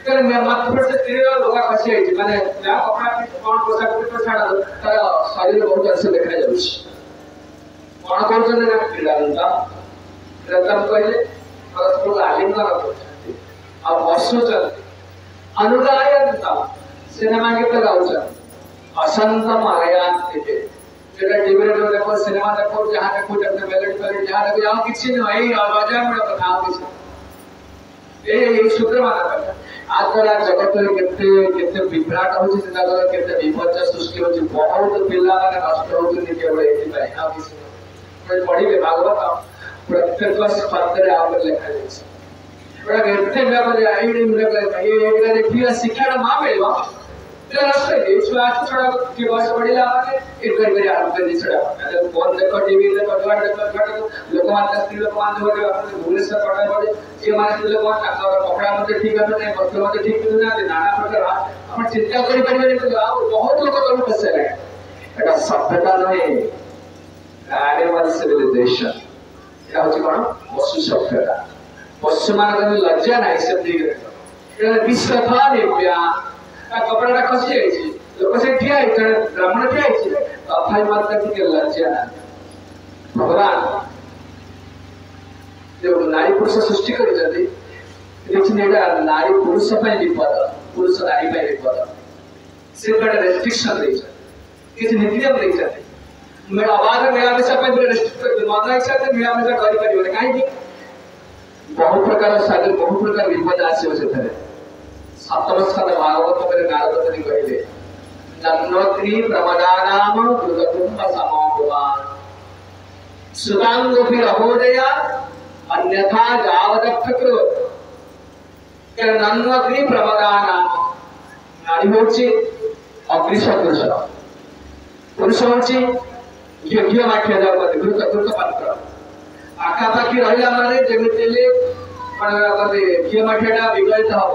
कर मैं मत पर से तेरे लोग खसी है माने जा कपड़ा कोन पोशाक तो छाड़ा तार शरीर बहुत अच्छे देखा जाउछ कोन करछन ना क्रीडांता रतम कहले परस्पर आलिंगन करछथि आ बसुचन अनुगायंता सिनेमा के तो गाउछ असंत मायान्ते जेटा टीवी रे देखो सिनेमा देखो जहां देखो अपने बैलेट पर जहां देखो जाओ किसी नहीं बाजार में बताओ किसी ए सूत्र माना करता आजकल जगत रे केते विभ्राट होछि सेटा गला केते विपर्य सृष्टि होछि बहुत पिल्ला माने नष्ट होछि केवल एति पाए आ किसी मैं पढ़िबे भागवत प्रत्येक स्कंद रे आप लिखा जाय बड़ा एते में बजे आई रे ये एकरा देखिया शिक्षा मा मिलबा रास्ते के छुआ छोड़ा के बस पड़िला माने एक कर आरंभ कर दी छड़ा अरे फोन देखो टीवी देखो द्वार देखो लोकमान स्त्री लोकमान होरे अपने भुवनेश्वर पड़ा पड़े जे माने स्त्री लोकमान ताकर कपड़ा मते ठीक है नहीं वस्त्र मते ठीक है ना नाना प्रकार हम चिंता करि परिबे तो बहुत लोग तो फसे है एटा सभ्यता नहीं एनिमल सिविलाइजेशन या होची कोन पशु सभ्यता पशु मान लज्जा नहीं से दिगे विश्व था ने कपड़ा खसी जाइए लोक से ठिया ब्राह्मण ठिया तथापि मात्र टिके लज्जा ना भगवान जो नारी पुरुष सृष्टि कर नारी पुरुष विपद पुरुष नारी विपद से गोटे रेस्ट्रिक्शन किसी नीति नियम मैं अबाध मिलामेशा रेस्ट्रिक्ट कर मन इच्छा मिलामेशा कर कहीं बहु प्रकार सागर बहु प्रकार विपद आसो से सप्तम स्कंद भागवत में नारद मुनि कहले नन्वग्नि प्रमदानाम कृतकुंभ समाभवान सुतांगोपि रहोदया अन्यथा जावदक्षकृ के नन्वग्नि प्रमदानाम नारी होची अग्नि सदृश पुरुष होची घी माठ्य जावत घृत घृत पात्र आखापाखी रहिला माने जेमितेले घी माठिया विगलित हम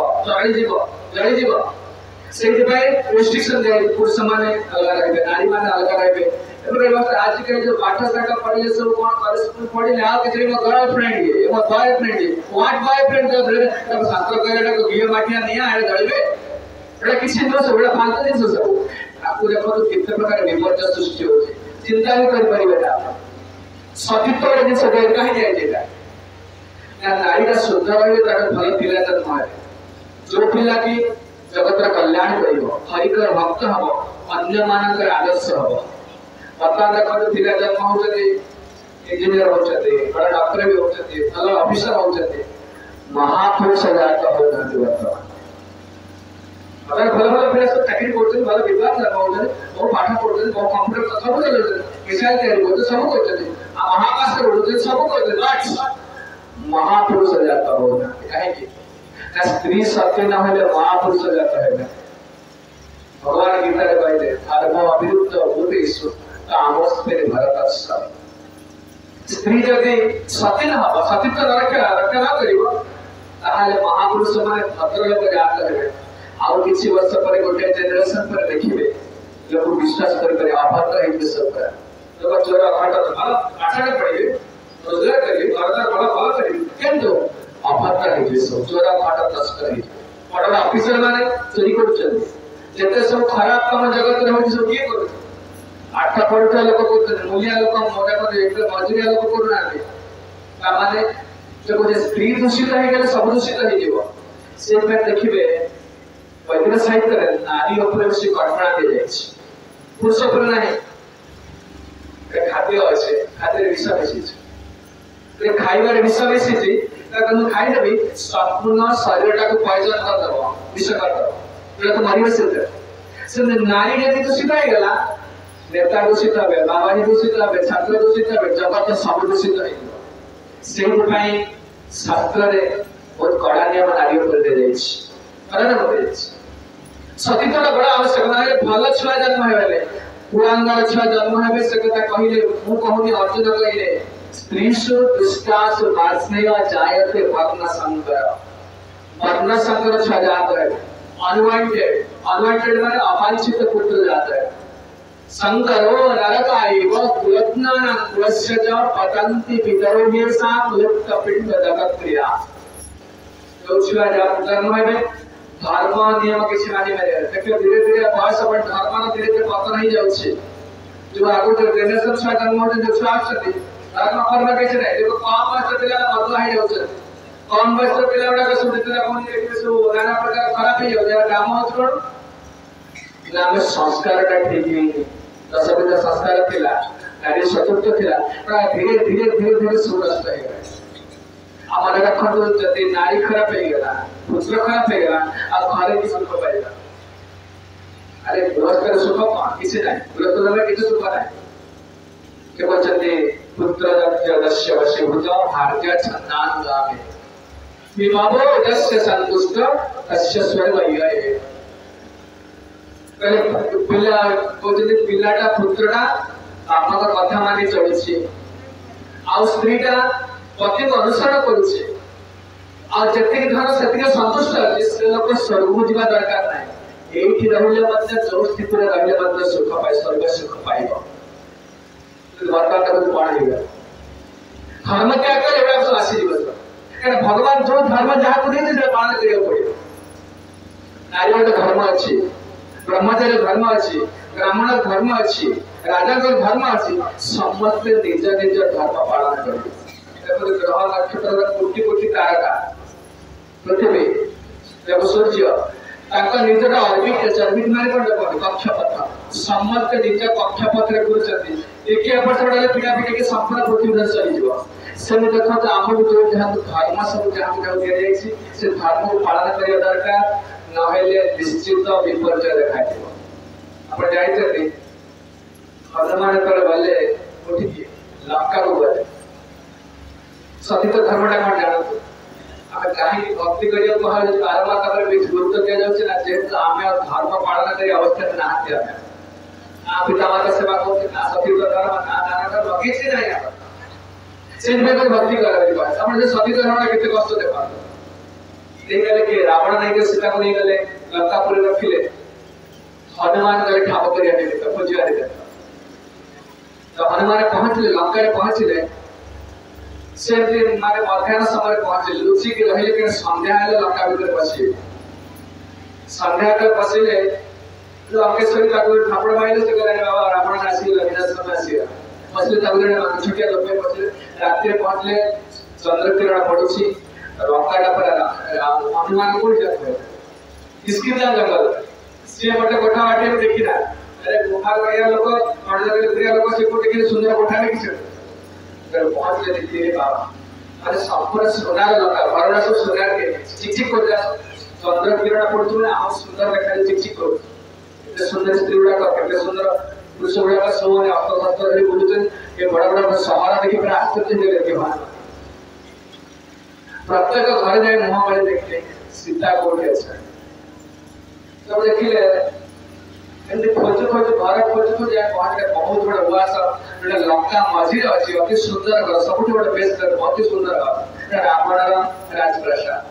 जड़ी से रेस्ट्रिक्शन दे पुरुष माने अलग रहे नारी माने अलग रहे आज के जो पाठ साठ पढ़े सब कौन करे स्कूल पढ़े आ के मो गर्लफ्रेंड ये मो बॉयफ्रेंड ये व्हाट बॉयफ्रेंड जब शास्त्र कहले को घी माठिया नहीं आए जड़बे एटा किसी दोष बड़ा फालतू दिन सब आपको देखो तो कितने प्रकार विपर्य सृष्टि होছে चिंता भी कर परिबे आप सतीत्व दिन से कहीं जाए जेगा नारी का शुद्ध रही भल पिला जन्म है जो पिला की जगत कल्याण कर हरिकर भक्त हम अन्य मानकर आदर्श हम बता देखो पिला जन्म होते इंजीनियर होते बड़ा डॉक्टर भी होते भल ऑफिसर होते महापुरुष जात हो बर्तमान अगर भल भल पिला सब चाकरी करते भल विद्वान जन्म होते बहुत पाठ पढ़ते बहुत कंप्यूटर सब चलते मिसाइल तैयारी करते सब करते महाकाश उड़ते सब करते महापुरुष जाता होना कहेंगे स्त्री सत्य न होले महापुरुष जाता है भगवान गीता रे कहले धर्म अविरुद्ध भूतेषु कामस्ते भरतस्व स्त्री जदि सत्य न हो सतीत्व रक्षा न करिवो ताहाले महापुरुष माने भद्र लोक जाता है आउ किछि वर्ष पर गोटे जनरेशन पर देखिबे लोक विश्वास कर अभद्र है सब पर लोक चोरा घाटा भल आठा पड़िबे रोजगार करिए भारत बड़ा फल करिए किंतु अभद्र है सब चोरा फाटा तस्कर है बड़ा ऑफिसर माने चोरी करछन जेते सब खराब काम जगत रे होछि सब किए करू आठ पड़ता लोक को मूल्य लोक मोटा को एक मजूरिया लोक करू ना का माने जो जे स्त्री दूषित है गेले सब दूषित है जीव से पे देखिबे वैदिक साहित्य रे नारी ऊपर बेसी कल्पना दे जाय पुरुष ऊपर नहीं खाद्य আছে खाद्य विष बेसी खाइबार विष बेसी थी तनु खाइ देबी संपूर्ण शरीरटा को पॉइजन कर दबो विष कर दबो तो मरिबे से नारी यदि दूषित हो गेला नेता दूषित হবে बाबाजी दूषित হবে छात्र दूषित হবে जगत सब दूषित हो सेहि पई शास्त्र रे बहुत कड़ा नियम नारी ऊपर दे जाय छी कारण दे सतीत्व बड़ा आवश्यक है भल छुआ जन्म हेले पुरांगल छुआ जन्म हेबे से कथा कहिले मु कहूनी अर्जुन कहिले स्त्रीषु दुष्टासु वासनेय जायते वर्ण संकर छुआ जात है अनवांटेड माने अवांछित पुत्र जात है संकरो नरकायव कुलज्ञान कुलस्य च पतन्ति पितरो येषां लुप्त पिंड जगत क्रिया जो छुआ जात जन्म हेबे धर्म नियम किसी मानी मेरे देखिए धीरे धीरे बयस बढ़ धर्म ना धीरे धीरे पतन ही जाउछे जो आगु जो जनरेशन छुआ जन्म होते जो छुआ आछथि धर्म कर्म कैसे नहीं देखो कम बयस पिला बदला ही जाउछे कम बयस पिला गुडा के सुनितला कोन के सो नाना प्रकार खराब ही जाउ काम होछ कोन नाम संस्कार का ठीक नहीं दशविध संस्कार थिला नारी चतुर्थ थिला धीरे धीरे धीरे धीरे सुरस्त है हमारे रखो जति नारी खराब है गेला पुत्र खराब है गेला अब घरे की सुख पाएगा अरे गृहस्थ सुख कौन किसी नहीं गृहस्थ में किसी सुख नहीं केवल जति पुत्र जस्य वशीभूत भार्या छन्नान गावे विभावो यस्य संतुष्ट तस्य स्वर्ग यये कहले पिला कहते पिलाटा पुत्रटा बापा कथा मानि चलुछि आ स्त्रीटा पति को अनुसरण करुछि आ जति धन सेति संतुष्ट अछि से लोक स्वर्ग जीवा दरकार नाही एठी रहिले मध्य जो स्थिति रे रहिले मध्य सुख पाए स्वर्ग सुख पाइबो बर्बाद कर पाण हिगा धर्म त्याग कर एबा सब आसी जीव कारण भगवान जो धर्म जहा को देते से पालन करियो पड़ियो नारी का धर्म अछि ब्रह्मचारी धर्म अच्छी ब्राह्मण धर्म अच्छी राजा धर्म अच्छी समस्त निज निज धर्म पालन कर ग्रह नक्षत्र कोटि कोटि तारका पृथ्वी जब सूर्य निजर अर्बिट अर्बिट माने कोन कक्षपथ समस्त निज कक्षपथ रे गुरुचती एके अपट बडले पिटा पिटा के संपूर्ण पृथ्वी धर चली जीव से देखो आम जो जहां धर्म सब जहां दिया जायछि से धर्म को पालन करिया दरकार नहेले निश्चित विपर्जय देखा आपण जाइते हनुमान कर गले उठी लंका को गले सती तो धर्मटा कोन जानतो आमे काहे भक्ति करियो कहल जे बारंबार तबर बीच गुरुत्व दिया जाउछ ना जेहेतु आमे धर्म पालन करी अवस्था ना हत्या ना पिता माता सेवा करते ना सती तो धर्म ना दान कर लगे छी नाही आपण सेन में भक्ति करे बात आपण जे सती तो धर्म केते कष्ट देखा देखले कि रावण नहीं के सीता को नहीं गले लंकापुरी रखिले हनुमान गले ठाप करिया नहीं खोजिया दे तो हनुमान पहुंचले लंका रे पहुंचले से दिन माने मध्याह्न समय पहुंचले लुचि के रहिले के संध्या आले लंका भीतर बसी संध्या के बसिले लंकेश्वरी ठाकुर ठाकुर माइले से गले बाबा रावण आसी विनाश समय आसी बसले ठाकुर ने छुटिया लोपे बसले रात रे पहुंचले चंद्र किरण पड़ुछि लंका पर हनुमान को जाते किसकी जंगल से बटे कोठा बाटे देखिना अरे गुफा गया लोग और जगह प्रिय लोग से को देखि सुंदर कोठा में किसे कर पहुंच ले देखिए रे बाबा अरे संपूर्ण सोनार लंका भरना सब सोनार के चिकचिक को जा चंद्र किरण पड़तु ना हम सुंदर देखा चिकचिक को इतने सुंदर स्त्री उड़ा का कितने सुंदर पुरुष उड़ा का सोने अस्त रे बोलते ये बड़ा बड़ा सहारा देखि पर आश्चर्य दे लेके वहां प्रत्येक घर जाए मुह बड़े देखते सीता कोठी अच्छा तब देखिले एंड खोज खोज घर खोज खोज जाए पहुंच के बहुत बड़ा उवास बड़ा लंका मझी अछि अति सुंदर घर सबुठ बड़ा बेस घर बहुत सुंदर घर रावण राजप्रासाद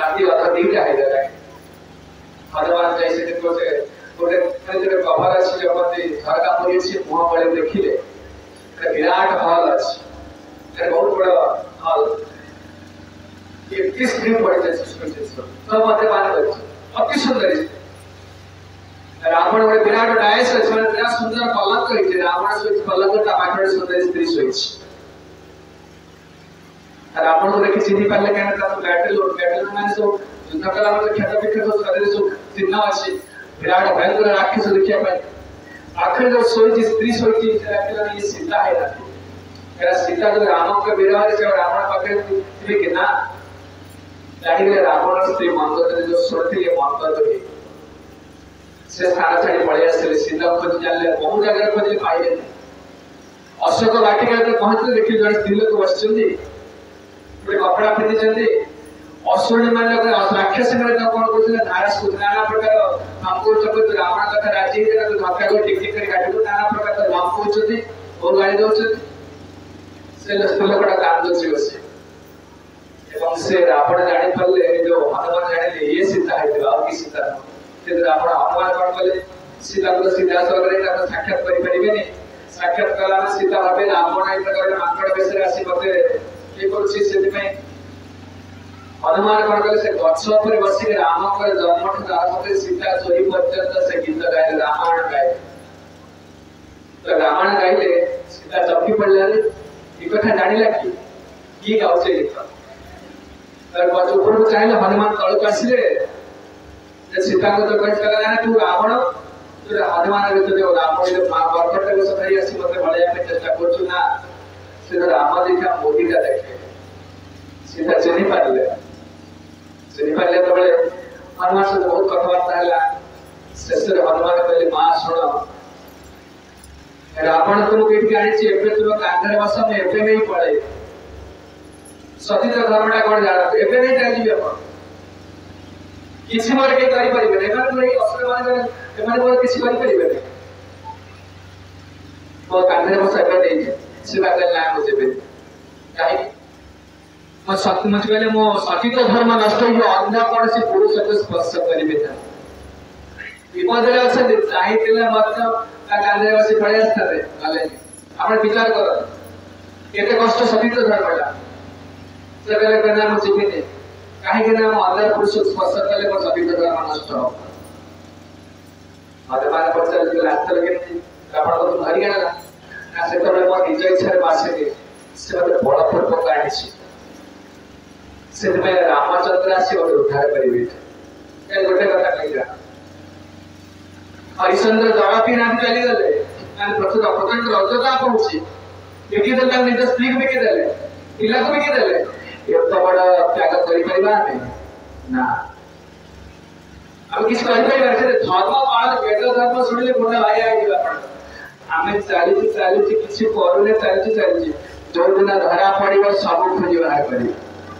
राती अथ दीटा है जगह हनुमान जैसे देखो से गोटे जो कवर अछि जपति घर का पुरी से मुह बड़े देखिले विराट हॉल अछि बहुत बड़ा हॉल 31 दिन पड़ते सब मध्यमान बच्चे अति सुंदर रावण बड़े विराट डायस अछि विराट सुंदर पलंग कहि रावण सोच पलंग ता पाखरे सुंदर स्त्री सोच रावण को देखि चिन्हि पाले केना ता बैटल माने सो युद्ध कला में ख्यात विख्यात शरीर सो चिन्ह अछि विराट भयंकर राक्षस देखिया पाए आखिर जो सोच स्त्री सोच राखला ये सीता है ना सीता जो राम के विरह से रावण पाखरे थे कि ना जानिले रावण स्त्री मंदर जो सुरती ये मंदर रे से सारा छाड़ी पड़े आसले सीता खोज जाले बहुत जगह खोज पाइले अशोक वाटिका रे पहुंचले देखि जण स्त्री लोग बसचंदी बड़े कपड़ा पिंदी चंदी असुरनी मान लोग राक्षस में तो कोन कोथिले नाराज को नाना प्रकार हमको चपत रावण कथा राजी रे तो धक्का को टिक टिक कर काटि दो नाना प्रकार तो हम कोचती और गाड़ी दोचती से लोकटा काम दोसी बसे एवं से रावण जानि पल्ले जो हनुमान जानिले ये सीता है तो और की सीता से रावण हनुमान कोन पल्ले सीता को सीधा सगरे का साक्षात करि परिबेनी साक्षात कला में सीता भाबे रावण एक प्रकार मांकड़ बेसरे आसी मते ये करछि सेति में हनुमान कोन पल्ले से गच्छ पर बसी राम को जन्मठ आरंभ सीता सोई पर्यंत से गीत गाए रामायण गाए तो रामायण गाइले सीता चपकी पड़ले ई कथा जानिला की गाउछे गीत तर पछ ऊपर को चाहिले हनुमान तळक आसीले जे सीता को तो कह कला ना तू रावण तू हनुमान रे तो रावण रे बरकट को सधई आसी मते भळया के चेष्टा करछु ना से राम देखा मोदी का देखे सीता चिन्हि पाले तो बड़े हनुमान से बहुत कथबार्ता हला शेष हनुमान कहले मां सुनो रावण तुम केठी आनी छी एबे तुम कांधरे बस में एबे नहीं पड़े सती तो धर्मटा कोन जाना एबे नहीं जानी अपन किसी मोर के करि परिबे एमान मोर अस्त्र मान एमान मोर किसी करि परिबे मो कांदे मो सब दे से बात ना मुझे बे काहे मो सत्य मत गले मो सती तो धर्म नष्ट हो अन्य कोन से पुरुष को स्पर्श करिबे था विपद रे अछन चाहितिले मत ता कांदे बसी पळे असते गले आपण विचार करो केते कष्ट सती तो धर्मला से गले कना मो जीविते काहे के नाम अन्य पुरुष को स्पर्श कले मो सती तो धर्म नष्ट हो मते माने पचल के लातर के आपण को धरि गेला ना से तो मो निज इच्छा रे बासे के से मते बड़ पूर्व काढी छी से में रामचंद्र आसी और उद्धार करिवे ए गोटे कथा कहिला हरिश्चंद्र दवा पी नाम चली गले मान प्रथम प्रचंड रजता पहुंची लेकिन तो निज स्त्री को के देले पिला को के देले ए तो बड़ त्याग करि परिबा ना हम किस कहि परिबा से धर्म पाल वेद धर्म सुनिले मोटा भाई आइ दिबा पण आमे चाली किछि करूने चाली जो दिन धरा पड़िबो सब खोजी बाहर करी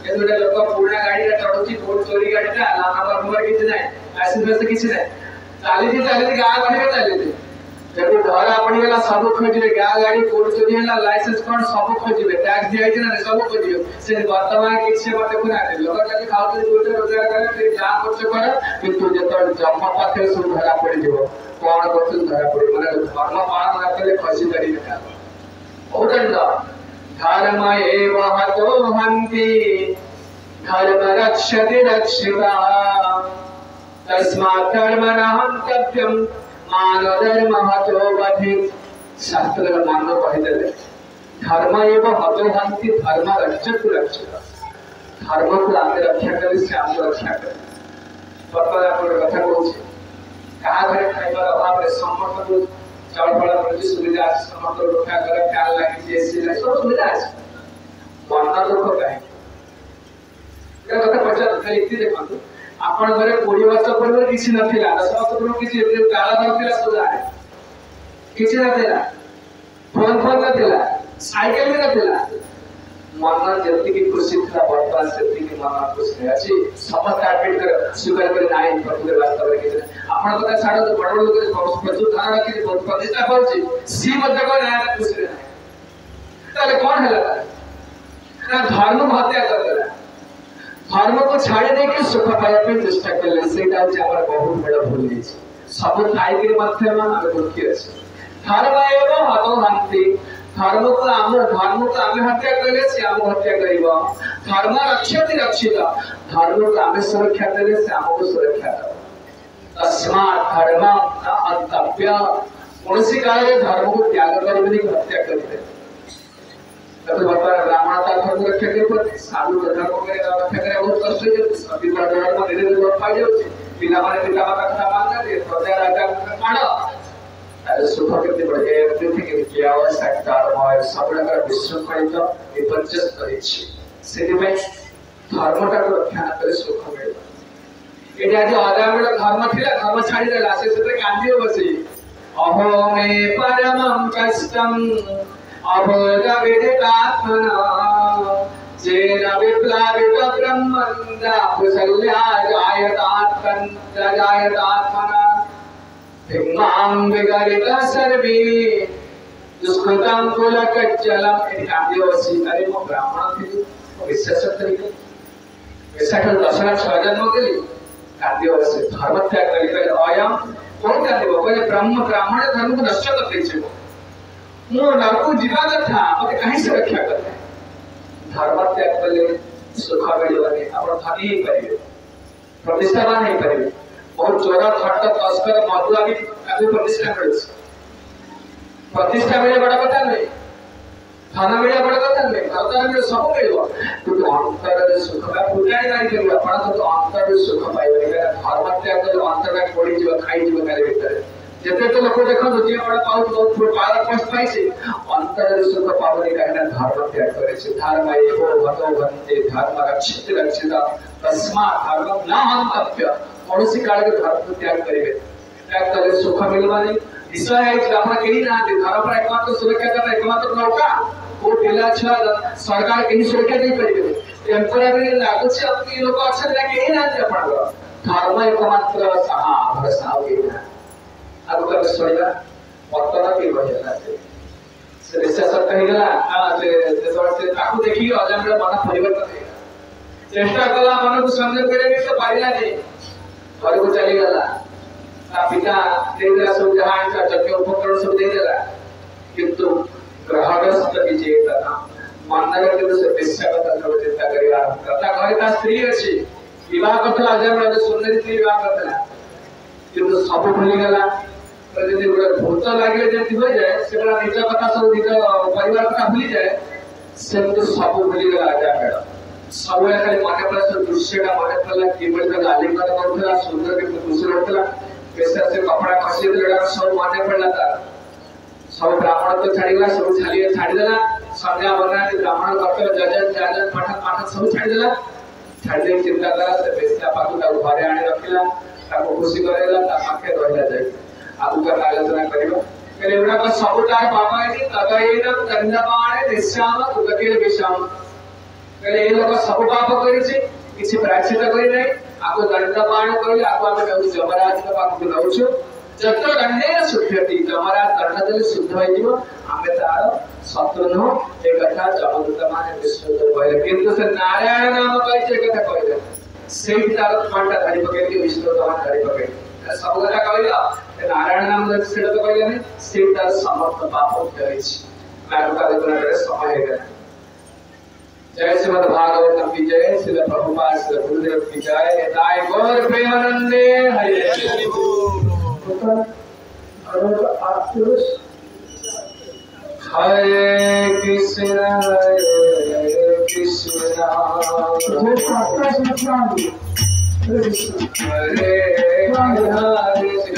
ए दुटा लोक पुराना गाड़ी रे चढुची कोट चोरी गाड़ी ता लाना नंबर किछि नै आशीर्वाद किछि नै चाली गाँ गढ़े चाली जब धरा पड़गला सब खोजे गाँ गाड़ी कोट चोरी है लाइसेंस कौन सब खोजे टैक्स दिखाई ना सब खोजे से वर्तमान किसी मत देखुना लोक जब खाऊ रोजगार करें फिर जहाँ खर्च कर किंतु जो जन्म पाखे सब धरा पड़ कौन कर धरा पड़ मैंने धर्म पालन न कले खसी करी बहुत धर्म एव हतो हन्ति धर्म रक्षति रक्षिता तस्मात् धर्मः हन्तव्यम् मानो धर्म हतो वधेत् शास्त्र मानो कहि देले धर्म एव हतो हन्ति धर्म रक्षति रक्षिता धर्म को आगे रक्षा करे से आगे रक्षा करे पता आपन कथा कहूछी कहा घरे खाइबार अभाव रे समस्त को चावल फल प्रति सुविधा আছে समस्त रक्षा करे ख्याल लागी एसी लागी सब सुविधा আছে मन दुख काहे ए कथा पचार खाली इति देखंतु आपण घरे 20 वर्ष पूर्व किसी नथिला 10 वर्ष पूर्व किसी काला नथिला सुधा किसी नथिला फोन नथिला साइकिल भी नथिला मन जति की खुशी था वर्तमान जति की मन खुशी अछि समस्त एडमिट कर स्वीकार कर नाही प्रकृति वास्तव रे किछ आपण कथा छाड़ तो बड़ लोग प्रचुर धारणा कि बहुत प्रतिष्ठा होछि सी मध्य को नाही खुशी रे ताले कोन हला ना धर्म हत्या कर देला धर्म को छाड़ी दे के सुख पाया पे चेष्टा करले सेटा जे हमर बहुत बड़ भूल है सब थाई के मध्य में हम दुखी अछि धर्म एवं हतो हन्ति धर्म को आम हत्या करले से आम हत्या करिबो धर्म रक्षति रक्षिता धर्म को आम सुरक्षा देले से आम को सुरक्षा दो तस्मात् धर्म न हन्तव्य कौनसी काल धर्म को त्याग करबेनी हत्या करबे तब वर्तमान ब्राह्मण का धर्म रक्षा करे साधु धर्म को रक्षा करे बहुत कष्ट है सभी धर्म धीरे धीरे लोप पाई जाउछि बिना माने पिता माता कथा मान दे प्रजा राजा मानो अरे सुख करते बड़े पृथ्वी के क्या आवश्यकता है सबड़ा का विश्वखलित विपर्यस्त करिछि सेति में धर्मटा को रक्षा करे सुख मिले एटा जे आदामर धर्म थिला धर्म छाड़ी देला से कांदियो बसी अहो मे परमं कष्टम अबोधविदितात्मना जेन विप्लवित ब्रह्मन्दा कुशल्या जायतात्मना भिन्नां विगलित सर्वे दुष्कृतं कुलकज्जलम् इति काव्यवसी अरे मो ब्राह्मण थी विशेष तरीके विशेष दशरथ स्वजन्म के लिए काव्यवसी धर्म त्याग करी अयम कौन काव्य बोले ब्राह्मण धर्म को नष्ट कर देछे मो नरको जीवा कथा मते कहीं से रक्षा करते धर्म त्याग कले सुख मिलबने आपण धनी ही करिवे प्रतिष्ठावान ही करिवे और चोरा खट्ट तस्कर मधुआ भी काफी प्रतिष्ठा करे प्रतिष्ठा मिले बड़ा कथा नहीं धन मिले बड़ा कथा नहीं धन मिले सब मिलबो तो अंतर रे सुख का पुजाई नहीं करिवे आपण तो अंतर रे सुख पाइबे धर्म त्याग कले अंतर का पड़ी जीव खाई जीव करे भीतर जते तो लोक देखो जे बड़ा पाउ बहुत पार कष्ट पाइसे अंतर रे सुख पावने कहना धर्म त्याग करे से धर्म एवो भतो वंदे धर्म रक्षित रक्षिता तस्मात् धर्म न हन्तव्य कौनसी काल के धर्म त्याग करिवे त्याग करे सुख मिलवानी विषय है कि आपण केही ना दे धर्म पर एकमात्र सुरक्षा करना एकमात्र नौका वो पिला छुआ सरकार केही सुरक्षा नहीं करिवे टेम्पररी लागु छै अब लोक अक्षर केही ना दे आपण धर्म एकमात्र साहा भरसा होइना आगु का सुनिबा पत्तर के बहेला से विशेष कहि गला से ताकू देखि अजान रे मन परिवर्तन हे चेष्टा कला मन को संजय करे भी तो पाइला नहीं घर को चली गला पिता दे दिला सब जहां का जग उपकरण सब दे दिला किंतु ग्रहग्रस्त विजेता मन के से पेशा का तंत्र चिंता करिया कथा घरे ता स्त्री अछि विवाह करथला अजान रे सुंदरी स्त्री विवाह करथला किंतु सब भूली गला यदि गोटे भूत लगे जब हो जाए से निज कथा सब निज परिवार कथा भूली जाए से सब भूली गला आजा सब खाली मन पड़ा से दृश्यटा मन पड़ा किबड़ी आलिंगन करथला सुंदर के खुशी रहथला कैसे से कपड़ा खसी देला सब मन पड़ला तार सब ब्राह्मण तो छाड़ीला सब छाड़ी देला संध्या बना ब्राह्मण करथला जजन पाठक सब छाड़ी देला छाड़ी चिंता करा से बेस्ता पाकू ता घरे आनी रखिला ताको खुशी करेला ता पाखे रहला जाय आगु का आलोचना करिबो कहले एवढा का सबुटाय पापायनी तगयेन दंडमाणे निश्याम उगकेल विषाम कहले ए लोक सब पाप करिछि किछि प्रायश्चित करि नै आगु दंडमाण करि आगु आमे कहू जमराज का पाप नउछु जत दंडे सुध्यति जमराज दंड देले शुद्ध होई जिवो आमे तार शत्रु न ए कथा जमदूत माने विष्णु तो कहले किंतु से नारायण नाम कहै कथा कहले सेही तार मानटा धरि पकेली विष्णु तो मान धरि पकेली सब कथा कहला नारायण नाम सेटा तो कहले नै सेटा समस्त पाप करे छी मैं का आलोचना करे समय है जय श्रीमद् भागवत की जय श्री प्रभुपाद श्री गुरुदेव की जय दाई गौर प्रेमानंदे हरे हरे कृष्ण हरे हरे